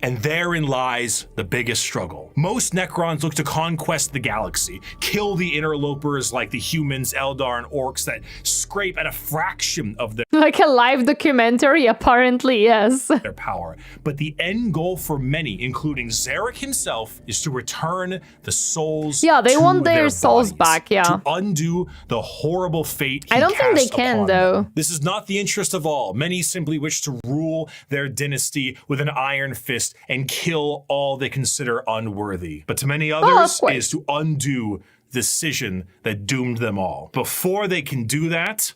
And therein lies the biggest struggle. Most Necrons look to conquest the galaxy, kill the interlopers like the humans, Eldar, and Orcs that scrape at a fraction of like a live documentary, apparently, yes. their power. But the end goal for many, including Zarek himself, is to return the souls. Yeah, they want their souls souls back, yeah. To undo the horrible fate he I don't think they cast can, upon though. them. This is not the interest of all. Many simply wish to rule their dynasty with an iron fist and kill all they consider unworthy. But to many others, it is to undo the decision that doomed them all. Before they can do that,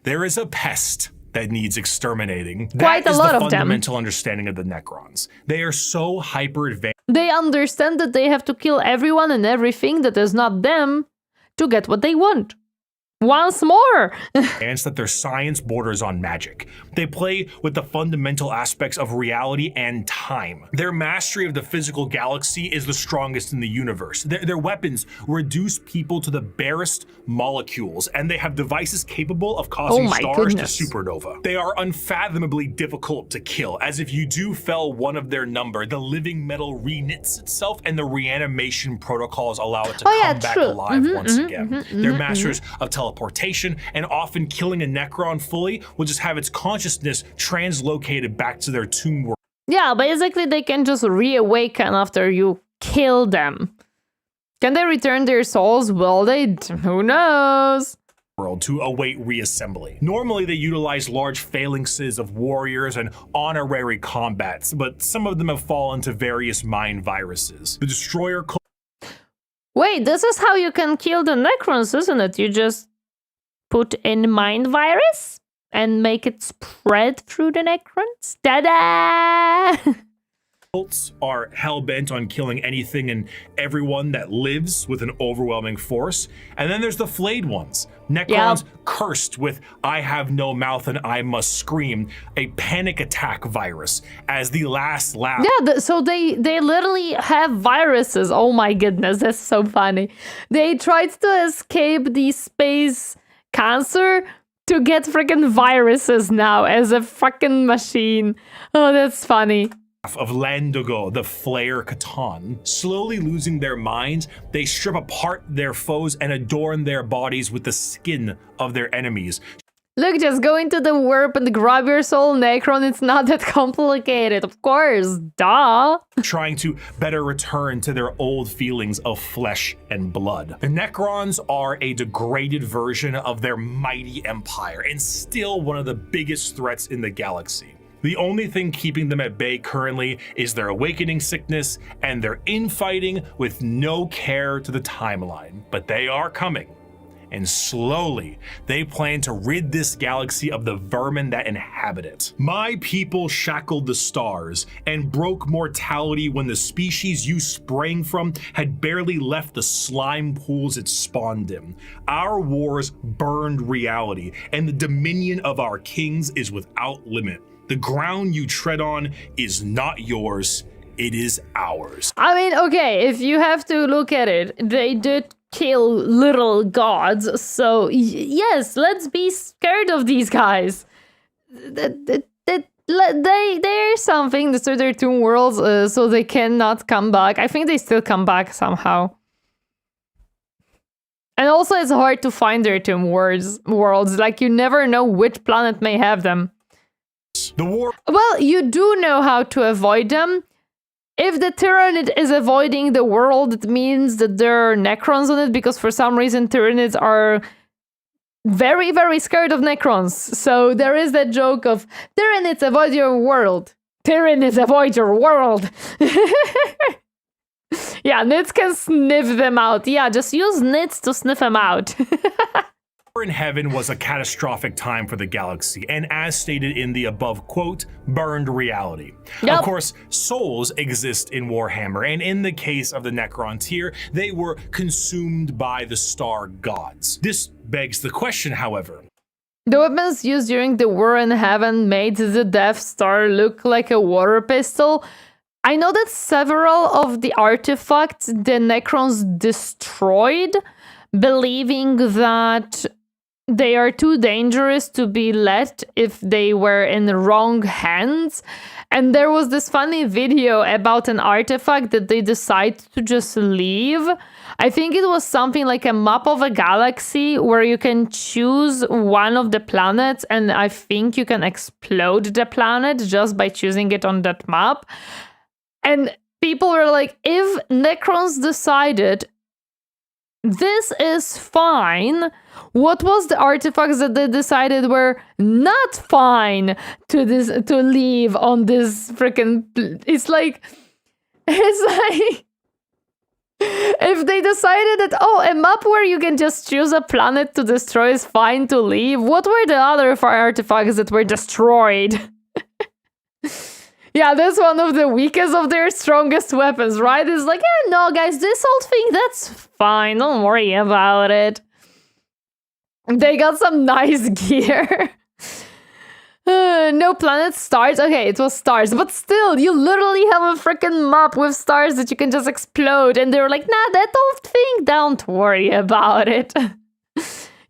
there is a pest that needs exterminating. Quite a lot of them. That is the fundamental understanding of the Necrons. They are so hyper-advanced. They understand that they have to kill everyone and everything that is not them to get what they want. Once more! That their science borders on magic. They play with the fundamental aspects of reality and time. Their mastery of the physical galaxy is the strongest in the universe. Their weapons reduce people to the barest molecules, and they have devices capable of causing stars to supernova. They are unfathomably difficult to kill, as if you do fell one of their number, the living metal reknits itself, and the reanimation protocols allow it to come back alive once again. They're masters of teleportation, and often killing a Necron fully will just have its consciousness translocated back to their tomb world. Yeah, basically they can just reawaken after you kill them. Can they return their souls? Will they? Who knows? To await reassembly. Normally they utilize large phalanxes of warriors and honorary combats, but some of them have fallen to various mind viruses. The Destroyer... Wait, this is how you can kill the Necrons, isn't it? You just put in mind virus and make it spread through the Necrons? Ta-da! Cults are hell-bent on killing anything and everyone that lives with an overwhelming force. And then there's the flayed ones. Necrons cursed with I have no mouth and I must scream, a panic attack virus as the last laugh. Yeah, so they literally have viruses. Oh my goodness, that's so funny. They tried to escape the space cancer to get freaking viruses now as a freaking machine. Oh, that's funny. Of Landogo, the Flayer Catan. Slowly losing their minds, they strip apart their foes and adorn their bodies with the skin of their enemies. Look, just go into the warp and grab your soul, Necron. It's not that complicated. Of course, duh. Trying to better return to their old feelings of flesh and blood. The Necrons are a degraded version of their mighty empire and still one of the biggest threats in the galaxy. The only thing keeping them at bay currently is their awakening sickness and their infighting with no care to the timeline. But they are coming. And slowly, they plan to rid this galaxy of the vermin that inhabit it. My people shackled the stars and broke mortality when the species you sprang from had barely left the slime pools it spawned in. Our wars burned reality, and the dominion of our kings is without limit. The ground you tread on is not yours, it is ours. I mean, okay, if you have to look at it, they did kill little gods, so yes, let's be scared of these guys. They're something, so they're two worlds, so they cannot come back. I think they still come back somehow. And also it's hard to find their two worlds, like you never know which planet may have them. The war. Well, you do know how to avoid them. If the Tyranid is avoiding the world, it means that there are Necrons on it, because for some reason Tyranids are very, very scared of Necrons. So there is that joke of, Tyranids avoid your world. Tyranids avoid your world. Yeah, Nits can sniff them out. Yeah, just use Nits to sniff them out. In heaven was a catastrophic time for the galaxy, and as stated in the above quote, burned reality. Yep. Of course, souls exist in Warhammer, and in the case of the Necron tier, they were consumed by the star gods. This begs the question, however. The weapons used during the war in heaven made the Death Star look like a water pistol. I know that several of the artifacts the Necrons destroyed, believing that they are too dangerous to be let if they were in the wrong hands. And there was this funny video about an artifact that they decided to just leave. I think it was something like a map of a galaxy where you can choose one of the planets, and I think you can explode the planet just by choosing it on that map. And people were like, if Necrons decided this is fine, what was the artifacts that they decided were not fine to leave on this freaking? It's like if they decided that, oh, a map where you can just choose a planet to destroy is fine to leave, what were the other artifacts that were destroyed? Yeah, that's one of the weakest of their strongest weapons, right? It's like, yeah, no, guys, this old thing, that's fine. Don't worry about it. They got some nice gear. No planet, stars. Okay, it was stars. But still, you literally have a freaking map with stars that you can just explode. And they were like, nah, that old thing, don't worry about it.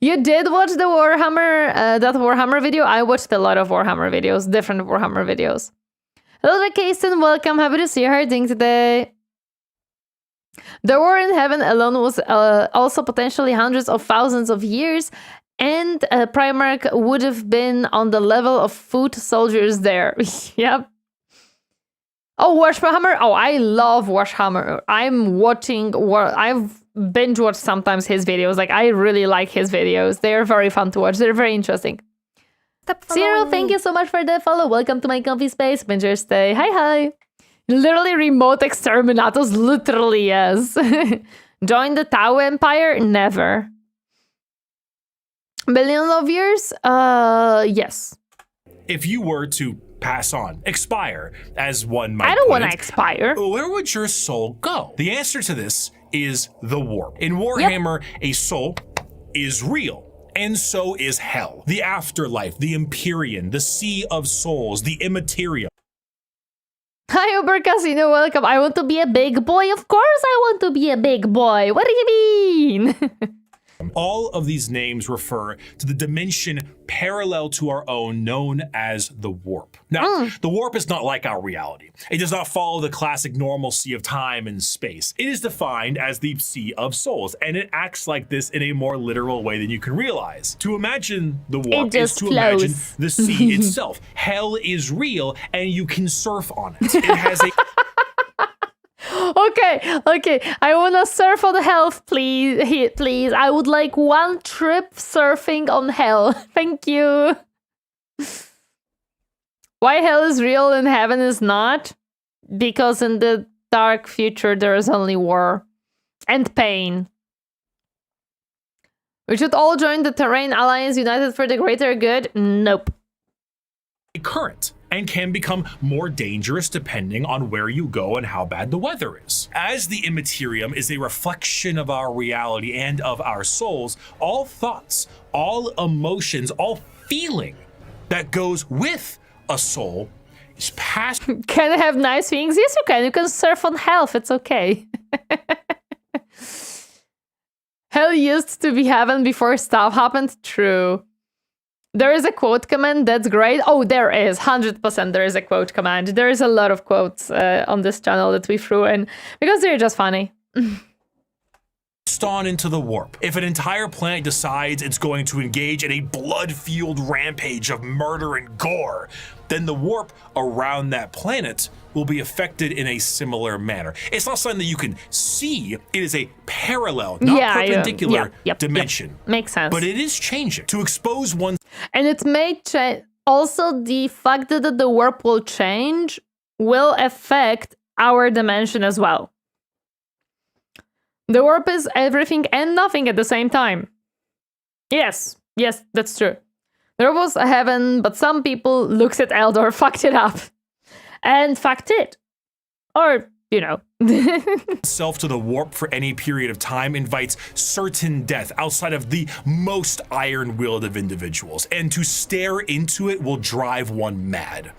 You did watch the Warhammer, that Warhammer video? I watched a lot of Warhammer videos, different Warhammer videos. Hello, Kasten, welcome. Happy to see you. How are you doing today? The war in heaven alone was also potentially hundreds of thousands of years, and Primarch would have been on the level of foot soldiers there. Yep. Oh, Warhammer. Oh, I love Warhammer. I'm watching, I've binge watched sometimes his videos. Like, I really like his videos. They're very fun to watch. They're very interesting. Zero, thank you so much for the follow. Welcome to my comfy space. Bingers stay. Hi. Literally remote exterminatus. Literally, yes. Join the Tau Empire? Never. Billions of years? Yes. If you were to pass on, expire, as one might I don't put want to it, expire. where would your soul go? The answer to this is the warp. In Warhammer, a soul is real. And so is hell, the afterlife, the Imperium, the Sea of Souls, the Immaterium. Hi, Uber Casino, welcome. I want to be a big boy. Of course I want to be a big boy. What do you mean? All of these names refer to the dimension parallel to our own known as the warp. Now, the warp is not like our reality. It does not follow the classic normalcy of time and space. It is defined as the sea of souls, and it acts like this in a more literal way than you can realize. To imagine the warp is to imagine the sea itself. Hell is real, and you can surf on it. It has a Okay. I wanna surf on hell, please. Please. I would like one trip surfing on hell. Thank you. Why hell is real and heaven is not? Because in the dark future there is only war and pain. We should all join the Terrain Alliance united for the greater good? Nope. current and can become more dangerous depending on where you go and how bad the weather is. As the Imperium is a reflection of our reality and of our souls, all thoughts, all emotions, all feeling that goes with a soul is passed. Can I have nice things? Yes, you can. You can surf on health. It's okay. Hell used to be heaven before stuff happened. True. There is a quote command that's great. Oh, there is. 100% there is a quote command. There is a lot of quotes on this channel that we threw in because they're just funny. On into the warp. If an entire planet decides it's going to engage in a blood-fueled rampage of murder and gore, then the warp around that planet will be affected in a similar manner. It's not something that you can see. It is a parallel, not perpendicular dimension. Makes sense. But it is changing to expose one. And it may change. Also, the fact that the warp will change will affect our dimension as well. The warp is everything and nothing at the same time. Yes, that's true. There was a heaven, but some people looked at Eldor, fucked it up. And fucked it. Or, you know. Self to the warp for any period of time invites certain death outside of the most iron-willed of individuals. And to stare into it will drive one mad.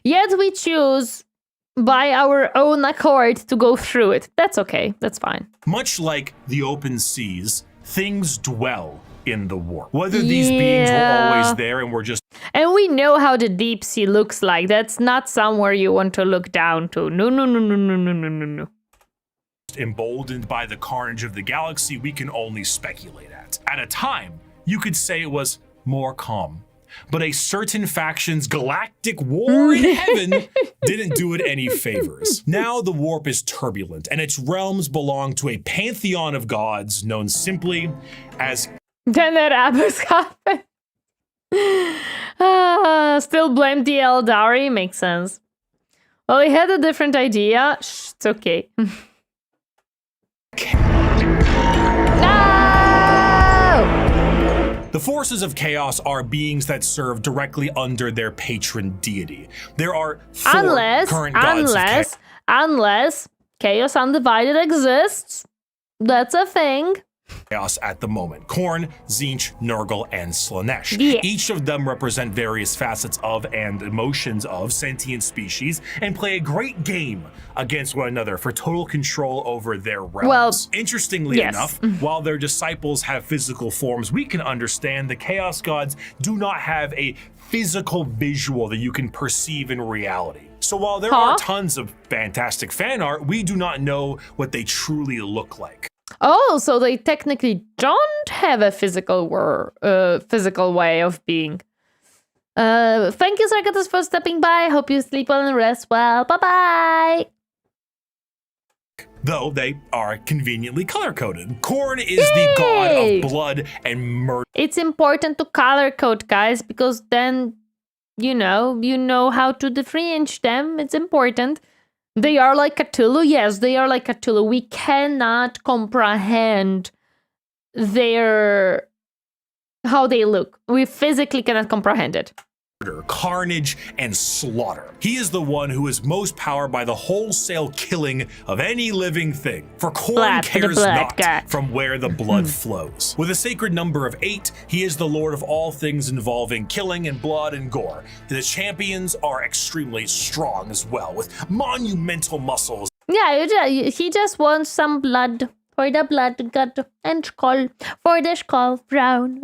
Yet we choose by our own accord to go through it. That's okay. That's fine. Much like the open seas, things dwell in the warp. Whether these beings were always there and we're just... And we know how the deep sea looks like. That's not somewhere you want to look down to. No. Emboldened by the carnage of the galaxy, we can only speculate at. At a time, you could say it was more calm. But a certain faction's galactic war in heaven didn't do it any favors. Now the warp is turbulent, and its realms belong to a pantheon of gods known simply as... Then that Abbas happened. Still blame the Eldari? Makes sense. Well, he had a different idea. Shh, it's okay. The forces of chaos are beings that serve directly under their patron deity. There are four current gods of chaos. Unless Chaos Undivided exists. That's a thing. At the moment. Khorne, Tzeentch, Nurgle, and Slaanesh. Yeah. Each of them represent various facets of and emotions of sentient species and play a great game against one another for total control over their realms. Well, interestingly enough, while their disciples have physical forms, we can understand the Chaos Gods do not have a physical visual that you can perceive in reality. So while there are tons of fantastic fan art, we do not know what they truly look like. Oh, so they technically don't have a physical way of being. Thank you, Sarkatus, for stepping by. Hope you sleep well and rest well. Bye-bye. Though they are conveniently color-coded. Khorne is the god of blood and murder. It's important to color-code, guys, because then, you know how to differentiate them. It's important. They are like Cthulhu? Yes, they are like Cthulhu. We cannot comprehend how they look. We physically cannot comprehend it. Carnage, and slaughter. He is the one who is most powered by the wholesale killing of any living thing. For Khorne cares not from where the blood flows. With a sacred number of 8, he is the lord of all things involving killing and blood and gore. The champions are extremely strong as well, with monumental muscles. Yeah, he just wants some blood for the blood gut and skull, for the skull brown.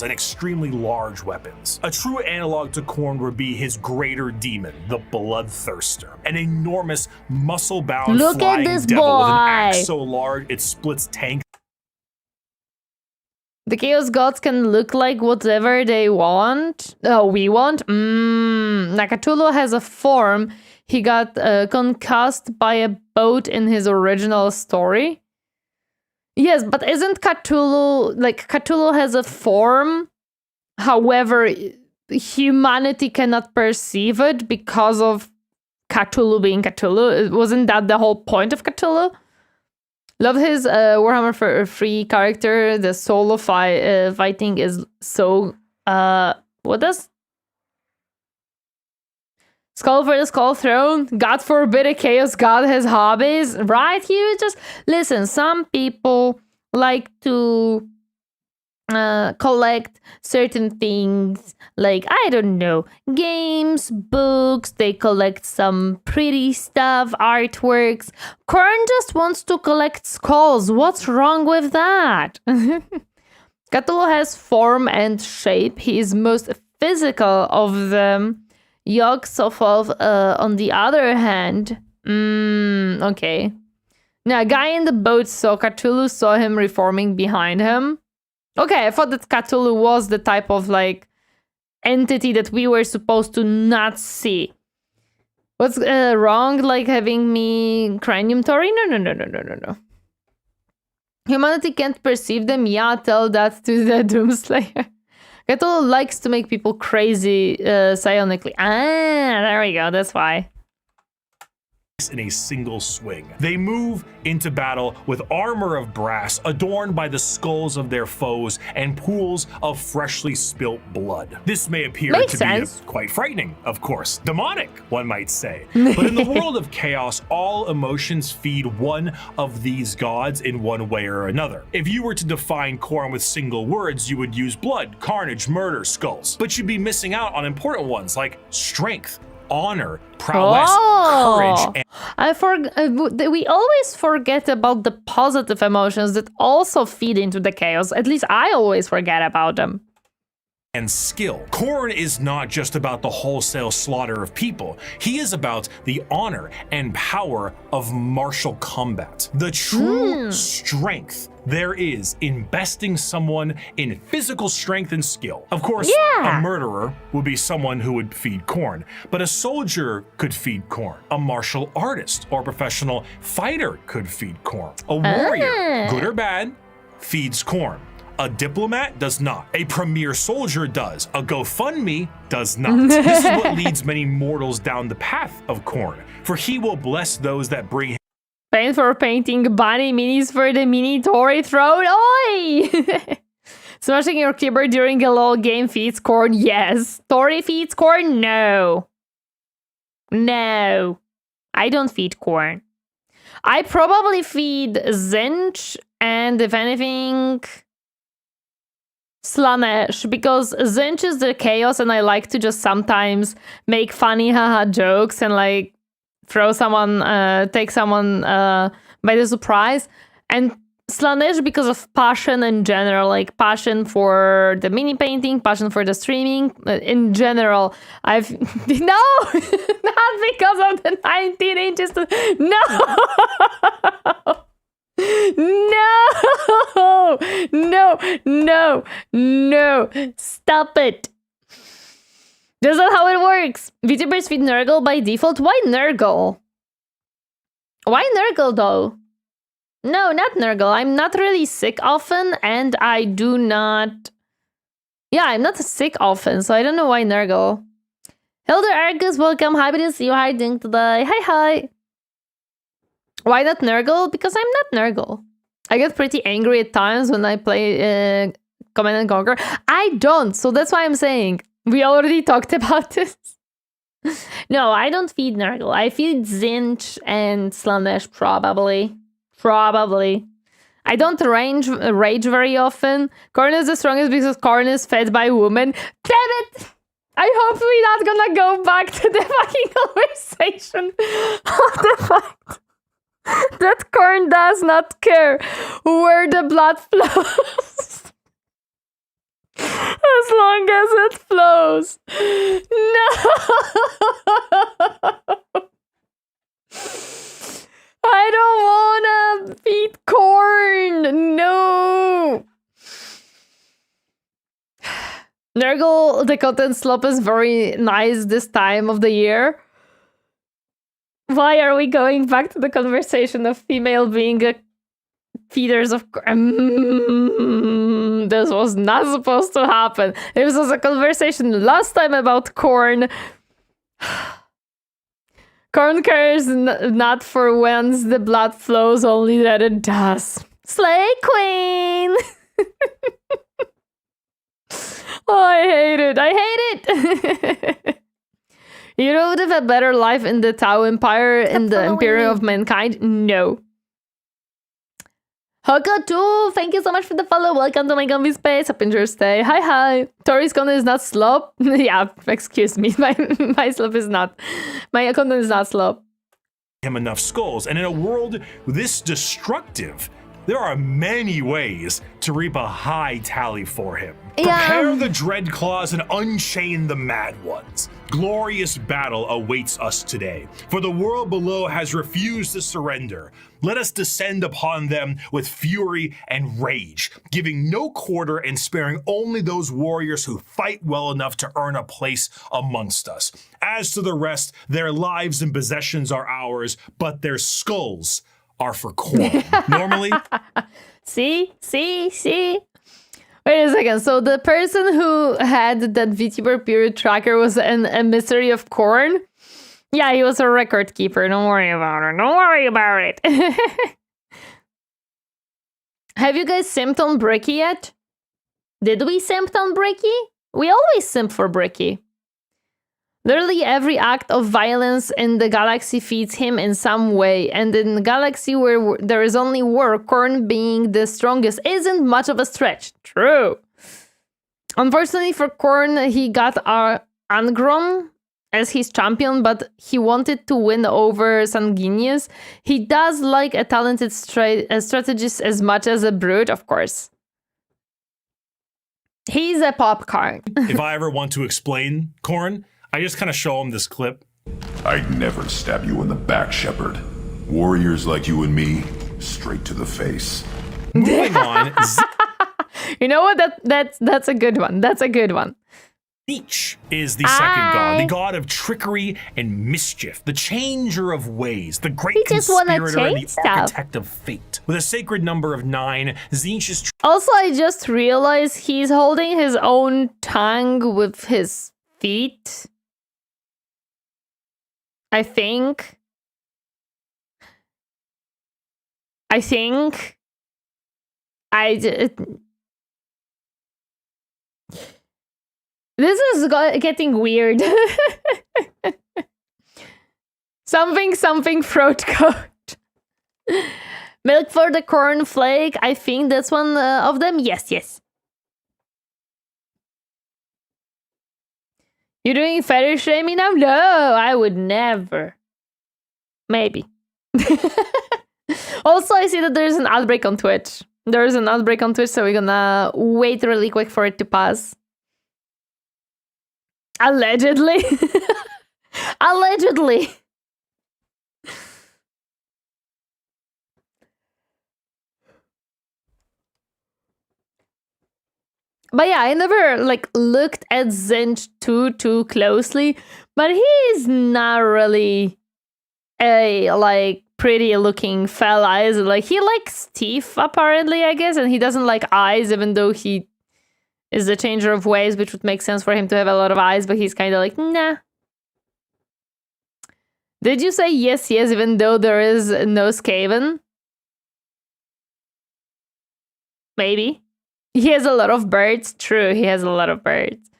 And extremely large weapons. A true analog to Khorne would be his greater demon, the Bloodthirster, an enormous muscle-bound Look at flying this devil with an axe boy. so large it splits tanks. The Chaos Gods can look like whatever they want. Oh, we want? Nakatulu has a form. He got concussed by a boat in his original story. Yes, but isn't Cthulhu... Like, Cthulhu has a form. However, humanity cannot perceive it because of Cthulhu being Cthulhu. Wasn't that the whole point of Cthulhu? Love his Warhammer free character. The solo fighting is so... what does... Skull for the Skull Throne? God forbid a Chaos God has hobbies, right? You just... Listen, some people like to collect certain things, like, I don't know, games, books, they collect some pretty stuff, artworks. Khorne just wants to collect skulls. What's wrong with that? Cthulhu has form and shape. He is most physical of them. Yog-Sothoth, on the other hand, okay. Now, a guy in the boat saw Cthulhu, saw him reforming behind him. Okay, I thought that Cthulhu was the type of, like, entity that we were supposed to not see. What's wrong, like, having me cranium Tori? No. Humanity can't perceive them? Yeah, tell that to the Doomslayer. Cthulhu likes to make people crazy psionically. There we go, that's why. In a single swing. They move into battle with armor of brass adorned by the skulls of their foes and pools of freshly spilt blood. This may appear Makes to sense. be quite frightening, of course. Demonic, one might say. But in the world of chaos, all emotions feed one of these gods in one way or another. If you were to define Khorne with single words, you would use blood, carnage, murder, skulls. But you'd be missing out on important ones like strength, honor, prowess, courage, and we always forget about the positive emotions that also feed into the chaos. At least I always forget about them. skill. Khorne is not just about the wholesale slaughter of people. He is about the honor and power of martial combat. The true strength there is in besting someone in physical strength and skill. Of course, a murderer would be someone who would feed Khorne, but a soldier could feed Khorne. A martial artist or professional fighter could feed Khorne. A warrior, good or bad, feeds Khorne. A diplomat does not. A premier soldier does. A GoFundMe does not. This is what leads many mortals down the path of Khorne, for he will bless those that bring him. Paint for painting bunny minis for the mini Tori throne. Oi! Smashing your keyboard during a LOL game feeds Khorne. Yes. Tori feeds Khorne. No. No. I don't feed Khorne. I probably feed Tzeentch and, if anything, Slaanesh, because Tzeentch is the chaos and I like to just sometimes make funny haha jokes and like throw someone, take someone by the surprise. And Slaanesh because of passion in general, like passion for the mini painting, passion for the streaming. In general, I've... No! Not because of the 19 inches. No! No! No! No! No! Stop it! That's not how it works. VTubers feed Nurgle by default. Why Nurgle? Why Nurgle though? No, not Nurgle. I'm not really sick often, and I do not... Yeah, I'm not sick often, so I don't know why Nurgle. Hilda Argus, welcome. Happy to see you. How are you doing today? Hi. Why not Nurgle? Because I'm not Nurgle. I get pretty angry at times when I play Command and Conquer. I don't, so that's why I'm saying. We already talked about this. No, I don't feed Nurgle. I feed Tzeentch and Slaanesh probably. Probably. I don't rage very often. Khorne is the strongest because Khorne is fed by women. Damn it! I hope we're not gonna go back to the fucking conversation of the fact That corn does not care where the blood flows. As long as it flows. No! I don't wanna eat corn! No! Nurgle, the cotton slop is very nice this time of the year. Why are we going back to the conversation of female being a feeders of corn? This was not supposed to happen. This was a conversation last time about corn. Corn cares not for whence the blood flows, only that it does. Slay Queen! Oh, I hate it. I hate it. You would have a better life in the Tau Empire, in the Imperium of Mankind? No. Hoko 2, thank you so much for the follow. Welcome to my Gumby Space. Hope you enjoy your stay. Hi, hi. Tori's content is not slop. Yeah, excuse me. My slop is not. My content is not slop. Him enough skulls, and in a world this destructive, there are many ways to reap a high tally for him. Yeah. Prepare the dread claws and unchain the mad ones. Glorious battle awaits us today, for the world below has refused to surrender. Let us descend upon them with fury and rage, giving no quarter and sparing only those warriors who fight well enough to earn a place amongst us. As to the rest, their lives and possessions are ours, but their skulls are for corn. Normally. See? Wait a second. So the person who had that VTuber period tracker was an emissary of corn? Yeah, he was a record keeper. Don't worry about it. Don't worry about it. Have you guys simped on Bricky yet? Did we simp on Bricky? We always simp for Bricky. Literally every act of violence in the galaxy feeds him in some way, and in the galaxy where there is only war, corn being the strongest isn't much of a stretch. True. Unfortunately for Corn, he got Angrom as his champion, but he wanted to win over Sanguinius. He does like a talented strategist as much as a brute, of course. He's a popcorn. If I ever want to explain Corn, I just kind of show him this clip. I'd never stab you in the back, Shepard. Warriors like you and me, straight to the face. Moving on. You know what? That's a good one. That's a good one. Tzeentch is the second god, the god of trickery and mischief, the changer of ways, the great conspirator and the architect of fate. With a sacred number of 9, Tzeentch is... Also, I just realized he's holding his own tongue with his feet. I think. This is getting weird. something throat coat. Milk for the cornflake. I think that's one of them. Yes. You doing fetish shaming now? No, I would never. Maybe. Also, I see that there's an outbreak on Twitch. There's an outbreak on Twitch, so we're gonna wait really quick for it to pass. Allegedly. Allegedly. But yeah, I never looked at Tzeentch too closely, but he's not really a pretty looking fella. He likes teeth apparently, I guess, and he doesn't like eyes, even though he is the changer of ways, which would make sense for him to have a lot of eyes, but he's kind of like, nah. Did you say yes, even though there is no Skaven? Maybe. He has a lot of birds. True, he has a lot of birds.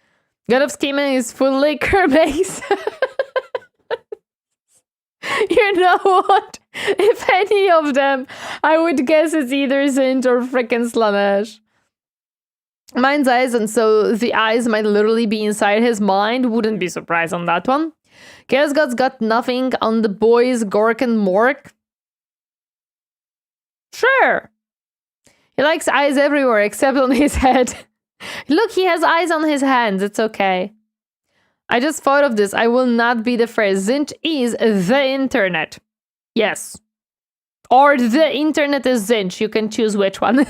God of Scheming is fully Kerbex. You know what? If any of them, I would guess it's either Tzeentch or frickin' Slanesh. Mind's eyes, and so the eyes might literally be inside his mind. Wouldn't be surprised on that one. Chaos Gods got nothing on the boys, Gork and Mork. Sure. He likes eyes everywhere except on his head. Look, he has eyes on his hands. It's okay. I just thought of this. I will not be the first. Zinch is the internet. Yes. Or the internet is Zinch. You can choose which one.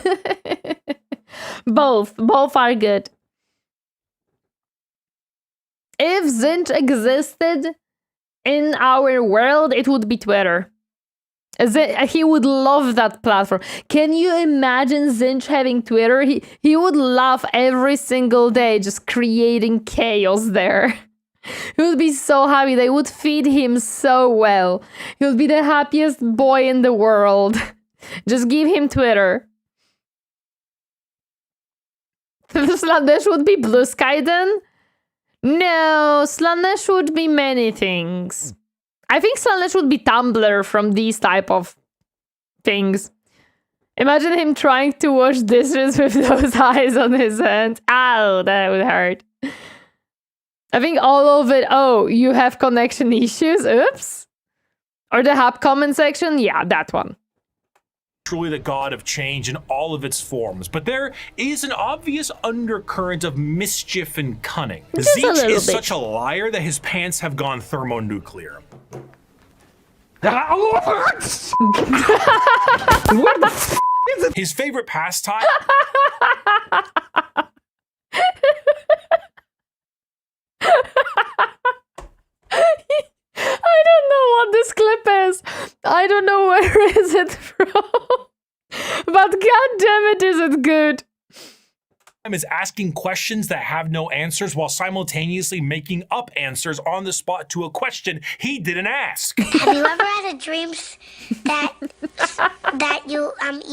Both. Both are good. If Zinch existed in our world, it would be Twitter. He would love that platform. Can you imagine Zinch having Twitter? He would laugh every single day just creating chaos there. He would be so happy. They would feed him so well. He would be the happiest boy in the world. Just give him Twitter. Slanesh would be Blue Sky then? No, Slanesh would be many things. I think Slanesh would be Tumblr from these type of things. Imagine him trying to wash dishes with those eyes on his hands. Ow, that would hurt. I think all of it. Oh, you have connection issues? Oops. Or the hub comment section? Yeah, that one. Truly the god of change in all of its forms, but there is an obvious undercurrent of mischief and cunning. Zinch is such a liar that his pants have gone thermonuclear. What the f is it? His favorite pastime? I don't know what this clip is. I don't know where is it from. But god damn it, is it good. Is asking questions that have no answers while simultaneously making up answers on the spot to a question he didn't ask. Have you ever had a dream that you could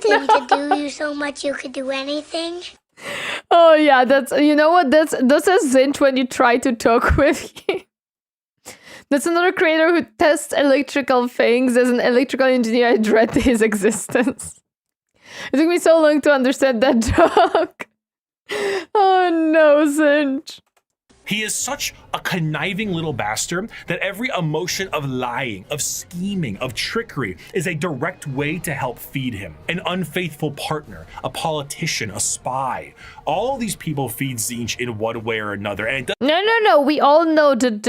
him to do you so much you could do anything? Oh yeah, that's, you know what, that's a Zinch when you try to talk with him. That's another creator who tests electrical things. As an electrical engineer, I dread his existence. It took me so long to understand that joke. Oh no, Zinch. He is such a conniving little bastard that every emotion of lying, of scheming, of trickery is a direct way to help feed him. An unfaithful partner, a politician, a spy. All these people feed Zinch in one way or another. And it No. We all know that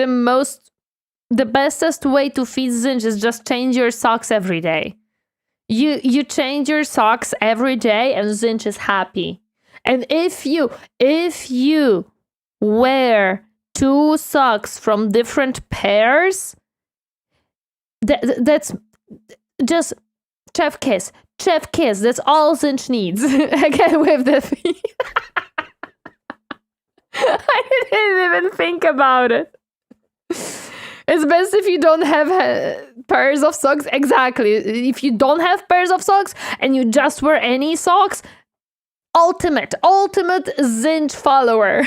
the bestest way to feed Zinch is just change your socks every day. You change your socks every day and Zinch is happy. And if you wear 2 socks from different pairs, that's just chef kiss. That's all Zinch needs. Again with the feet. I didn't even think about it. It's best if you don't have pairs of socks. Exactly. If you don't have pairs of socks and you just wear any socks, ultimate Zinch follower.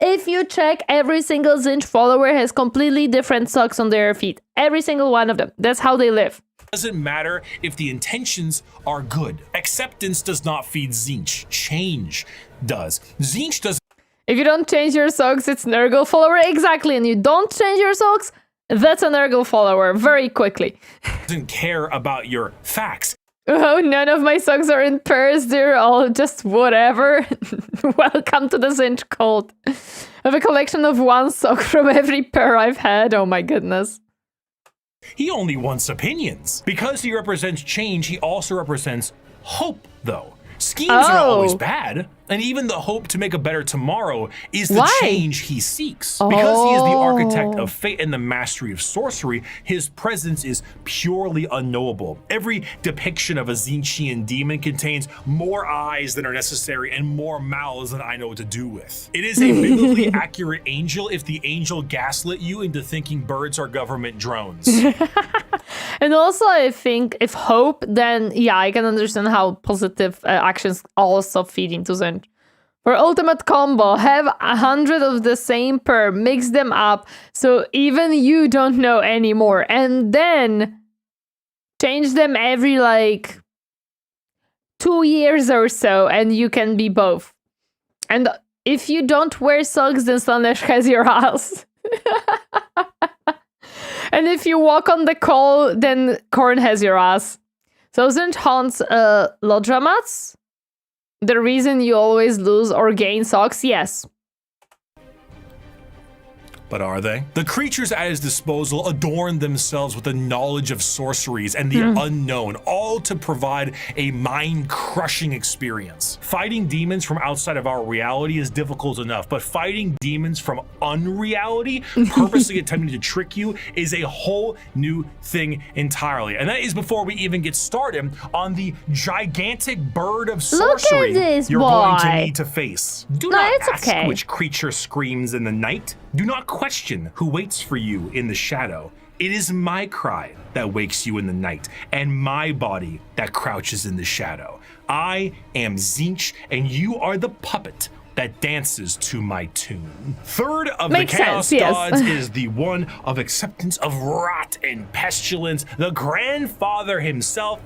If you check, every single Zinch follower has completely different socks on their feet. Every single one of them. That's how they live. doesn't matter if the intentions are good. Acceptance does not feed Zinch. Change does. Zinch does. If you don't change your socks, it's Nurgle follower. Exactly. And you don't change your socks, that's a Nurgle follower very quickly. Doesn't care about your facts. Oh, none of my socks are in pairs. They're all just whatever. Welcome to the Zinch cult. I have a collection of one sock from every pair I've had. Oh my goodness. He only wants opinions. Because he represents change, he also represents hope, though. Schemes are always bad, and even the hope to make a better tomorrow is the change he seeks. Because he is the architect of fate and the mastery of sorcery, his presence is purely unknowable. Every depiction of a Zinchian demon contains more eyes than are necessary and more mouths than I know what to do with. It is a biblically accurate angel if the angel gaslit you into thinking birds are government drones. And also, I think if hope, then yeah, I can understand how positive actions also feed into Zinch. For ultimate combo, have 100 of the same pair, mix them up, so even you don't know anymore, and then change them every like 2 years or so, and you can be both. And If you don't wear socks, then Slanesh has your ass. And if you walk on the coal, then Korn has your ass. So Zinch haunts Lodramats? The reason you always lose or gain socks? Yes. But are they? The creatures at his disposal adorn themselves with the knowledge of sorceries and the unknown, all to provide a mind-crushing experience. Fighting demons from outside of our reality is difficult enough, but fighting demons from unreality, purposely attempting to trick you, is a whole new thing entirely. And that is before we even get started on the gigantic bird of sorcery this you're boy. going to need to face. Do not it's ask okay. which creature screams in the night. Do not question who waits for you in the shadow. It is my cry that wakes you in the night, and my body that crouches in the shadow. I am Zinch, and you are the puppet that dances to my tune. Third of Makes the Chaos sense, yes. Gods is the one of acceptance of rot and pestilence, the grandfather himself,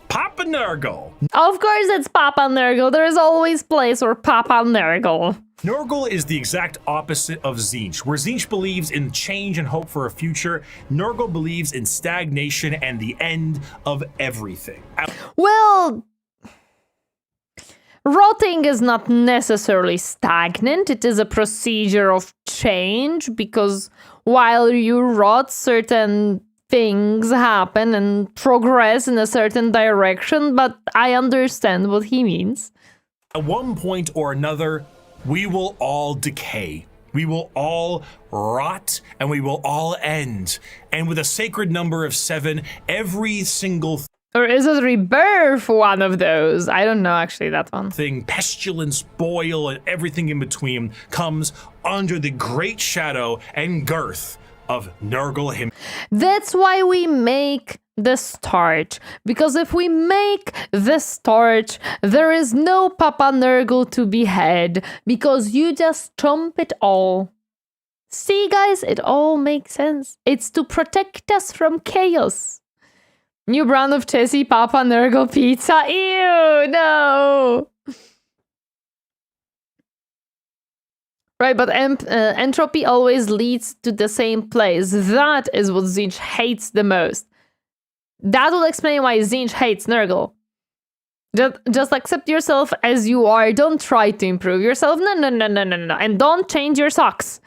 Papa Nurgle. Of course it's Papa Nurgle. There is always place for Papa Nurgle. Nurgle is the exact opposite of Zinch. Where Zinch believes in change and hope for a future, Nurgle believes in stagnation and the end of everything. Well, rotting is not necessarily stagnant. It is a procedure of change because while you rot, certain things happen and progress in a certain direction, but I understand what he means. At one point or another, we will all decay. We will all rot and we will all end. And with a sacred number of 7, every single Or is it rebirth one of those? I don't know actually that one. thing, pestilence, boil, and everything in between comes under the great shadow and girth of Nurgle himself. That's why we make the start. Because if we make the start, there is no Papa Nurgle to behead. Because you just chomp it all. See, guys, it all makes sense. It's to protect us from chaos. New brand of Chessy Papa Nurgle pizza. Ew, no. Right, but entropy always leads to the same place. That is what Zinch hates the most. That will explain why Zinch hates Nurgle. Just accept yourself as you are. Don't try to improve yourself. No. And don't change your socks.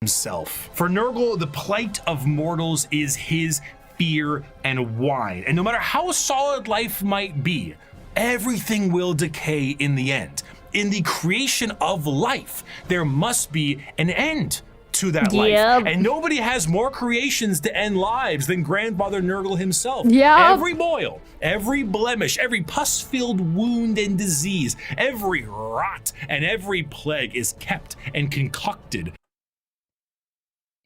Himself. For Nurgle, the plight of mortals is his fear and wine. And no matter how solid life might be, everything will decay in the end. In the creation of life, there must be an end to that life. And nobody has more creations to end lives than Grandfather Nurgle himself. Every boil, every blemish, every pus-filled wound and disease, every rot and every plague is kept and concocted.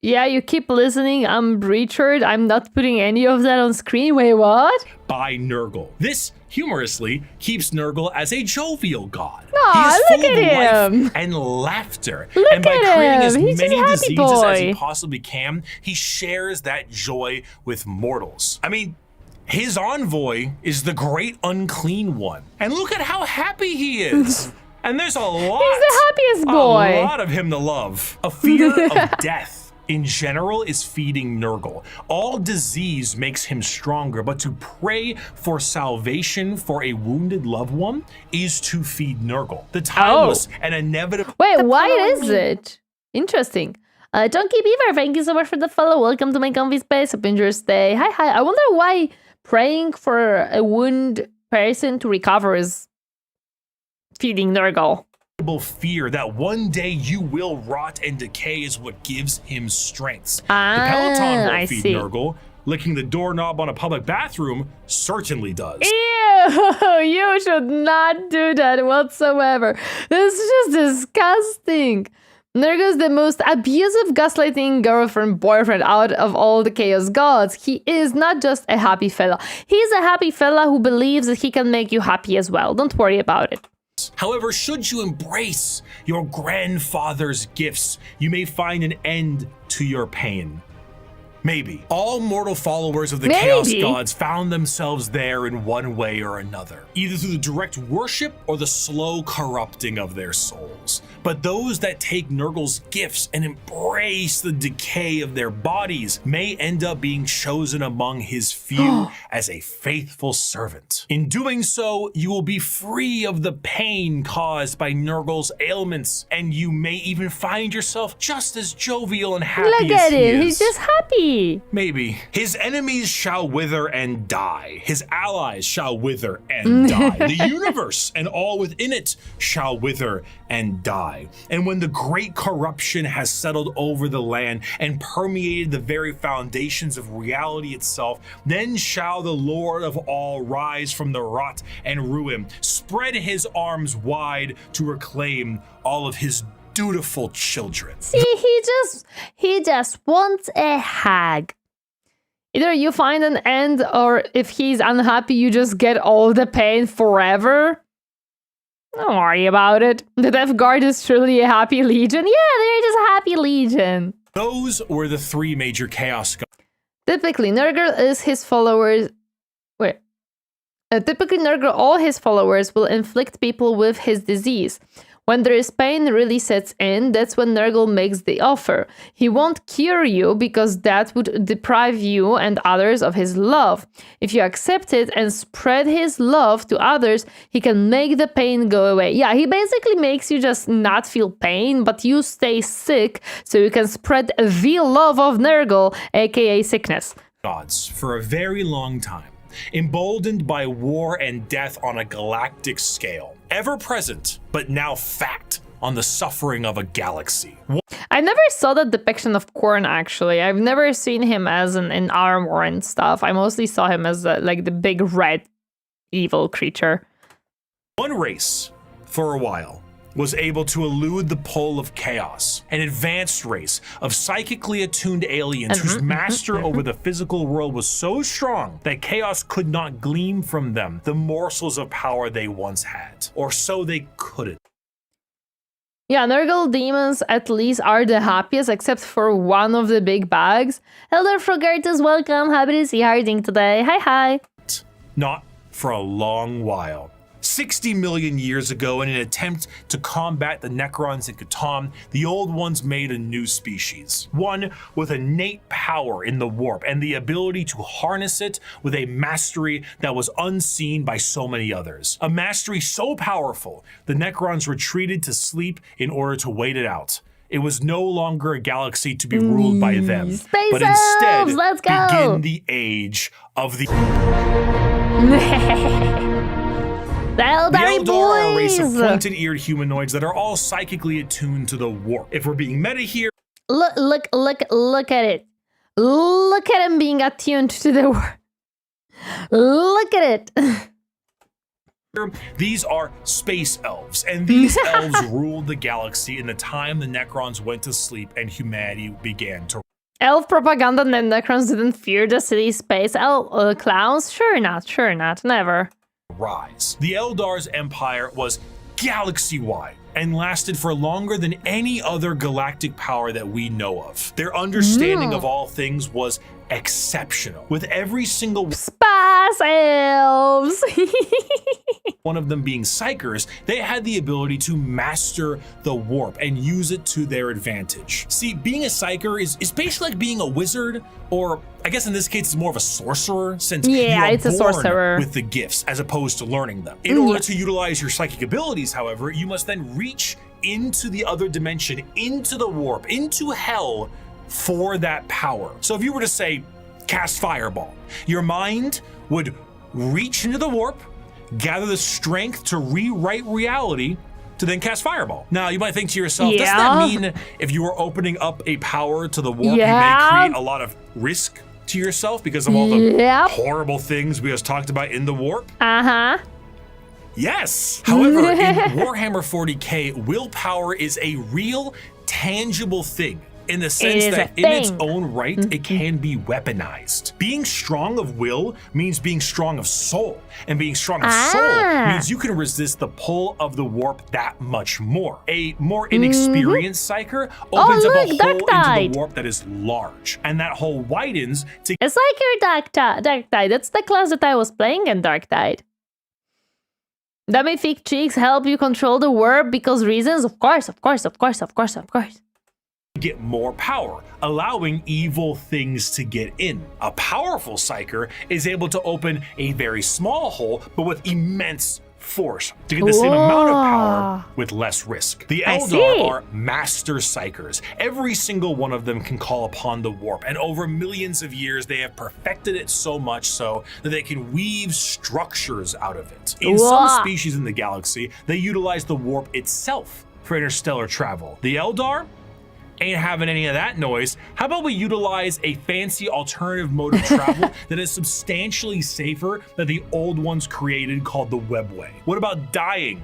Yeah, you keep listening. I'm Richard. I'm not putting any of that on screen. Wait, what? By Nurgle. This humorously keeps Nurgle as a jovial god. Aw, he is look full of at him. life and laughter. Look and by at creating him. as He's many a happy diseases as he boy. possibly can, he shares that joy with mortals. I mean, his envoy is the great unclean one. And look at how happy he is. And there's a lot, He's the happiest boy. a lot of him to love. A fear of death in general is feeding Nurgle. All disease makes him stronger, but to pray for salvation for a wounded loved one is to feed Nurgle. The timeless and inevitable. Wait, why is it? Interesting. Chunky Beaver, thank you so much for the follow. Welcome to my comfy space. Hope you enjoy your stay. Hi. I wonder why praying for a wounded person to recover is feeding Nurgle. Fear that one day you will rot and decay is what gives him strength. The Ah, Peloton will I feed see. Nurgle. Licking the doorknob on a public bathroom certainly does. Ew, you should not do that whatsoever. This is just disgusting. Nurgle is the most abusive, gaslighting girlfriend-boyfriend out of all the Chaos Gods. He is not just a happy fella. He's a happy fella who believes that he can make you happy as well. Don't worry about it. However, should you embrace your grandfather's gifts, you may find an end to your pain. Maybe. All mortal followers of the Chaos Gods found themselves there in one way or another, either through the direct worship or the slow corrupting of their souls. Nurgles. But those that take Nurgle's gifts and embrace the decay of their bodies may end up being chosen among his few as a faithful servant. In doing so, you will be free of the pain caused by Nurgle's ailments, and you may even find yourself just as jovial and happy Look as at he him. is. He's just happy. Maybe. His enemies shall wither and die. His allies shall wither and die. The universe and all within it shall wither and die. And when the great corruption has settled over the land and permeated the very foundations of reality itself, then shall the Lord of all rise from the rot and ruin, spread his arms wide to reclaim all of his dutiful children. See, he just wants a hag. Either you find an end, or if he's unhappy, you just get all the pain forever. Don't worry about it. The Death Guard is truly a happy legion. Yeah, they're just a happy legion. Those were the three major chaos gods. Typically, Nurgle is his followers. Typically, Nurgle, all his followers will inflict people with his disease. When there is pain really sets in, that's when Nurgle makes the offer. He won't cure you because that would deprive you and others of his love. If you accept it and spread his love to others, he can make the pain go away. Yeah, he basically makes you just not feel pain, but you stay sick so you can spread the love of Nurgle, aka sickness. Gods for a very long time, emboldened by war and death on a galactic scale, ever present, but now fact on the suffering of a galaxy. I never saw that depiction of Korn, actually. I've never seen him as in armor and stuff. I mostly saw him as like the big red evil creature. One race, for a while, was able to elude the pull of chaos. An advanced race of psychically attuned aliens whose master over the physical world was so strong that chaos could not glean from them the morsels of power they once had. Or so they couldn't. Yeah, Nurgle demons at least are the happiest, except for one of the big bags. Elder Frogartus, welcome. Happy to see Harding today. Hi. Not for a long while. 60 million years ago, in an attempt to combat the Necrons in Catan, the Old Ones made a new species. One with innate power in the warp and the ability to harness it with a mastery that was unseen by so many others. A mastery so powerful, the Necrons retreated to sleep in order to wait it out. It was no longer a galaxy to be ruled by them, Space but instead elves, let's go. begin the age of the... The The Eldari Eldar are a race of boys! pointed-eared humanoids that are all psychically attuned to the warp. If we're being meta here, Look at it. Look at him being attuned to the world. Look at it. these are space elves, and these elves ruled the galaxy in the time the Necrons went to sleep and humanity began to Elf propaganda and Necrons didn't fear the city space clowns? Sure not, never. rise. The Eldar's empire was galaxy-wide and lasted for longer than any other galactic power that we know of. Their understanding of all things was exceptional, with every single Space elves! one of them being psychers. They had the ability to master the warp and use it to their advantage. See, being a psyker is basically like being a wizard, or I guess in this case it's more of a sorcerer, since you are it's a born sorcerer. with the gifts as opposed to learning them. In order to utilize your psychic abilities, however, you must then reach into the other dimension, into the warp, into hell for that power. So if you were to say, cast Fireball, your mind would reach into the warp, gather the strength to rewrite reality, to then cast Fireball. Now, you might think to yourself, doesn't that mean if you were opening up a power to the warp, you may create a lot of risk to yourself because of all the horrible things we just talked about in the warp? Yes. However, in Warhammer 40k, willpower is a real, tangible thing, in the sense that in its own right, it can be weaponized. Being strong of will means being strong of soul, and being strong of soul means you can resist the pull of the warp that much more. A more inexperienced psyker opens up a hole into the warp that is large, and that hole widens to... It's like your Dark Tide. That's the class that I was playing in Dark Tide. Dummy thick cheeks help you control the warp because reasons? Of course. Get more power, allowing evil things to get in. A powerful psyker is able to open a very small hole, but with immense force to get the same amount of power with less risk. The Eldar are master psychers. Every single one of them can call upon the warp, and over millions of years they have perfected it so much so that they can weave structures out of it. In some species in the galaxy, they utilize the warp itself for interstellar travel. The Eldar ain't having any of that noise. How about we utilize a fancy alternative mode of travel that is substantially safer than the old ones created called the webway? What about dying?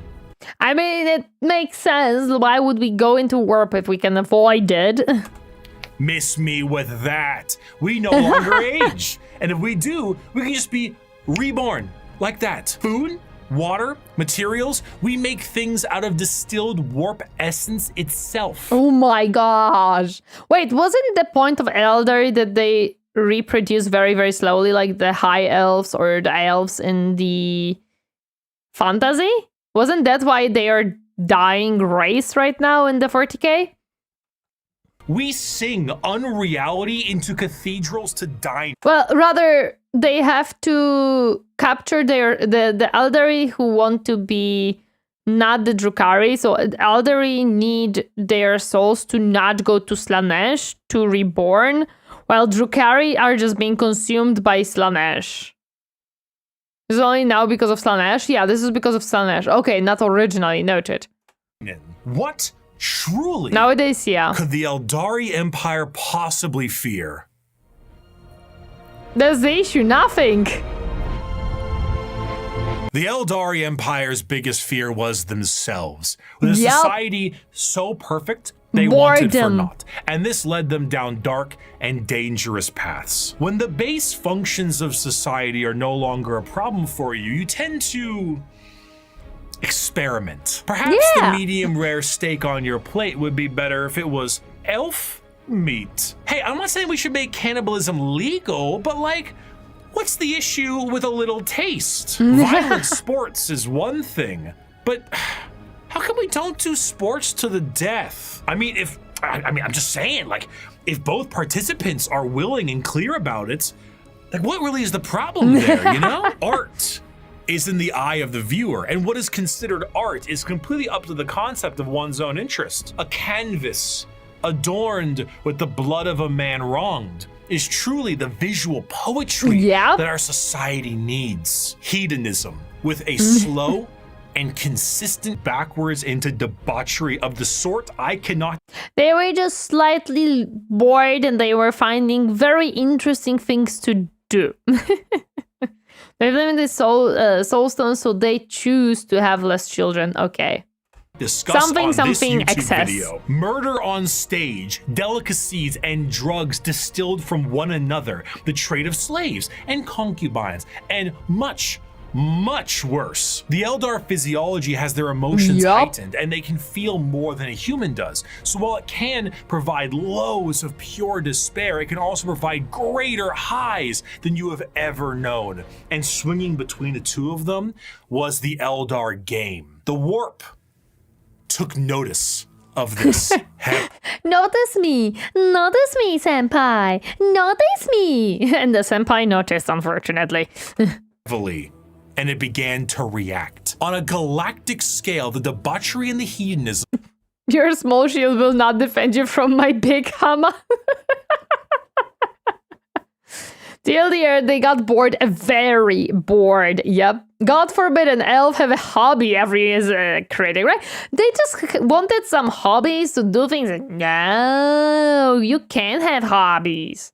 I mean, it makes sense. Why would we go into warp if we can avoid it? Miss me with that. We no longer age. And if we do, we can just be reborn like that. Food, water, materials, we make things out of distilled warp essence itself. Oh my gosh. Wait, wasn't the point of Eldar that they reproduce very, very slowly, like the high elves or the elves in the fantasy? Wasn't that why they are dying race right now in the 40k? We sing unreality into cathedrals to dine. Well, rather, they have to capture the Eldari who want to be not the Drukhari. So Eldari need their souls to not go to Slaanesh to reborn, while Drukhari are just being consumed by Slaanesh. Is it only now because of Slaanesh? Yeah, this is because of Slaanesh. Okay, not originally, noted. What truly Nowadays, yeah. could the Eldari Empire possibly fear? That's the issue, nothing. The Eldari Empire's biggest fear was themselves. With a society so perfect, they wanted for naught. And this led them down dark and dangerous paths. When the base functions of society are no longer a problem for you, you tend to experiment. Perhaps the medium rare steak on your plate would be better if it was elf meat. Hey, I'm not saying we should make cannibalism legal, but like, what's the issue with a little taste? Violent sports is one thing, but how come we don't do sports to the death? I mean, I'm just saying, like, if both participants are willing and clear about it, like, what really is the problem there, you know? Art is in the eye of the viewer, and what is considered art is completely up to the concept of one's own interest. A canvas adorned with the blood of a man wronged is truly the visual poetry that our society needs. Hedonism with a slow and consistent backwards into debauchery of the sort I cannot. They were just slightly bored and they were finding very interesting things to do. They're living the soulstone, so they choose to have less children. Okay. Discuss something on this YouTube excess. video. Murder on stage, delicacies and drugs distilled from one another, the trade of slaves and concubines, and much, much worse. The Eldar physiology has their emotions heightened, and they can feel more than a human does. So while it can provide lows of pure despair, it can also provide greater highs than you have ever known. And swinging between the two of them was the Eldar game. The warp took notice of this. Notice me, senpai, notice me. And the senpai noticed, unfortunately. Heavily, and it began to react. On a galactic scale, the debauchery and the hedonism. Your small shield will not defend you from my big hammer. TLDR, they got bored, very bored. Yep. God forbid an elf have a hobby every critic, right? They just wanted some hobbies to do things. No, you can't have hobbies.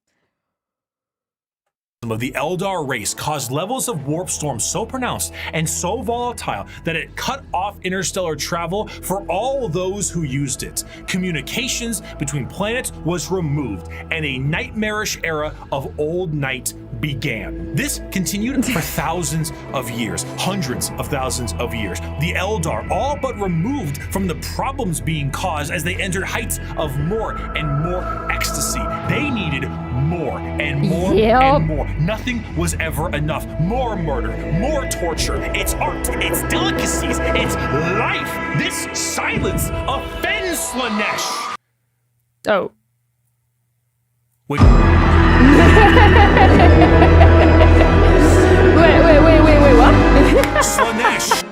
Of the Eldar race caused levels of warp storm so pronounced and so volatile that it cut off interstellar travel for all those who used it. Communications between planets was removed, and a nightmarish era of old night began. This continued for thousands of years, hundreds of thousands of years. The Eldar all but removed from the problems being caused as they entered heights of more and more ecstasy. They needed more. more and more and more. Nothing was ever enough. More murder, more torture. It's art, it's delicacies, it's life. This silence offends Slaanesh. Oh. Wait. wait, what? Slaanesh.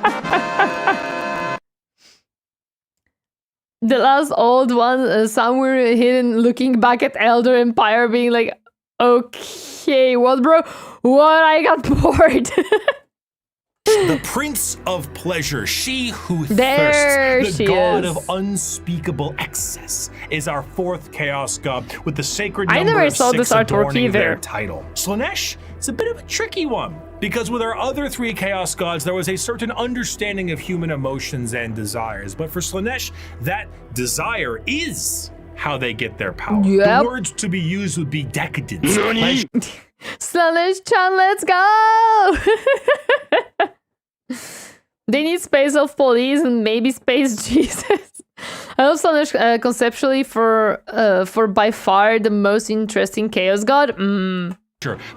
The last old one, somewhere hidden, looking back at Elder Empire, being like, okay, what, bro? What? I got bored. The Prince of Pleasure, she who there thirsts, the god is. of unspeakable excess, is our fourth Chaos God with the sacred I number never of saw 6 this artwork adorning their either. title. Slaanesh is a bit of a tricky one, because with our other 3 Chaos Gods, there was a certain understanding of human emotions and desires, but for Slaanesh, that desire is how they get their power. Yep. The words to be used would be decadence, pleasure, Slaanesh-chan, let's go! They need Space Elf Police and maybe Space Jesus. I love Slaanesh conceptually for by far the most interesting Chaos God.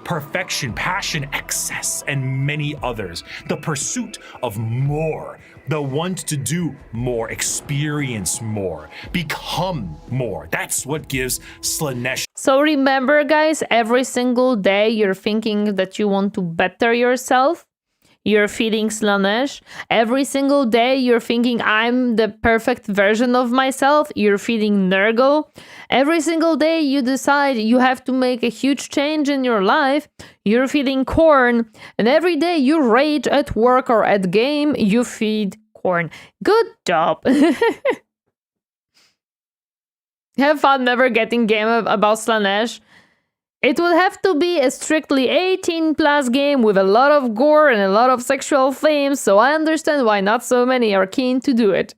perfection, passion, excess, and many others. The pursuit of more. The want to do more, experience more, become more. That's what gives Slaanesh. So remember, guys, every single day you're thinking that you want to better yourself. You're feeding Slaanesh. Every single day you're thinking, I'm the perfect version of myself. You're feeding Nurgle. Every single day you decide you have to make a huge change in your life. You're feeding Corn. And every day you rage at work or at game, you feed Corn. Good job. Have fun never getting game about Slaanesh. It would have to be a strictly 18+ game with a lot of gore and a lot of sexual themes, so I understand why not so many are keen to do it.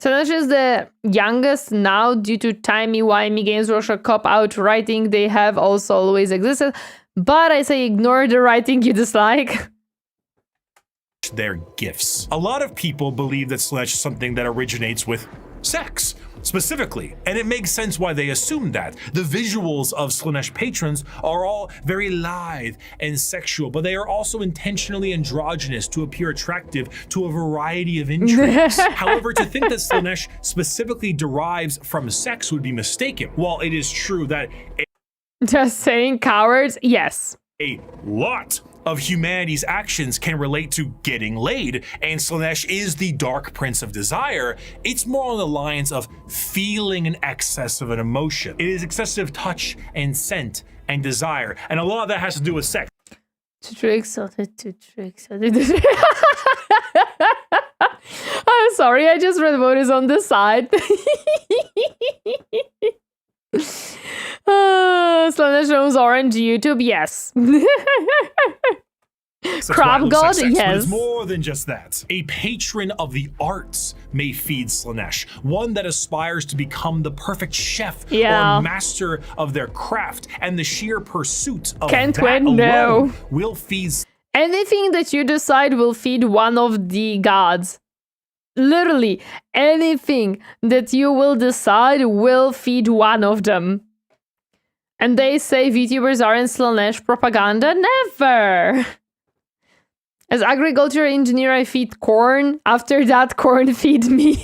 Slaanesh is the youngest now due to timey-wimey Games Workshop cop-out writing they have also always existed, but I say ignore the writing you dislike. Their gifts. A lot of people believe that Slaanesh is something that originates with sex, specifically, and it makes sense why they assume that. The visuals of Slaanesh patrons are all very lithe and sexual, but they are also intentionally androgynous to appear attractive to a variety of interests. However, to think that Slaanesh specifically derives from sex would be mistaken. While it is true that Just saying cowards, yes. a lot of humanity's actions can relate to getting laid, and Slaanesh is the dark prince of desire. It's more on the lines of feeling an excess of an emotion. It is excessive touch and scent and desire, and a lot of that has to do with sex. I'm sorry, I just read what is on the side. Slaanesh owns Orange YouTube, yes. Crab God, But yes. it's more than just that. A patron of the arts may feed Slaanesh, one that aspires to become the perfect chef or master of their craft, and the sheer pursuit of that alone will feed. Anything that you decide will feed one of the gods. Literally, anything that you will decide will feed one of them. And they say VTubers aren't Slaanesh propaganda? Never! As agriculture engineer, I feed corn. After that, corn feed me.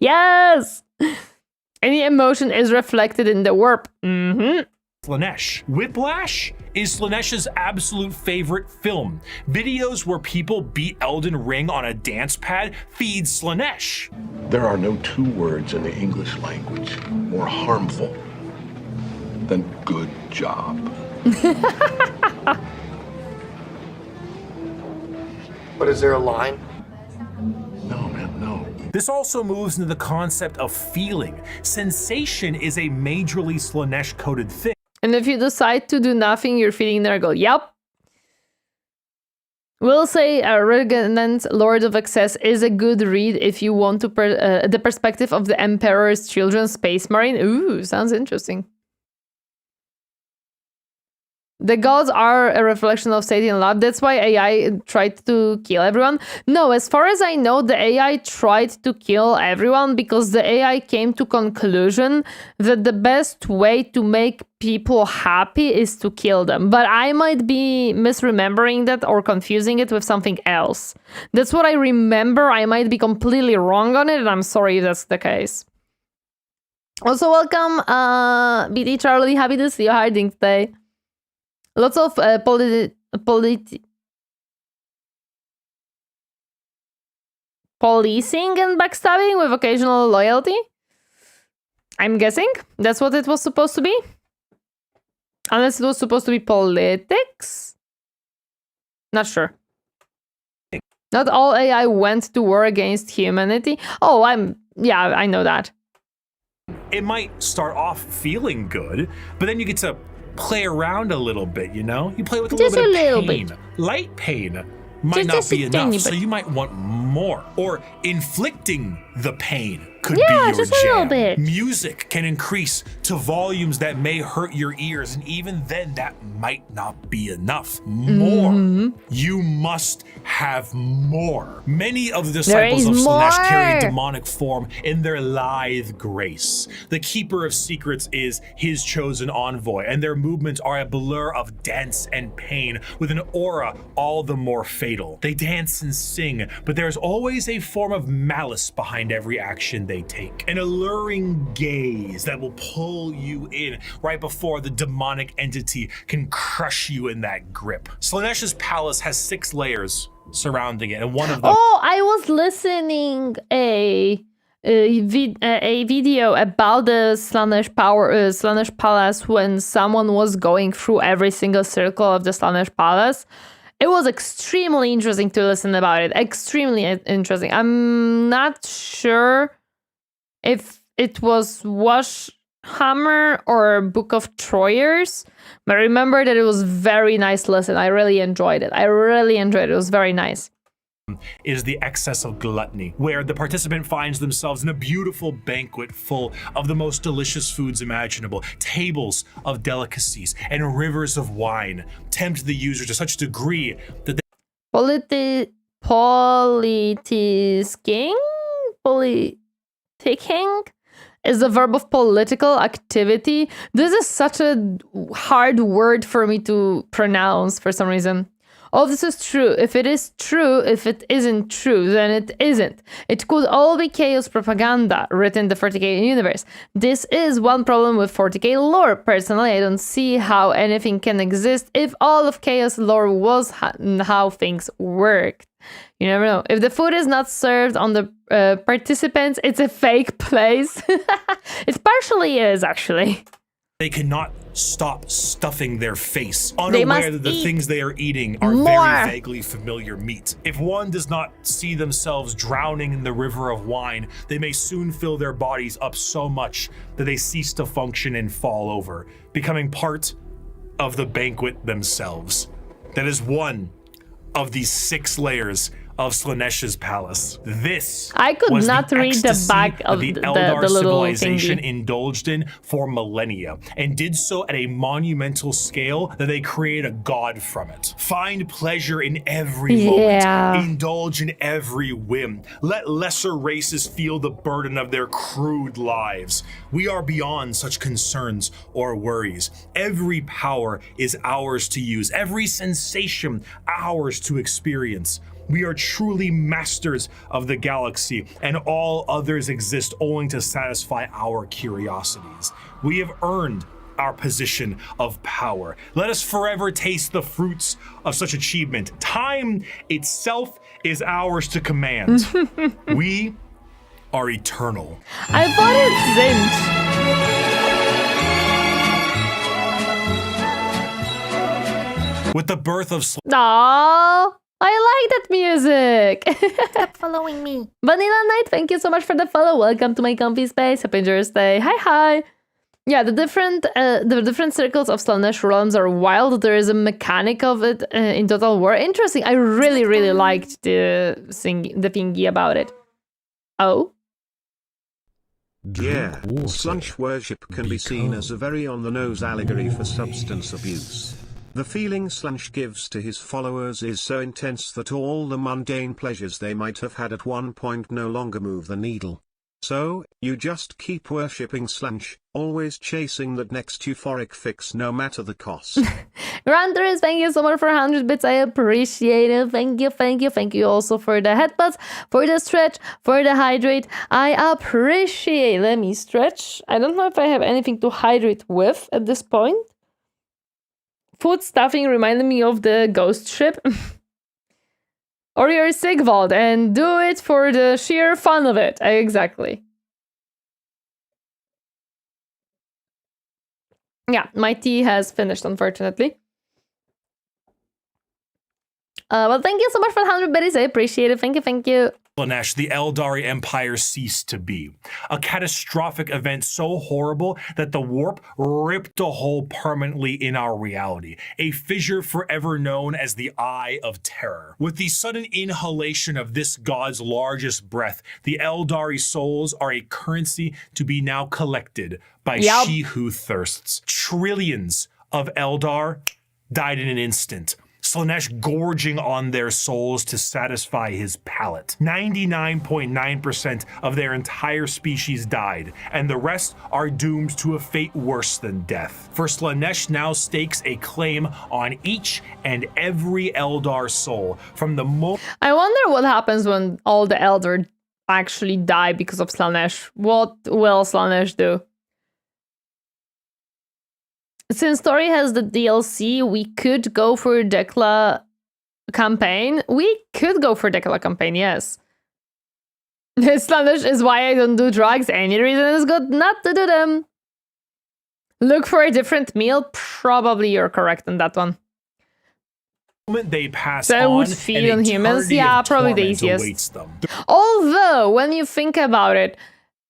Yes! Any emotion is reflected in the warp. Slaanesh. Whiplash is Slaanesh's absolute favorite film. Videos where people beat Elden Ring on a dance pad feed Slaanesh. There are no 2 words in the English language more harmful than good job. But is there a line? No, man, no. This also moves into the concept of feeling. Sensation is a majorly Slaanesh-coded thing. And if you decide to do nothing, you're feeding Nurgle. Yep. We'll say Revenant Lord of Excess is a good read if you want to the perspective of the Emperor's Children Space Marine. Ooh, sounds interesting. The gods are a reflection of Satan love. That's why AI tried to kill everyone. No, as far as I know, the AI tried to kill everyone because the AI came to conclusion that the best way to make people happy is to kill them. But I might be misremembering that or confusing it with something else. That's what I remember. I might be completely wrong on it, and I'm sorry if that's the case. Also, welcome, BD Charlie. Happy to see you hiding today. Lots of policing and backstabbing with occasional loyalty. I'm guessing that's what it was supposed to be. Unless it was supposed to be politics. Not sure. Not all AI went to war against humanity. Oh, yeah, I know that. It might start off feeling good, but then you get to play around a little bit, you know? You play with a Just little bit a of little pain. bit. Light pain might Just not be a tiny enough, so bit. you might want more. Or inflicting the pain could Yeah, be your just a little jam. bit. Music can increase to volumes that may hurt your ears, and even then that might not be enough. More. Mm-hmm. You must have more. Many of the disciples is of Slaanesh carry more. demonic form in their lithe grace. The keeper of secrets is his chosen envoy, and their movements are a blur of dance and pain with an aura all the more fatal. They dance and sing, but there's always a form of malice behind every action they take. An alluring gaze that will pull you in right before the demonic entity can crush you in that grip. Slaanesh's palace has 6 layers surrounding it, and one of them Oh, I was listening a video about the Slaanesh Palace when someone was going through every single circle of the Slaanesh Palace. It was extremely interesting to listen about it. Extremely interesting. I'm not sure if it was Warhammer or Book of Troyers, but I remember that it was very nice listen. I really enjoyed it. It was very nice. is the excess of gluttony, where the participant finds themselves in a beautiful banquet full of the most delicious foods imaginable. Tables of delicacies and rivers of wine tempt the user to such a degree that Politicking is the verb of political activity. This is such a hard word for me to pronounce for some reason. Oh, this is true. If it is true, if it isn't true, then it isn't. It could all be chaos propaganda written in the 40k universe. This is one problem with 40k lore. Personally, I don't see how anything can exist if all of chaos lore was how things worked. You never know. If the food is not served on the participants, it's a fake place. It partially is, actually. they cannot stop stuffing their face, They must unaware that the eat things they are eating are more. very vaguely familiar meat. If one does not see themselves drowning in the river of wine, they may soon fill their bodies up so much that they cease to function and fall over, becoming part of the banquet themselves. That is one of these 6 layers of Slaanesh's palace. This I could was not the read the ecstasy back of the the Eldar little civilization thingy. indulged in for millennia, and did so at a monumental scale that they created a god from it. Find pleasure in every Yeah. moment. Indulge in every whim. Let lesser races feel the burden of their crude lives. We are beyond such concerns or worries. Every power is ours to use. Every sensation ours to experience. We are truly masters of the galaxy, and all others exist only to satisfy our curiosities. We have earned our position of power. Let us forever taste the fruits of such achievement. Time itself is ours to command. We are eternal. I thought it's Zinch. With the birth of Aww, I like that music. Stop following me. Vanilla Knight, thank you so much for the follow. Welcome to my comfy space. Happy enjoy your stay. Hi. Yeah, the different circles of Slaanesh realms are wild. There is a mechanic of it in Total War. Interesting. I really liked the thingy about it. Oh. Yeah, slunch worship can be seen as a very on-the-nose allegory for substance abuse. The feeling Slaanesh gives to his followers is so intense that all the mundane pleasures they might have had at one point no longer move the needle. So, you just keep worshipping Slaanesh, always chasing that next euphoric fix no matter the cost. Granders, thank you so much for 100 bits. I appreciate it. Thank you, thank you, thank you also for the headbutts, for the stretch, for the hydrate. I appreciate. Let me stretch. I don't know if I have anything to hydrate with at this point. Food stuffing reminded me of the ghost ship. Or you're Sigvald and do it for the sheer fun of it. Exactly. Yeah, my tea has finished, unfortunately. Well, thank you so much for the 100 biddies. I appreciate it. Thank you, thank you. Slaanesh, the Eldari Empire ceased to be. A catastrophic event so horrible that the warp ripped a hole permanently in our reality. A fissure forever known as the Eye of Terror. With the sudden inhalation of this god's largest breath, the Eldari souls are a currency to be now collected by she who thirsts. Trillions of Eldar died in an instant. Slaanesh gorging on their souls to satisfy his palate. 99.9% of their entire species died, and the rest are doomed to a fate worse than death. For Slaanesh now stakes a claim on each and every Eldar soul from the I wonder what happens when all the Eldar actually die because of Slaanesh. What will Slaanesh do? Since Tori has the DLC, we could go for Dekla campaign. We could go for Dekla campaign, yes. Slaanesh is why I don't do drugs. Any reason is good not to do them. Look for a different meal. Probably you're correct on that one. moment they pass so on, would feed an on humans. eternity Yeah, of probably the torment easiest. awaits them. Although, when you think about it,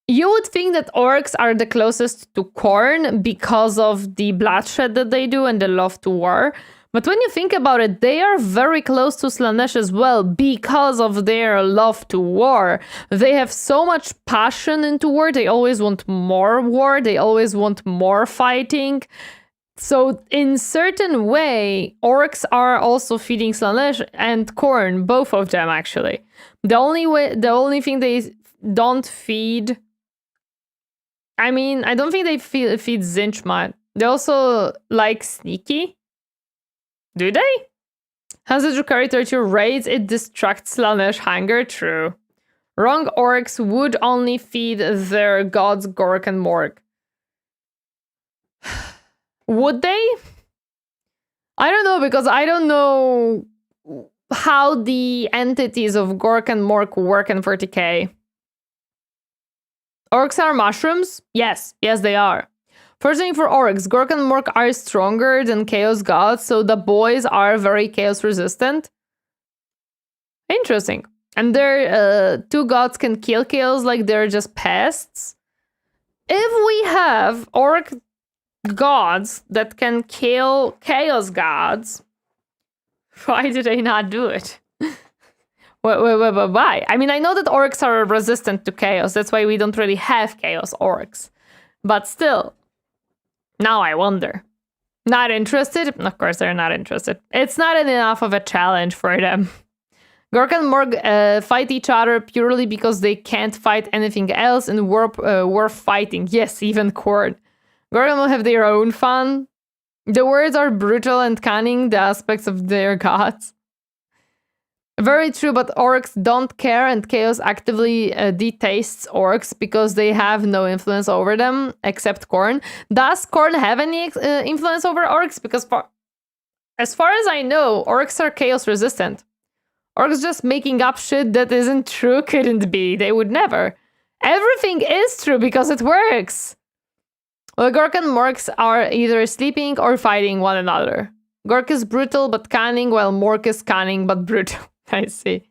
you would think that orcs are the closest to Khorne because of the bloodshed that they do and the love to war. But when you think about it, they are very close to Slaanesh as well because of their love to war. They have so much passion into war. They always want more war. They always want more fighting. So in certain way, orcs are also feeding Slaanesh and Khorne, both of them actually. The only thing they don't feed, I mean, I don't think they feed Zinchmat. They also like Sneaky. Do they? Has the Drukhari territory raids? It distracts Slaanesh hunger? True. Wrong orcs would only feed their gods Gork and Morg. Would they? I don't know, because I don't know how the entities of Gork and Morg work in 40k. Orcs are mushrooms? Yes. Yes, they are. First thing for orcs, Gork and Morg are stronger than chaos gods, so the boys are very chaos resistant. Interesting. And their two gods can kill chaos like they're just pests. If we have orc gods that can kill chaos gods, why did they not do it? Why? I mean, I know that orcs are resistant to chaos. That's why we don't really have chaos orcs. But still, now I wonder. Not interested? Of course they're not interested. It's not enough of a challenge for them. Gork and Morg fight each other purely because they can't fight anything else in war fighting. Yes, even Khorne. Gork and Morg have their own fun. The words are brutal and cunning, the aspects of their gods. Very true, but orcs don't care, and chaos actively detastes orcs because they have no influence over them, except Khorne. Does Khorne have any influence over orcs? Because as far as I know, orcs are chaos resistant. Orcs just making up shit that isn't true couldn't be. They would never. Everything is true because it works. Well, Gork and Morg are either sleeping or fighting one another. Gork is brutal but cunning, while Morg is cunning but brutal. I see.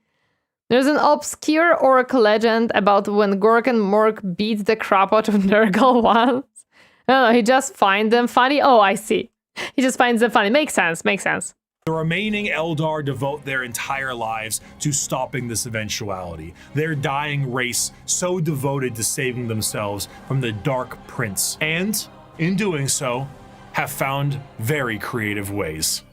There's an obscure orc legend about when Gork and Morg beat the crap out of Nurgle once. No, he just finds them funny. Oh, I see. He just finds them funny. Makes sense, makes sense. The remaining Eldar devote their entire lives to stopping this eventuality. Their dying race so devoted to saving themselves from the Dark Prince. And, in doing so, have found very creative ways.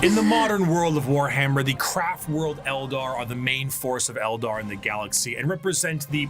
In the modern world of Warhammer, the craft world Eldar are the main force of Eldar in the galaxy and represent the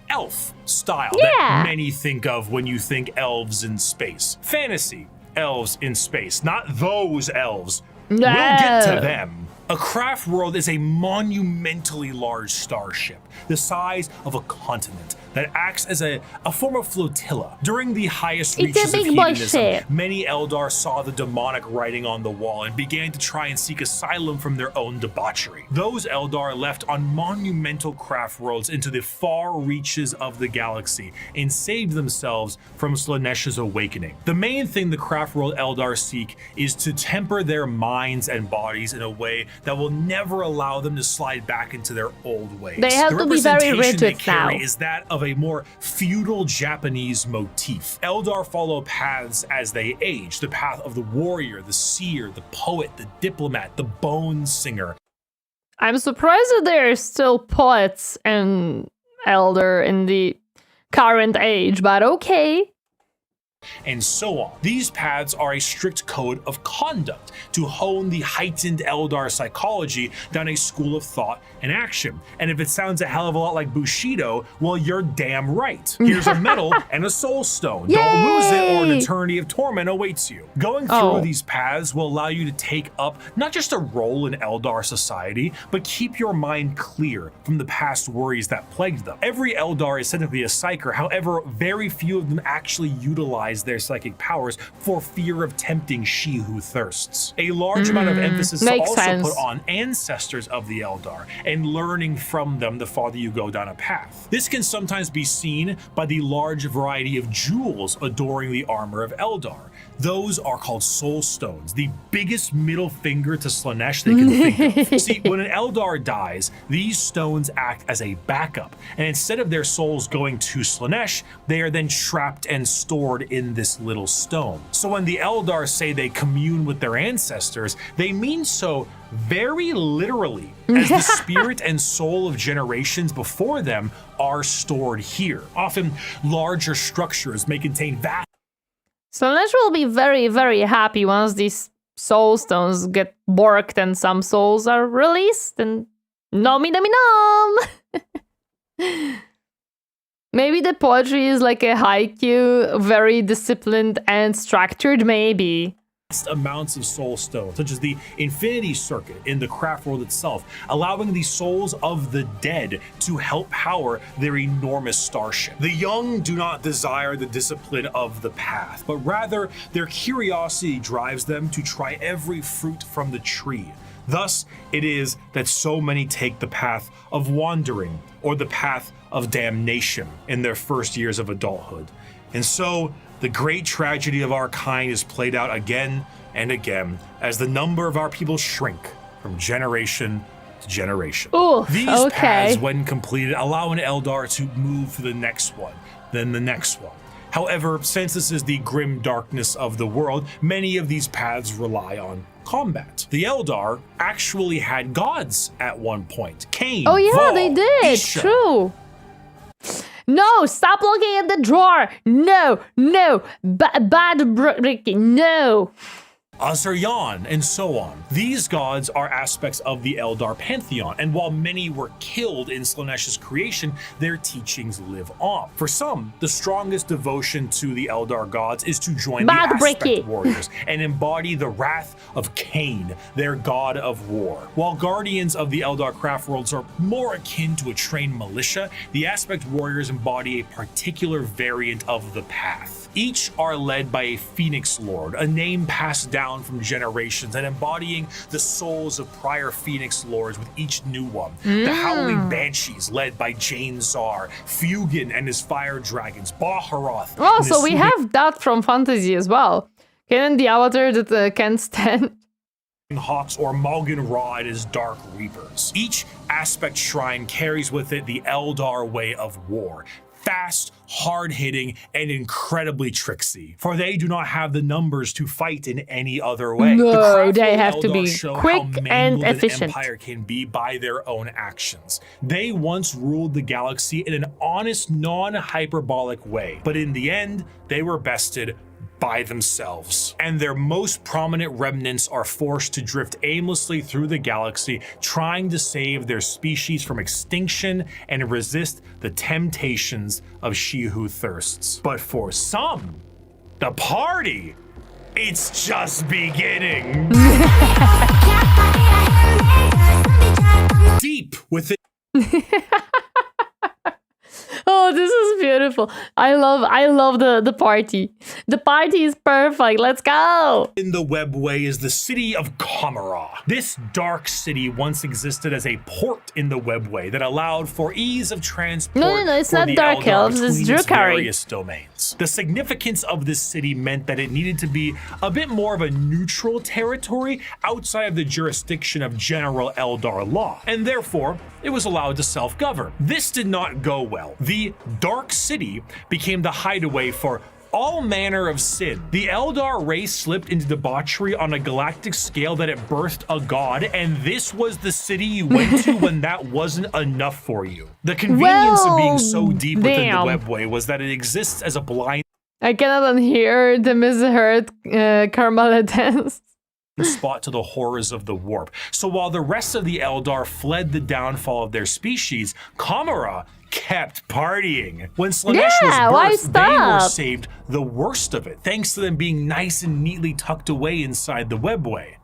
elf style that many think of when you think elves in space. Fantasy elves in space, not those elves. No. We'll get to them. A craft world is a monumentally large starship, the size of a continent, that acts as a form of flotilla. During the highest reaches of hedonism, many Eldar saw the demonic writing on the wall and began to try and seek asylum from their own debauchery. Those Eldar left on monumental craft worlds into the far reaches of the galaxy and saved themselves from Slaanesha's awakening. The main thing the craft world Eldar seek is to temper their minds and bodies in a way that will never allow them to slide back into their old ways. They have to be very rigid now. Is that of a more feudal Japanese motif. Eldar follow paths as they age, the path of the warrior, the seer, the poet, the diplomat, the bone singer. I'm surprised that there are still poets and Elder in the current age, but okay. And so on. These paths are a strict code of conduct to hone the heightened Eldar psychology down a school of thought and action. And if it sounds a hell of a lot like Bushido, well, you're damn right. Here's a medal and a soul stone. Don't lose it or an eternity of torment awaits you. Going through these paths will allow you to take up not just a role in Eldar society, but keep your mind clear from the past worries that plagued them. Every Eldar is said to be a psyker, however, very few of them actually utilize their psychic powers for fear of tempting she who thirsts. A large amount of emphasis is also put on ancestors of the Eldar and learning from them the farther you go down a path. This can sometimes be seen by the large variety of jewels adoring the armor of Eldar. Those are called soul stones, the biggest middle finger to Slaanesh they can think of. See, when an Eldar dies, these stones act as a backup, and instead of their souls going to Slaanesh, they are then trapped and stored in this little stone. So when the Eldar say they commune with their ancestors, they mean so very literally, as the spirit and soul of generations before them are stored here. Often larger structures may contain vast. Slaanesh will be very, very happy once these soul stones get borked and some souls are released and nom. Maybe the poetry is like a haiku, very disciplined and structured, maybe. Amounts of soul stones, such as the Infinity Circuit in the craft world itself, allowing the souls of the dead to help power their enormous starship. The young do not desire the discipline of the path, but rather their curiosity drives them to try every fruit from the tree. Thus, it is that so many take the path of wandering or the path of damnation in their first years of adulthood. And so, the great tragedy of our kind is played out again and again as the number of our people shrink from generation to generation. These paths, when completed, allow an Eldar to move to the next one, then the next one. However, since this is the grim darkness of the world, many of these paths rely on combat. The Eldar actually had gods at one point. Cain, Val, they did. Isha. True. No, stop looking at the drawer. No, bad Bricky, no. Azaryan, and so on. These gods are aspects of the Eldar pantheon, and while many were killed in Slaanesh's creation, their teachings live on. For some, the strongest devotion to the Eldar gods is to join the Aspect Warriors and embody the wrath of Cain, their god of war. While guardians of the Eldar craft worlds are more akin to a trained militia, the Aspect Warriors embody a particular variant of the path. Each are led by a Phoenix Lord, a name passed down from generations and embodying the souls of prior Phoenix Lords with each new one. The Howling Banshees, led by Jane Czar, Fugan and his Fire Dragons, Baharoth. Oh, so we have that from fantasy as well. Can the avatar that can stand Hawks or Malgan Ra and his Dark Reapers. Each aspect shrine carries with it the Eldar way of war. fast, hard-hitting, and incredibly tricksy. For they do not have the numbers to fight in any other way. No, they have to Eldar be show quick how and mangled efficient. An empire can be by their own actions. They once ruled the galaxy in an honest, non-hyperbolic way, but in the end, they were bested by themselves. And their most prominent remnants are forced to drift aimlessly through the galaxy, trying to save their species from extinction and resist the temptations of she who thirsts. But for some, the party, it's just beginning. Deep within Oh, this is beautiful. I love the party. The party is perfect. Let's go. in the webway is the city of Kamara. This dark city once existed as a port in the webway that allowed for ease of transport. No, it's for not the Dark Eldar Elves, it's between its Drukhari. various domains. The significance of this city meant that it needed to be a bit more of a neutral territory outside of the jurisdiction of general Eldar law, and therefore it was allowed to self-govern. This did not go well. The Dark City became the hideaway for all manner of sin. The Eldar race slipped into debauchery on a galactic scale that it birthed a god, and this was the city you went to when that wasn't enough for you. The convenience of being so deep within the webway was that it exists as a blind I cannot unhear the misheard Carmela dance. spot to the horrors of the warp. So while the rest of the Eldar fled the downfall of their species, Kamara kept partying. When Slanesh why was birthed, they were stop? saved the worst of it, thanks to them being nice and neatly tucked away inside the webway.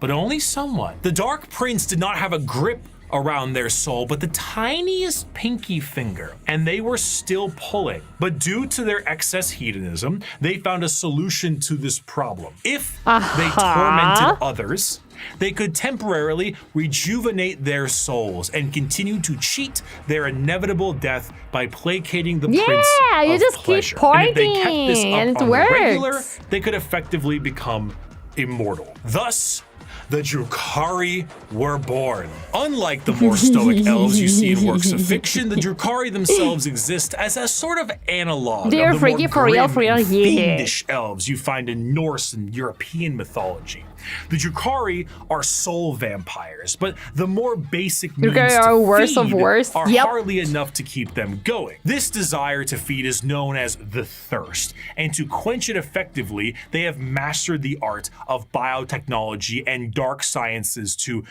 But only somewhat. The Dark Prince did not have a grip around their soul, but the tiniest pinky finger, and they were still pulling. But due to their excess hedonism, they found a solution to this problem. If they tormented others, they could temporarily rejuvenate their souls and continue to cheat their inevitable death by placating the prince you of just keep pleasure. And if they kept this partying, up and it on the regular, works. they could effectively become immortal. Thus, the Drukhari were born. Unlike the more stoic elves you see in works of fiction, the Drukhari themselves exist as a sort of analog They're of the freaky more for real, grim and yeah. fiendish elves you find in Norse and European mythology. The Drukhari are soul vampires, but the more basic means Drukhari to are worst feed of worst. are Yep. hardly enough to keep them going. This desire to feed is known as the thirst, and to quench it effectively, they have mastered the art of biotechnology and dark sciences to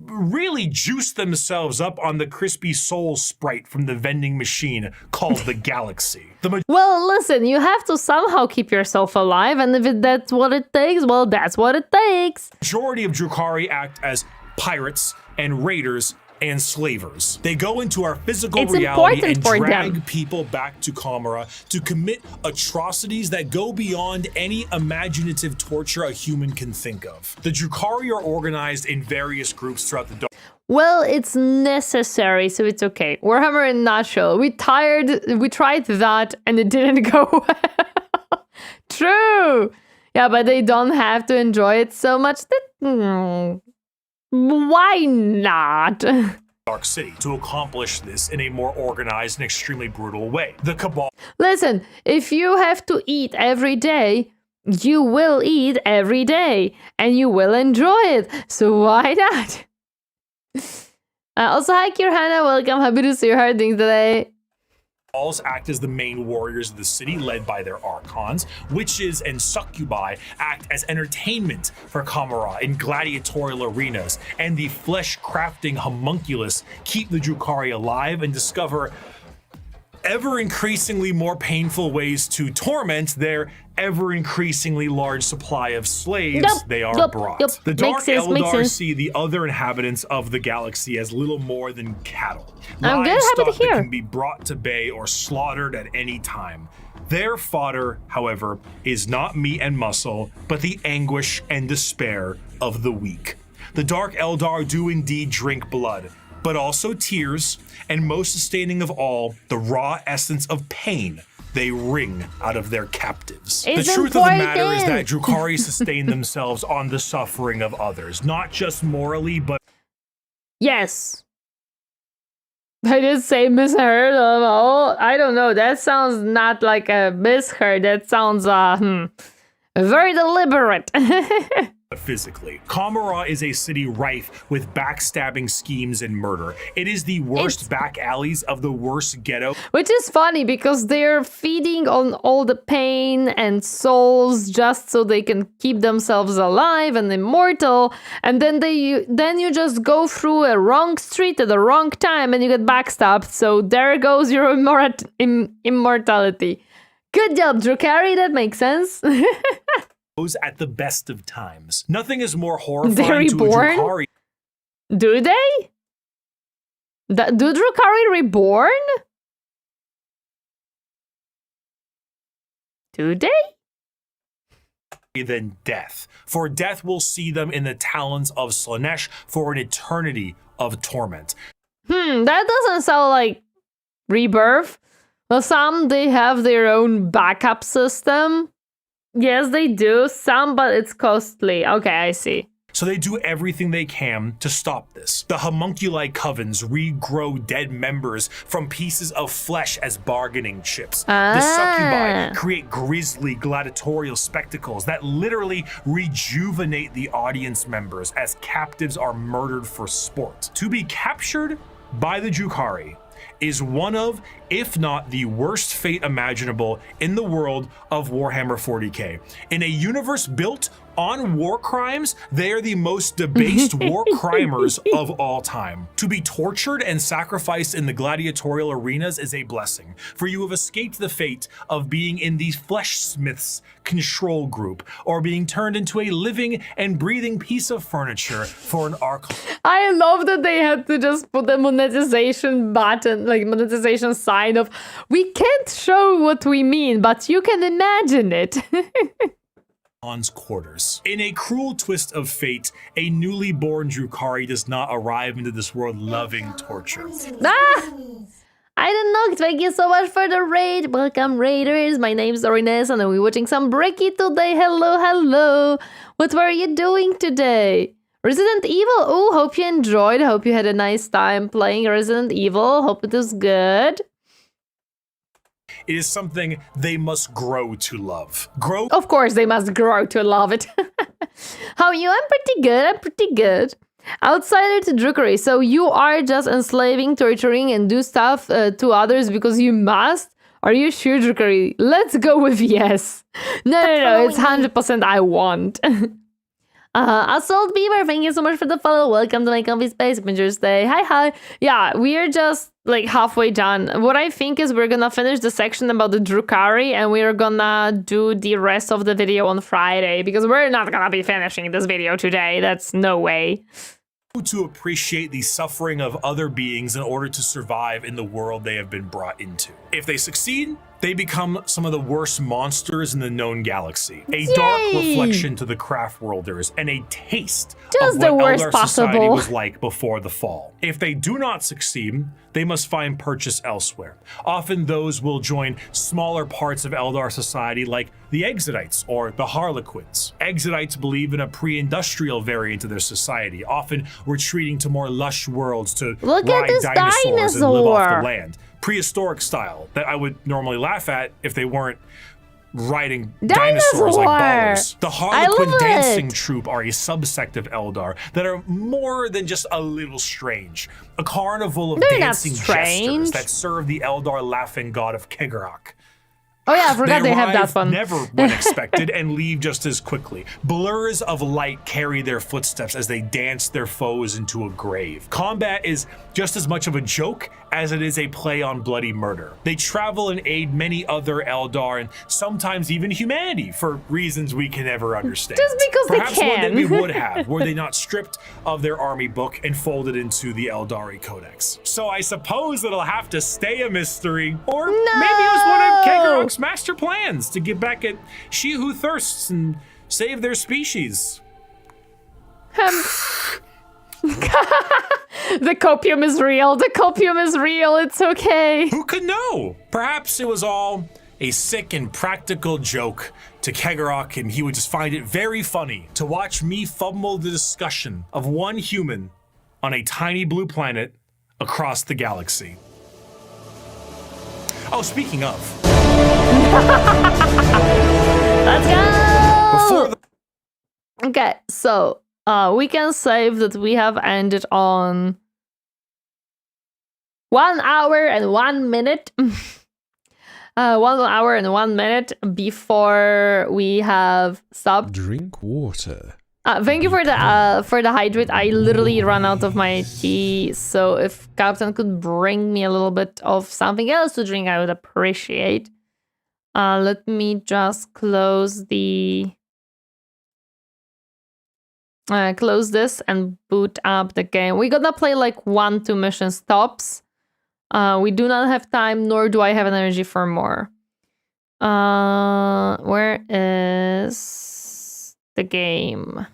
really juice themselves up on the crispy soul sprite from the vending machine called the galaxy. The Well, listen, you have to somehow keep yourself alive, and if that's what it takes, well, that's what it takes. majority of Drukhari act as pirates and raiders and slavers. They go into our physical It's reality important and for drag them. people back to Kamara to commit atrocities that go beyond any imaginative torture a human can think of. The Drukhari are organized in various groups throughout the Well, it's necessary, so it's okay. Warhammer in a nutshell. We tried that and it didn't go well. True. Yeah, but they don't have to enjoy it so much. Why not? Dark City to accomplish this in a more organized and extremely brutal way. The Cabal Listen, if you have to eat every day, you will eat every day and you will enjoy it. So why not? Also, hi, Kirhana. Welcome. Happy to see you harding today. Cabals act as the main warriors of the city, led by their archons. Witches and succubi act as entertainment for Kamara in gladiatorial arenas, and the flesh-crafting homunculus keep the Drukhari alive and discover ever-increasingly more painful ways to torment their ever-increasingly large supply of slaves they are brought. The Dark Makes Eldar sense. see the other inhabitants of the galaxy as little more than cattle. I'm good, happy to Livestock that hear. can be brought to bay or slaughtered at any time. Their fodder, however, is not meat and muscle, but the anguish and despair of the weak. The Dark Eldar do indeed drink blood, but also tears, and most sustaining of all, the raw essence of pain they wring out of their captives. It's the truth of the matter is that important. Drukhari sustain themselves on the suffering of others, not just morally, but Yes. I did say misheard. Oh, I don't know. That sounds not like a misheard. That sounds very deliberate. Physically. Kamara is a city rife with backstabbing schemes and murder. It is the worst back alleys of the worst ghetto. Which is funny because they're feeding on all the pain and souls just so they can keep themselves alive and immortal. And then you just go through a wrong street at the wrong time and you get backstabbed. So there goes your immortality. Good job, Drukhari. That makes sense. At the best of times. Nothing is more horrifying They're to a reborn? Drukhari. Do they? Do Drukhari reborn? Do they? Than death. For death will see them in the talons of Slaanesh for an eternity of torment. That doesn't sound like rebirth. Well, some, they have their own backup system. Yes, they do. Some, but it's costly. Okay, I see. So they do everything they can to stop this. The homunculi covens regrow dead members from pieces of flesh as bargaining chips. The succubi create grisly gladiatorial spectacles that literally rejuvenate the audience members as captives are murdered for sport. To be captured by the Drukhari is one of, if not the worst fate imaginable in the world of Warhammer 40k. In a universe built on war crimes, they are the most debased war crimers of all time. To be tortured and sacrificed in the gladiatorial arenas is a blessing, for you have escaped the fate of being in the Fleshsmith's control group, or being turned into a living and breathing piece of furniture for an arc. I love that they had to just put the monetization button, like monetization sign of, we can't show what we mean, but you can imagine it. Quarters. In a cruel twist of fate, a newly born Drukhari does not arrive into this world loving torture. I don't know. Thank you so much for the raid. Welcome, raiders. My name's Torineesan and we're watching some Bricky today. Hello, hello. What were you doing today? Resident Evil. Oh, hope you enjoyed. Hope you had a nice time playing Resident Evil. Hope it was good. It is something they must grow to love. Of course, they must grow to love it. How are you? I'm pretty good. I'm pretty good. Outsider to Drukhari. So you are just enslaving, torturing, and do stuff to others because you must? Are you sure, Drukhari? Let's go with yes. No. It's 100% I want. Assault Beaver, thank you so much for the follow. Welcome to my comfy space. Avengers Day. Hi. Yeah, we are just like halfway done. What I think is we're gonna finish the section about the Drukhari and we're gonna do the rest of the video on Friday because we're not gonna be finishing this video today. That's no way. To appreciate the suffering of other beings in order to survive in the world they have been brought into. If they succeed, they become some of the worst monsters in the known galaxy. A dark reflection to the craft-worlders and a taste just of what Eldar society was like before the fall. If they do not succeed, they must find purchase elsewhere. Often those will join smaller parts of Eldar society like the Exodites or the Harlequins. Exodites believe in a pre-industrial variant of their society, often retreating to more lush worlds to ride dinosaurs and live off the land. Prehistoric style that I would normally laugh at if they weren't riding dinosaurs like ballers. The Harlequin dancing troupe are a subsect of Eldar that are more than just a little strange. A carnival of dancing jesters that serve the Eldar laughing god of Kegarak. Oh yeah, I forgot they have that one. Never when expected and leave just as quickly. Blurs of light carry their footsteps as they dance their foes into a grave. Combat is just as much of a joke as it is a play on bloody murder. They travel and aid many other Eldar and sometimes even humanity for reasons we can never understand. Just because Perhaps they can. one day we would have, were they not stripped of their army book and folded into the Eldari Codex. So I suppose it'll have to stay a mystery, or maybe it was one of Kegarak's master plans to get back at she who thirsts and save their species. The copium is real. The copium is real. It's okay. Who could know? Perhaps it was all a sick and practical joke to Kegarak, and he would just find it very funny to watch me fumble the discussion of one human on a tiny blue planet across the galaxy. Oh, speaking of. Let's go! Before the Okay, so we can save that we have ended on 1 hour and 1 minute. 1 hour and 1 minute before we have stopped. Drink water. Thank you for the hydrate. I literally ran out of my tea, so if Captain could bring me a little bit of something else to drink, I would appreciate. Let me just close the close this and boot up the game. We're gonna play like 1-2 mission stops. We do not have time, nor do I have energy for more. Where is the game?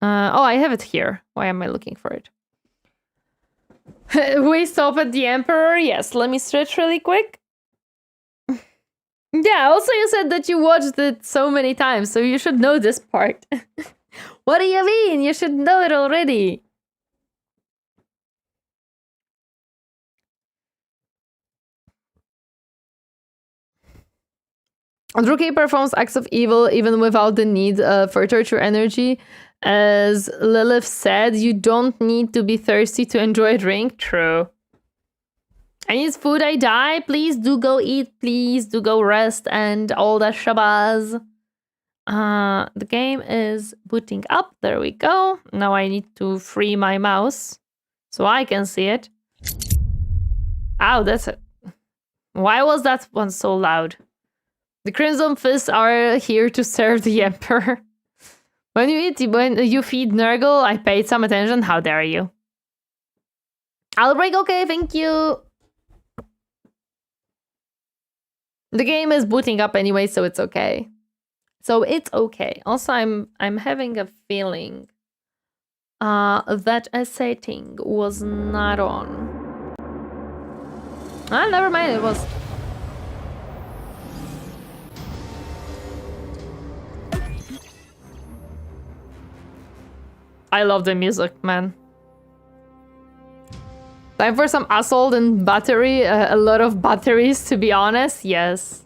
Oh, I have it here. Why am I looking for it? We stop at the Emperor? Yes, let me stretch really quick. Yeah, also you said that you watched it so many times, so you should know this part. What do you mean? You should know it already. Druki performs acts of evil even without the need for torture energy. As Lilith said, you don't need to be thirsty to enjoy a drink. True. I need food, I die. Please do go eat. Please do go rest and all that shabazz. The game is booting up. There we go. Now I need to free my mouse so I can see it. Ow, that's it. Why was that one so loud? The Crimson Fists are here to serve the Emperor. When you feed Nurgle, I paid some attention. How dare you? Outbreak, okay, thank you. The game is booting up anyway, so it's okay. So it's okay. Also, I'm having a feeling that a setting was not on. Ah, never mind, it was. I love the music, man. Time for some assault and battery. A lot of batteries, to be honest. Yes.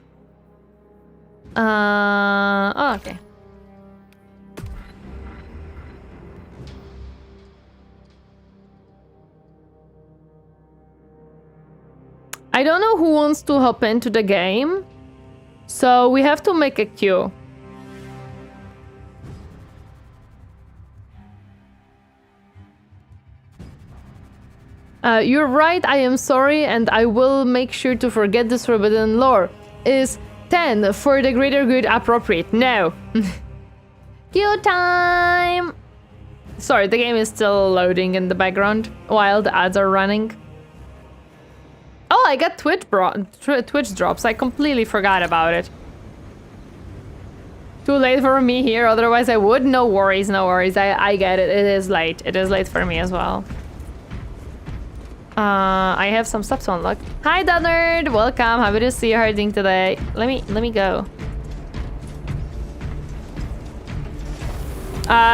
Oh, okay. I don't know who wants to hop into the game, so we have to make a queue. You're right, I am sorry, and I will make sure to forget this forbidden lore. Is 10 for the greater good appropriate? No. Queue time! Sorry, the game is still loading in the background while the ads are running. Oh, I got Twitch drops. I completely forgot about it. Too late for me here, otherwise I would. No worries, no worries. I get it. It is late. It is late for me as well. I have some stuff to unlock. Hi, Dunnerd! Welcome. Happy to see you harding today. Let me go.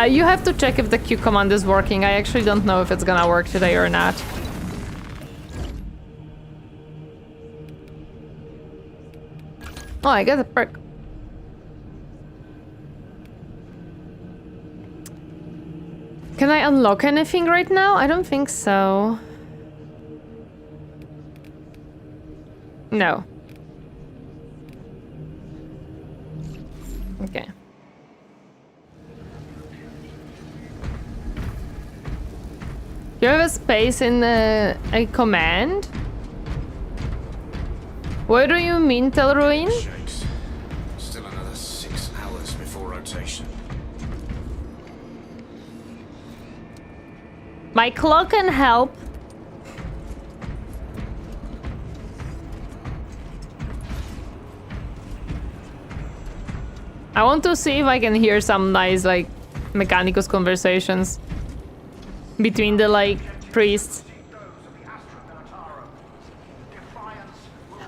You have to check if the Q command is working. I actually don't know if it's gonna work today or not. Oh, I got a perk. Can I unlock anything right now? I don't think so. No. Okay. Do you have a space in a command? What do you mean, Telruin? Still another 6 hours before rotation. My clock can help. I want to see if I can hear some nice, like, Mechanicus conversations between the, like, priests.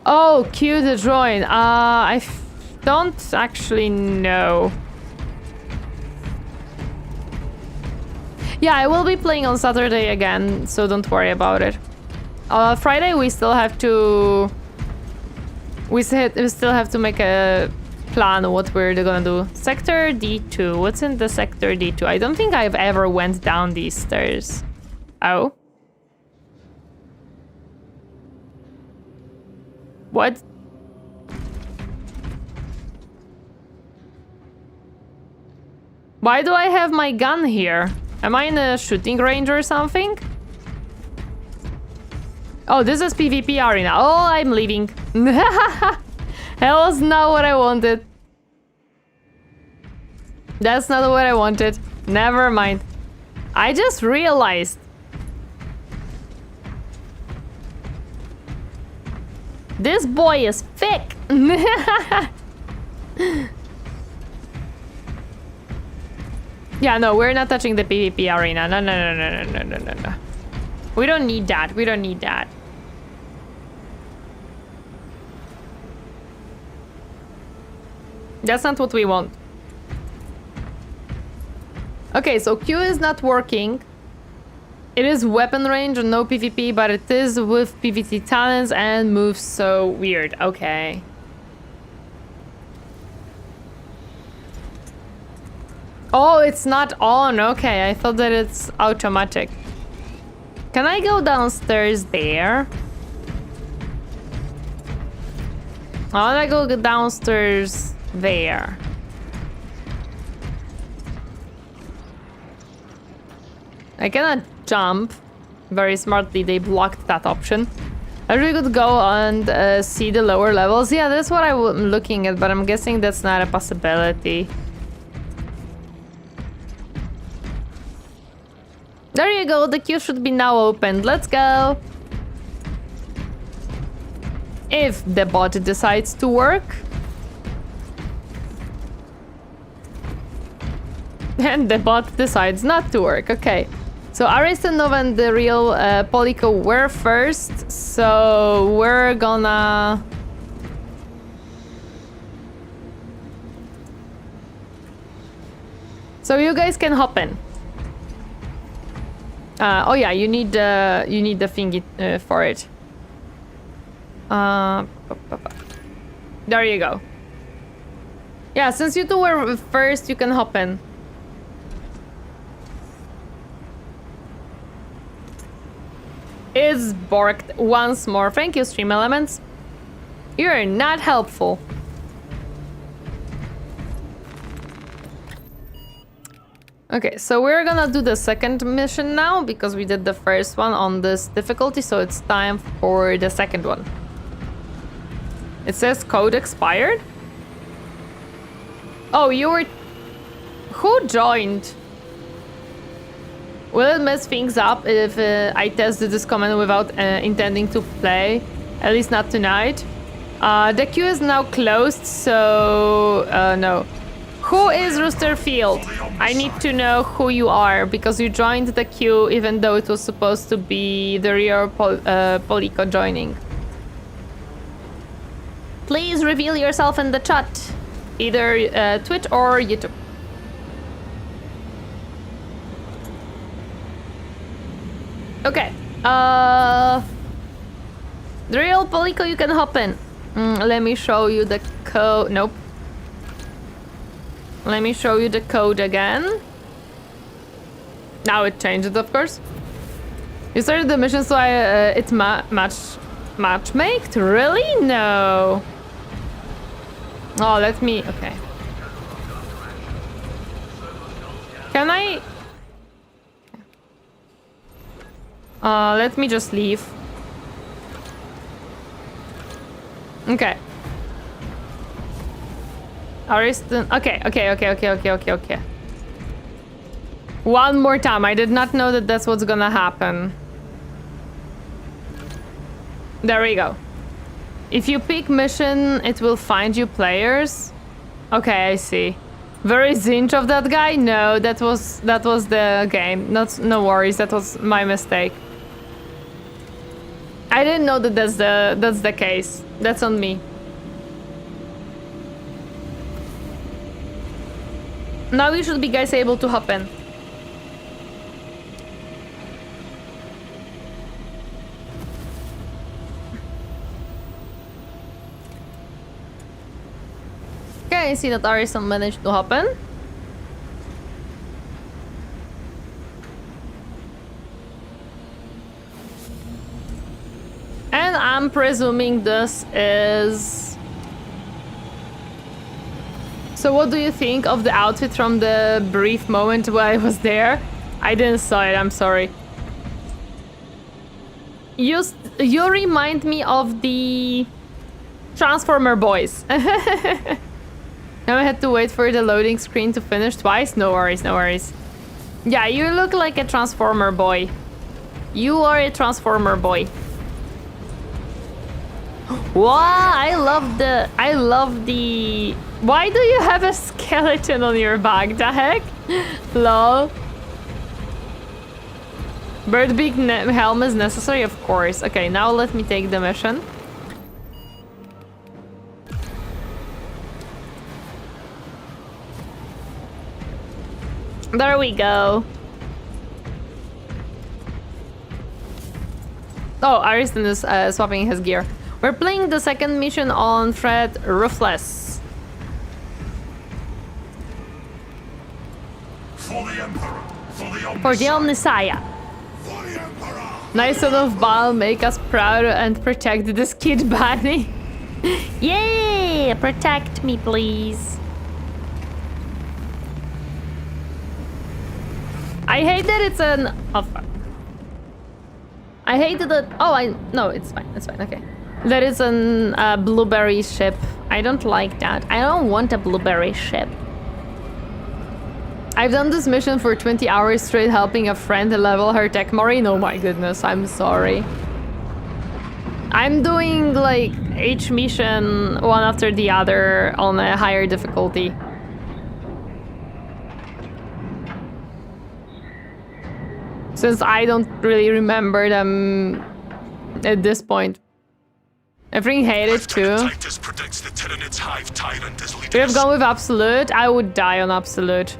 Oh, cue the join. I don't actually know. Yeah, I will be playing on Saturday again, so don't worry about it. Friday we still have to... We still have to make a plan of what we're gonna do. Sector D2. What's in the Sector D2? I don't think I've ever went down these stairs. Oh? What? Why do I have my gun here? Am I in a shooting range or something? Oh, this is PvP arena. Oh, I'm leaving. That was not what I wanted. That's not what I wanted. Never mind. I just realized. This boy is thick. Yeah, no, we're not touching the PvP arena. No, no, no, no, no, no, no, no. We don't need that. We don't need that. That's not what we want. Okay, so Q is not working. It is weapon range and no PvP, but it is with PvT talents and moves so weird. Okay. Oh, it's not on. Okay, I thought that it's automatic. Can I go downstairs there? I wanna go downstairs there. I cannot jump. Very smartly, they blocked that option. I really could go and see the lower levels. Yeah, that's what I'm looking at, but I'm guessing that's not a possibility. There you go, the queue should be now opened. Let's go. If the bot decides to work. And the bot decides not to work. Okay. So Aristanov and the real Polico were first. So we're gonna... So you guys can hop in. Oh yeah, you need the thingy for it. There you go. Yeah, since you two were first, you can hop in. Is borked once more. Thank you, Stream Elements. You're not helpful. Okay, so we're gonna do the second mission now because we did the first one on this difficulty, so it's time for the second one. It says code expired. Oh, you were... Who joined? Will it mess things up if I tested this command without intending to play? At least not tonight. The queue is now closed, so no. Who is Roosterfield? I need to know who you are because you joined the queue even though it was supposed to be the real Polico joining. Please reveal yourself in the chat, either Twitch or YouTube. Okay. The real Polico, you can hop in. Let me show you the code. Nope. Let me show you the code again. Now it changed, of course. You started the mission, so it's matchmaked? Really? No. Oh, let me... Okay. Can I... let me just leave. Okay. Ariston... Okay. One more time. I did not know that that's what's gonna happen. There we go. If you pick mission, it will find you players. Okay, I see. Very zinch of that guy? No, that was the game. No worries, that was my mistake. I didn't know that that's the case. That's on me. Now you should be guys able to hop in. I see that Arison managed to hop in. And I'm presuming this is... So what do you think of the outfit from the brief moment where I was there? I didn't saw it, I'm sorry. You remind me of the Transformer boys. Now I had to wait for the loading screen to finish twice. No worries, no worries. Yeah, you look like a Transformer boy. You are a Transformer boy. Wow, I love the... Why do you have a skeleton on your back? The heck? Lol. Birdbeak helm is necessary, of course. Okay, now let me take the mission. There we go. Oh, Ariston is swapping his gear. We're playing the second mission on thread Ruthless. For the Emperor, For the OMNISSIAH. Nice son of Baal, make us proud and protect this kid bunny. Yeah, protect me, please. I hate that it's an... Oh, fuck. I hate that... Oh, no, it's fine, okay. That is an blueberry ship. I don't like that. I don't want a blueberry ship. I've done this mission for 20 hours straight helping a friend level her Techmarine. Oh my goodness, I'm sorry. I'm doing like each mission one after the other on a higher difficulty. Since I don't really remember them at this point. I freaking hate it too. Titus predicts the Tyranid's hive tyrant is If we have gone with Absolute, I would die on Absolute.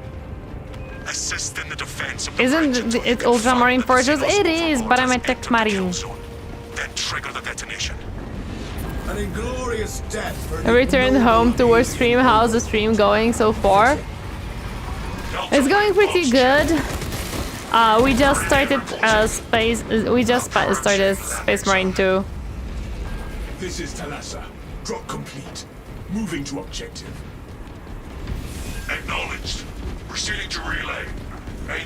Assist in the defense of the Isn't it Ultramarine Fortress? It is, but I'm a Techmarine. Then trigger the detonation. An inglorious death for I returned home to our stream. How's the stream going so far? It's going pretty good. We just started Space Marine 2. This is Talassa. Drop complete. Moving to objective. Acknowledged. Proceeding to relay.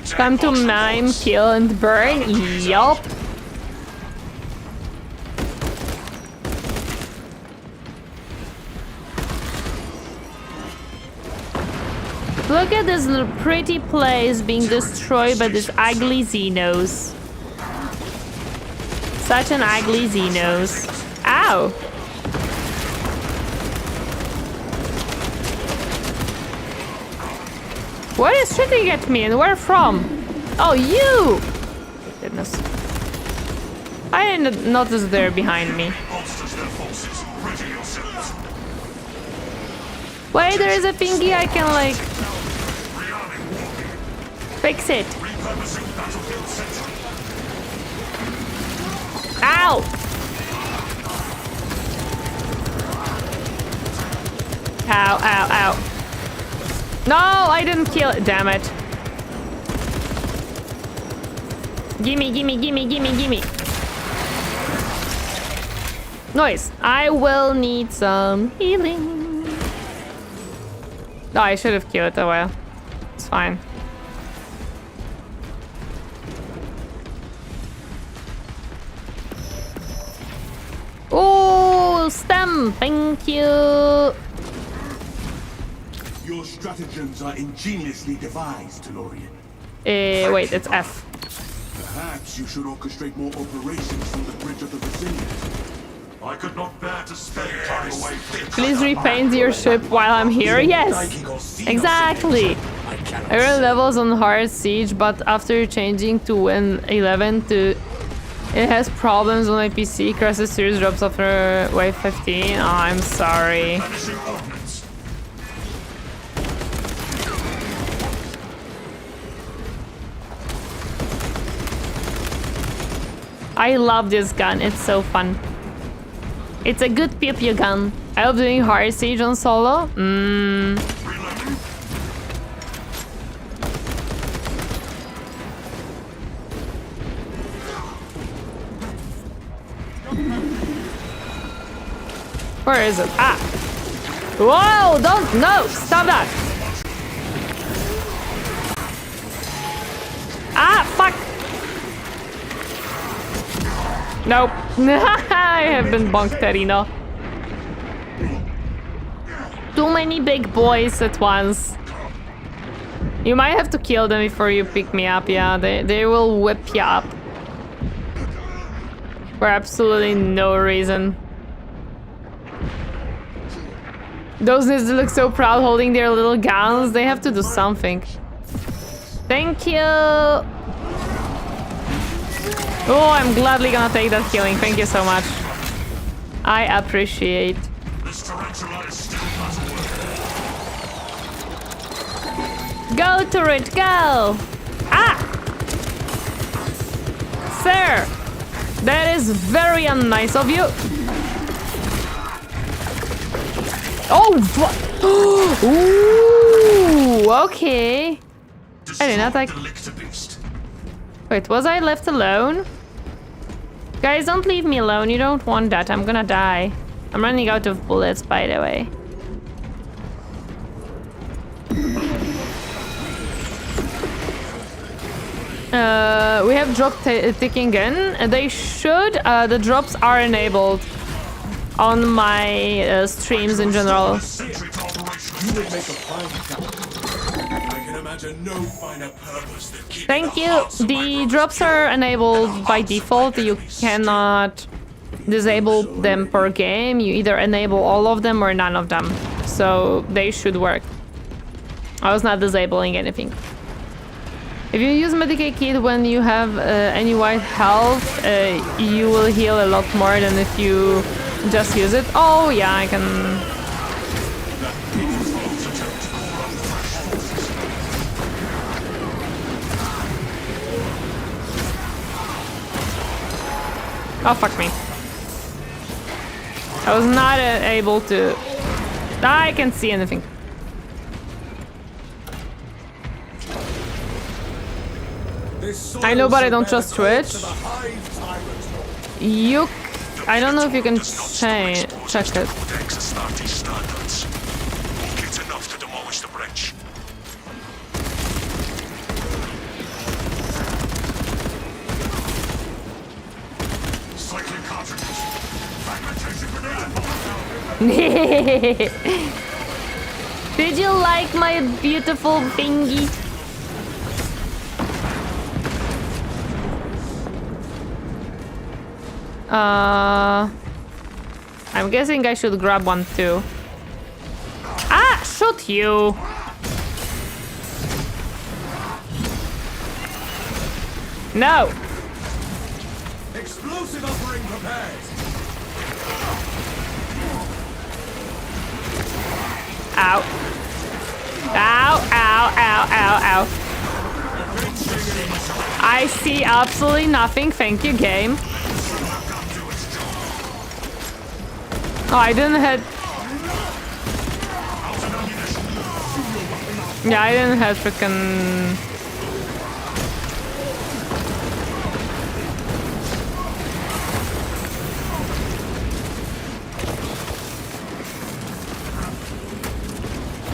Time to mime, kill, and burn. Yup. Look at this little pretty place being destroyed by this ugly Xenos. Such an ugly Xenos. Ow! What is shooting at me and where from? Oh, you! Goodness. I didn't notice they're behind me. Wait, there is a thingy I can like... fix it. Ow! Ow, ow, ow. No, I didn't kill it. Damn it. Gimme, gimme, gimme, gimme, gimme. Nice. I will need some healing. No, I should have killed it. Oh well. It's fine. Oh, stem. Thank you. Your stratagems are ingeniously devised, Torineesan. Wait, it's F. Perhaps you should orchestrate more operations from the bridge of the Vicinity. I could not bear to spend time away from Please repaint your ship while I'm here. Yes, exactly. I ran levels on hard siege, but after changing to Win 11 to it has problems on my PC. Crashes series drops after wave 15. Oh, I'm sorry. I love this gun. It's so fun. It's a good pew-pew gun. I love doing hard siege on solo. Where is it? Ah! Whoa! Don't! No! Stop that! Ah! Fuck! Nope. I have been bonked, Terino. Too many big boys at once. You might have to kill them before you pick me up, yeah. They will whip you up. For absolutely no reason. Those kids look so proud holding their little guns. They have to do something. Thank you! Oh, I'm gladly gonna take that healing. Thank you so much. I appreciate. Go to it, go! Ah! Sir! That is very unnice of you. Oh! Ooh! Okay. I did not like... Wait, was I left alone? Guys, don't leave me alone. You don't want that. I'm gonna die. I'm running out of bullets, by the way. We have drop ticking in. They should. The drops are enabled on my streams in general. Thank you. The drops are enabled by default. You cannot disable them per game. You either enable all of them or none of them. So they should work. I was not disabling anything. If you use Medicaid Kit when you have any white health, you will heal a lot more than if you just use it. Oh yeah, I can... Oh, fuck me. I was not able to... I can't see anything. I know, but I don't trust Twitch. You... I don't know if you can check it. Did you like my beautiful thingy? I'm guessing I should grab one too. Ah, shoot you! No! Explosive offering prepared. Ow. Ow, ow, ow, ow, ow. I see absolutely nothing. Thank you, game. Oh, I didn't hit. Yeah, I didn't hit frickin'.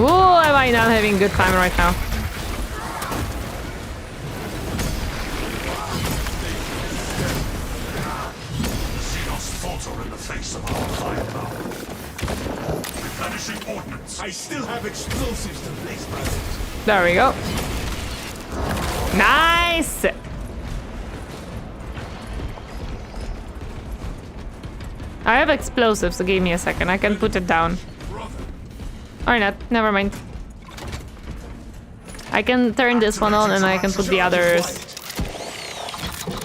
Ooh, am I not having a good time right now? I still have explosives to place. There we go. Nice! I have explosives, so give me a second. I can put it down. Or not, never mind. I can turn this one on and I can put the others.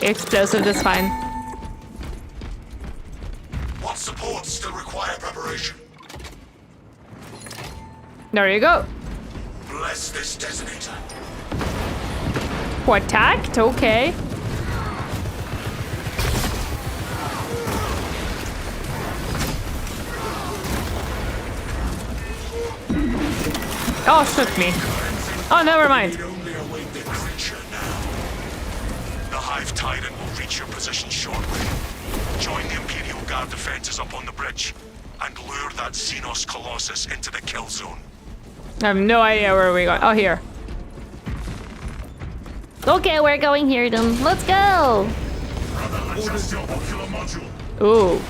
Explosive, that's fine. What supports still require preparation? There you go. Bless this detonator. Attacked? Okay. Oh, shoot me. Oh, never mind. The Hive Tyrant will reach your position shortly. Join the Imperial Guard defenses up on the bridge and lure that Xenos Colossus into the kill zone. I have no idea where we're going. Oh, here. Okay, we're going here then. Let's go! Ooh.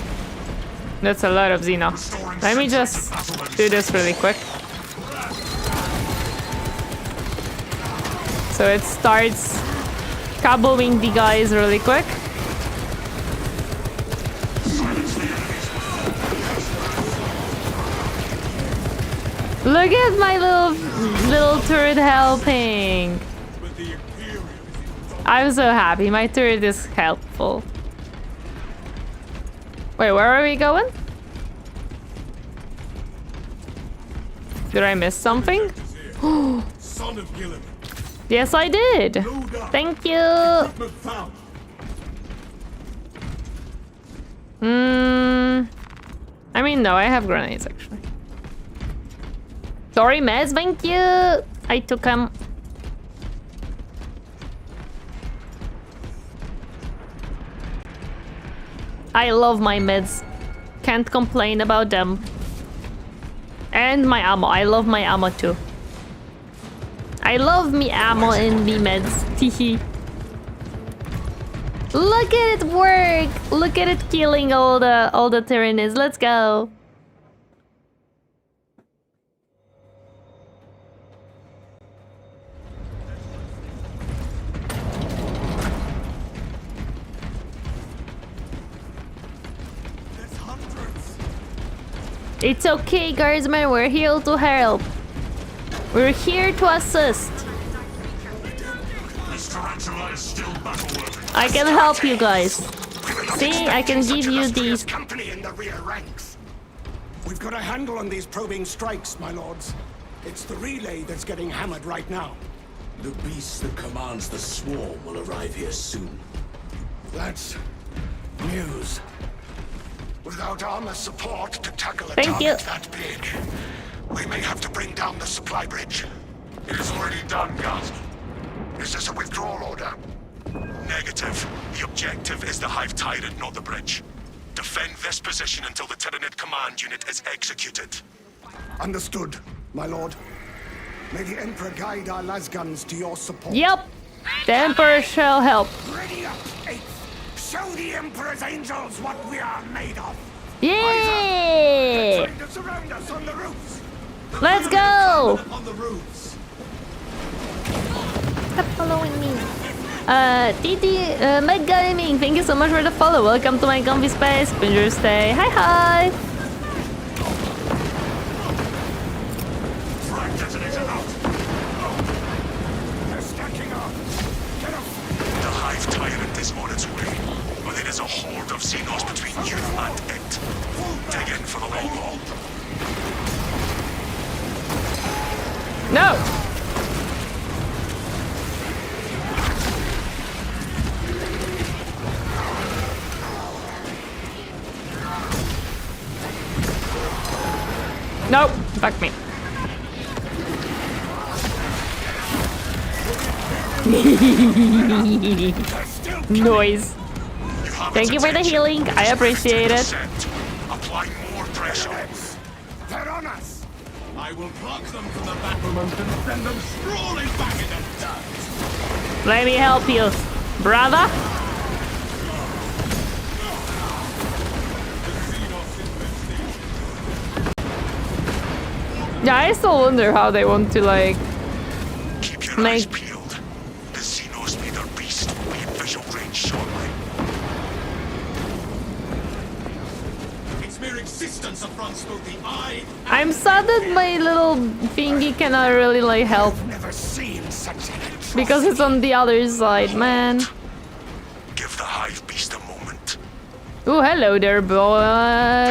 That's a lot of Xeno. Let me just do this really quick. So it starts kabooing the guys really quick. Look at my little turret helping. I'm so happy. My turret is helpful. Wait, where are we going? Did I miss something? Yes, I did. Thank you. I mean, no, I have grenades actually. Sorry, meds, thank you. I took them. I love my meds. Can't complain about them. And my ammo. I love my ammo too. I love me ammo and me meds. Teehee. Look at it work! Look at it killing all the Tyranids. Let's go. It's okay, guardsmen. We're here to help. We're here to assist. I can help you guys. See, I can give you these. Company in the rear ranks. We've got a handle on these probing strikes, my lords. It's the relay that's getting hammered right now. The beast that commands the swarm will arrive here soon. That's news. Without armor support to tackle a Thank you. target that big, we may have to bring down the supply bridge. It is already done, Gus. Is this a withdrawal order? Negative. The objective is the Hive Tyrant, not the bridge. Defend this position until the Tyranid command unit is executed. Understood, my lord. May the Emperor guide our lasguns to your support. Yep. The Emperor shall help. Ready up, Eighth. Show the Emperor's angels what we are made of. Yeah! Trying to surround us on the roofs. Let's go! On the roofs. Stop following me. TT, Meg Gaming, thank you so much for the follow. Welcome to my comfy space. Pincher stay. Hi, hi. They're stacking up. Get up. The Hive Tyrant is on its way, but it is a horde of Xenos between you and it. Dig in for the long haul. No! Nope, fuck me. Noise. Thank you for the healing. I appreciate it. Apply more pressure. They're on us. I will pluck them from the battlement and send them sprawling back into dust. Let me help you, brother. Yeah, I still wonder how they want to like Keep your eyes peeled. The Xenos leader beast will be in visual range shortly. Its mere existence affronts both the eye. I'm sad that my little thingy cannot really like help Never seen such an because it's on the other side, man. Give the Hive beast a moment. Oh, hello there, boy.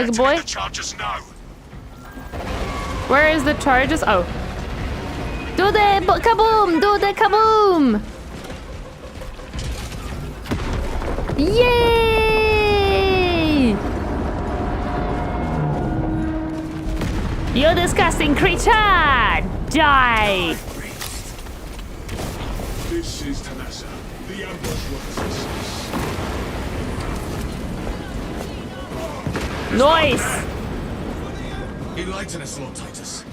The charges now. Where is the charges? Oh. Do the kaboom! Do the kaboom! Yay! You disgusting creature! Die! This is Tanasa. The ambush will persist. Noise! Enlighten us, Lord Titus.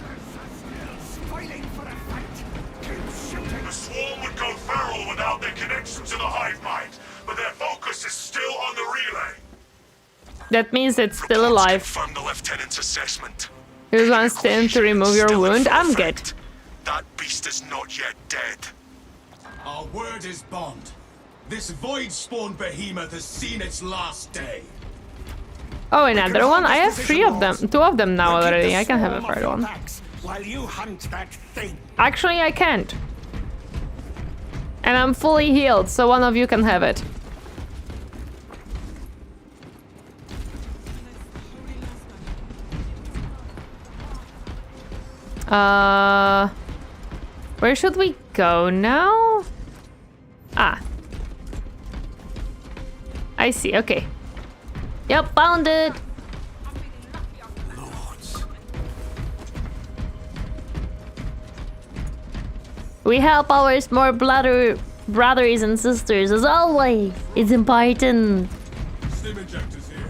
The swarm would go feral without their connection to the hive mind, but their focus is still on the relay. That means it's still alive. Confirm the lieutenant's assessment. Here's one stim to remove your Still in wound. full I'm effect. good. That beast is not yet dead. Our word is bond. This void-spawn behemoth has seen its last day. Oh, another one? I have 3 of them. 2 of them now already. I can have a third one. While you hunt that thing. Actually, I can't. And I'm fully healed, so one of you can have it. Where should we go now? Ah. I see, okay. Yep, found it. We help our small brothers and sisters as always. It's important. Stim injectors here.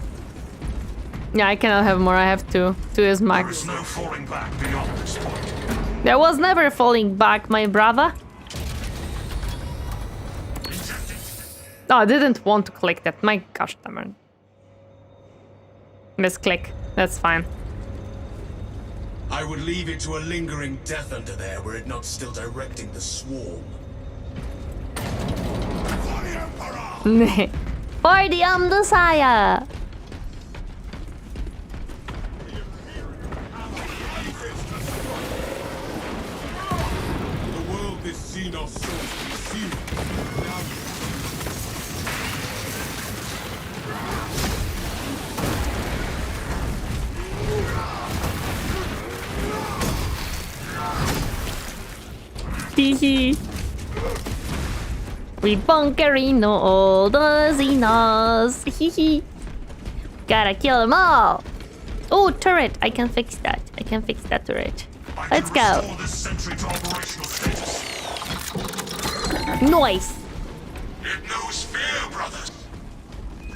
Yeah, I cannot have more. I have 2. 2 is There max. is no falling back beyond this point. There was never falling back, my brother. Oh, I didn't want to click that. My gosh, damn it. Misclick. That's fine. I would leave it to a lingering death under there were it not still directing the swarm. For the OMNISSIAH! The world this Xenos souls to be seen. Now Hehe. We bunkering all the Xenos. Hehe. Gotta kill them all. Oh, turret. I can fix that. I can fix that turret. Let's go. Restore this sentry to operational status. Nice. It knows fear, brothers.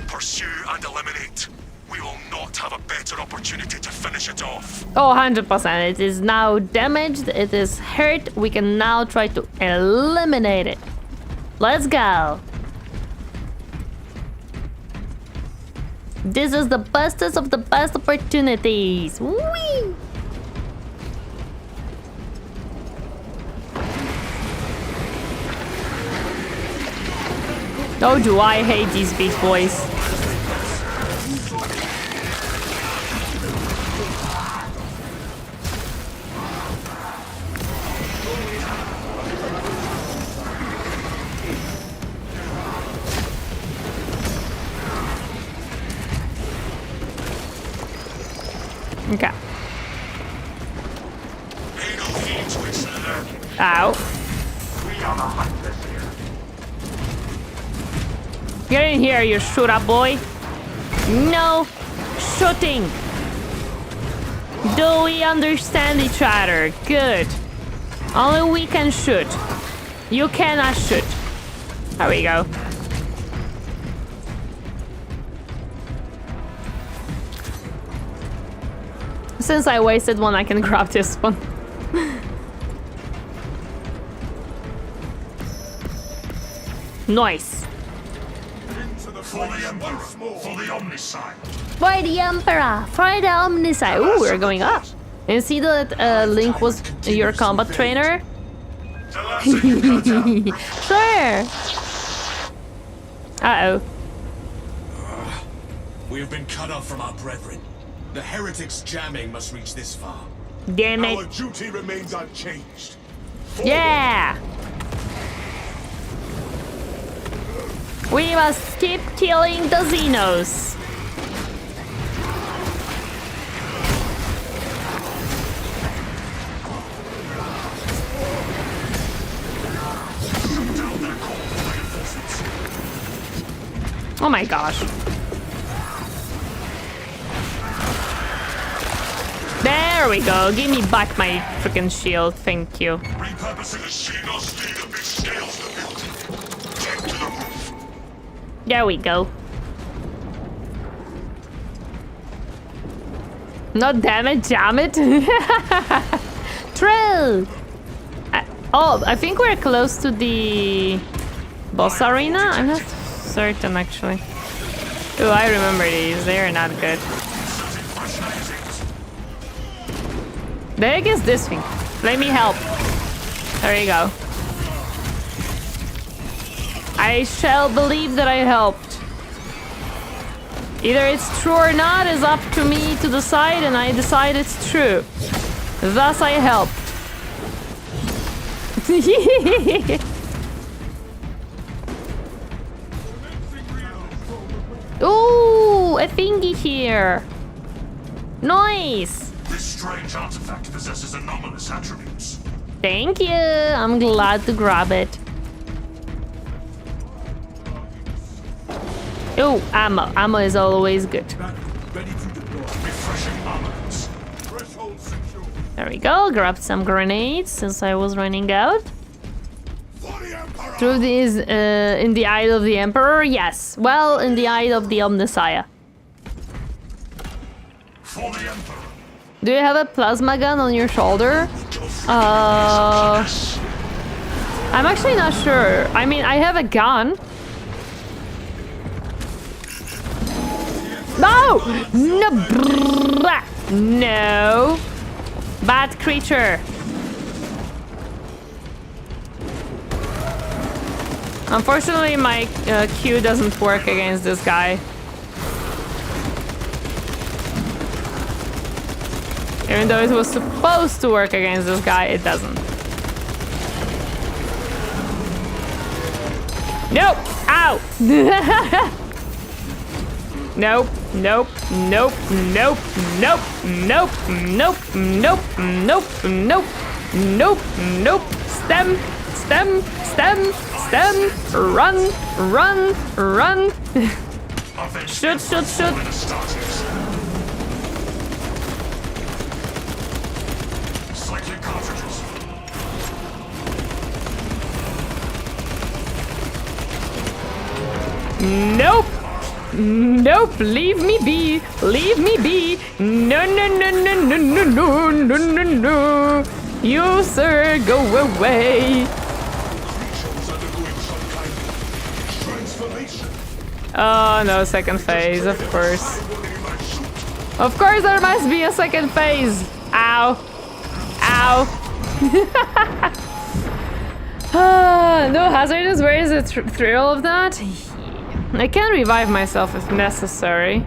Pursue and eliminate. We will not have a better opportunity to finish it off. Oh, 100%. It is now damaged. It is hurt. We can now try to eliminate it. Let's go. This is the bestest of the best opportunities. Whee! Oh, do I hate these beast boys. Okay. Pay no heed to its lurking. Ow. We are the hunters here. Get in here, you shoot-up boy. No shooting. Do we understand each other? Good. Only we can shoot. You cannot shoot. There we go. Since I wasted one, I can grab this one. Nice. For the Emperor, for the OMNISSIAH. For the Emperor, for the OMNISSIAH. Ooh, we're going up. And see that Link was your combat trainer? Sure. Uh-oh. we have been cut off from our brethren. The heretics' jamming must reach this far. Damn it. Our duty remains unchanged. Yeah. We must keep killing the Xenos. Oh my gosh. Damn. There we go. Give me back my freaking shield. Thank you. Repurposing a shield steel big scales the build. Take to the roof. There we go. Not damage, damn it. Trill! Oh, I think we're close to the boss arena. I'm not certain, actually. Oh, I remember these. They're not good. The heck is this thing? Let me help. There you go. I shall believe that I helped. Either it's true or not is up to me to decide, and I decide it's true. Thus I helped. Ooh, a thingy here. Nice. This strange artifact possesses anomalous attributes. Thank you. I'm glad to grab it. Oh, ammo. Ammo is always good. Ready to deploy. Refreshing armaments. Threshold secure. There we go. Grabbed some grenades since I was running out. Through these in the eye of the Emperor? Yes. Well, in the eye of the OMNISSIAH. For the Emperor. Do you have a plasma gun on your shoulder? I'm actually not sure. I mean, I have a gun. No! No! No! Bad creature. Unfortunately, my Q doesn't work against this guy. Even though it was supposed to work against this guy, it doesn't. Nope! Ow! Nope, nope, nope, nope, nope, nope, nope, nope, nope, nope, nope, nope. Stem, stem, stem, stem. Run, run, run. Shoot, shoot, shoot. Cycling cartridges. Nope. Nope, leave me be. Leave me be. No, no, no, no, no, no, no, no, no, no. You, sir, go away. Oh, no, second phase, of course. Of course there must be a second phase. Ow. Ow. No hazardous, where is the thrill of that? I can revive myself if necessary.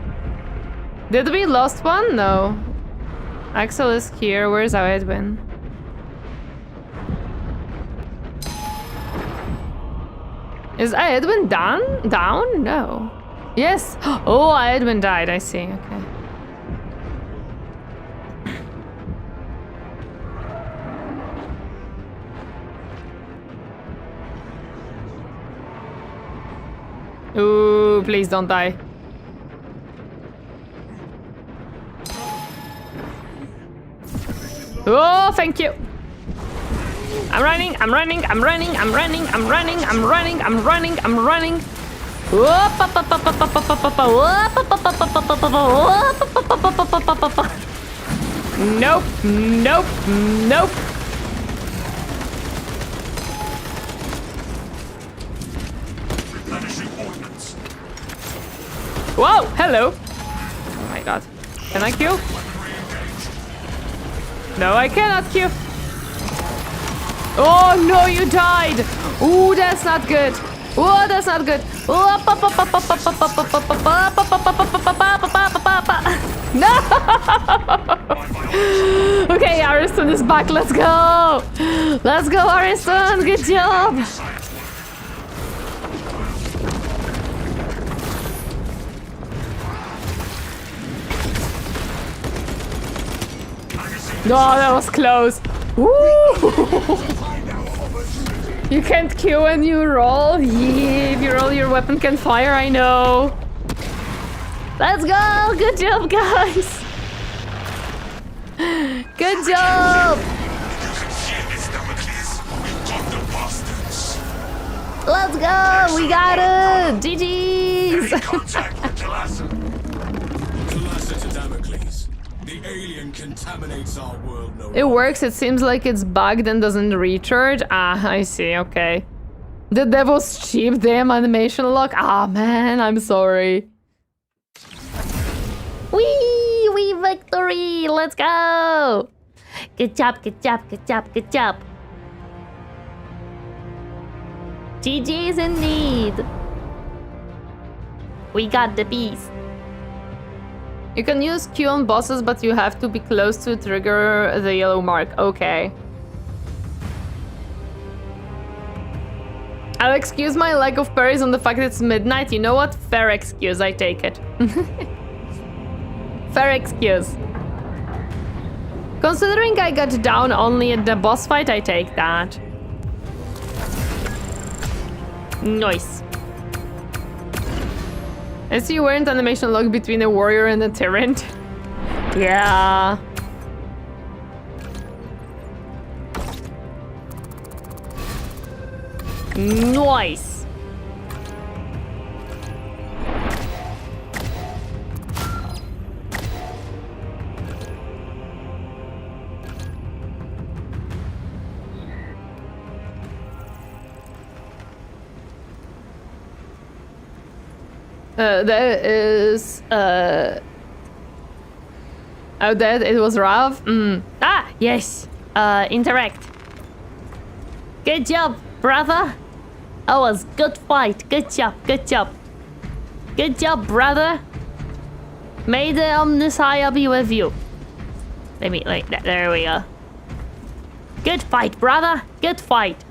Did we lost one? No. Axel is here. Where's our Edwin? Is Edwin down? Down? No. Yes. Oh, Edwin died. I see. Okay. Ooh, please don't die. Oh, thank you. I'm running, I'm running, I'm running, I'm running, I'm running, I'm running, I'm running, I'm running. Nope, nope, nope. Whoa, hello. Oh my god. Can I Q? No, I cannot Q. Oh no, you died. Ooh, that's not good. Oh, that's not good. No! Okay, Ariston is back. Let's go. Let's go, Ariston. Good job. No, that was close. Woo! You can't Q when you roll. Yeah, if you roll, your weapon can fire. I know. Let's go! Good job, guys. Good job! Let's go! We got it! GG's! To Damocles. The alien contaminates our world no It works, it seems like it's bugged and doesn't recharge. Ah, I see, okay. The devil's cheap, damn animation lock. Ah, man, I'm sorry. Wee victory! Let's go! Good job, good job, good job, good job. GG's indeed. We got the beast. You can use Q on bosses, but you have to be close to trigger the yellow mark. Okay. I'll excuse my lack of parries on the fact it's midnight. You know what? Fair excuse, I take it. Fair excuse. Considering I got down only at the boss fight, I take that. Nice. I see you weren't animation lock between a warrior and a Tyranid. Yeah. Nice. That is oh, that it was rough. Ah, yes. Interact. Good job, brother. That was good fight. Good job, good job. Good job, brother. May the OMNISSIAH be with you. Let me, like, there we go. Good fight, brother. Good fight.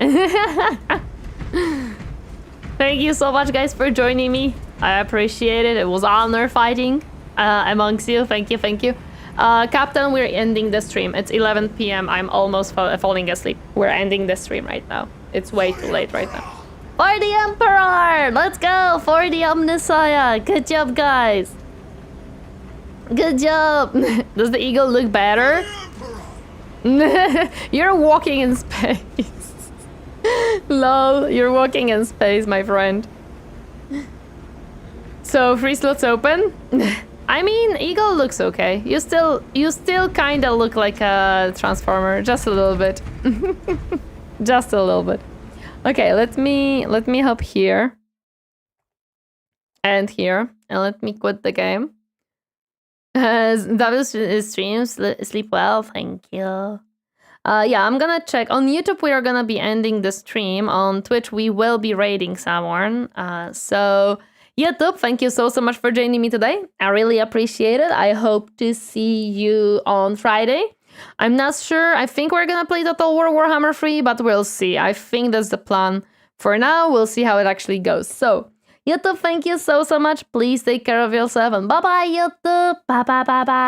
Thank you so much, guys, for joining me. I appreciate it. It was an honor fighting amongst you. Thank you, thank you. Captain, we're ending the stream. It's 11 p.m. I'm almost falling asleep. We're ending the stream right now. It's way too late right now. For the Emperor! Let's go! For the OMNISSIAH! Good job, guys! Good job! Does the eagle look better? You're walking in space. Lol, you're walking in space, my friend. So 3 slots open. I mean, eagle looks okay. You still kind of look like a transformer, just a little bit. Just a little bit. Okay, let me hop here and here, and let me quit the game. That was streams. Sleep well, thank you. Yeah, I'm gonna check. On YouTube, we are gonna be ending the stream. On Twitch, we will be raiding someone. So YouTube, thank you so much for joining me today. I really appreciate it. I hope to see you on Friday. I'm not sure. I think we're gonna play Total War Warhammer 3, but we'll see. I think that's the plan for now. We'll see how it actually goes. So YouTube, thank you so much. Please take care of yourself, and bye-bye, YouTube. Bye-bye.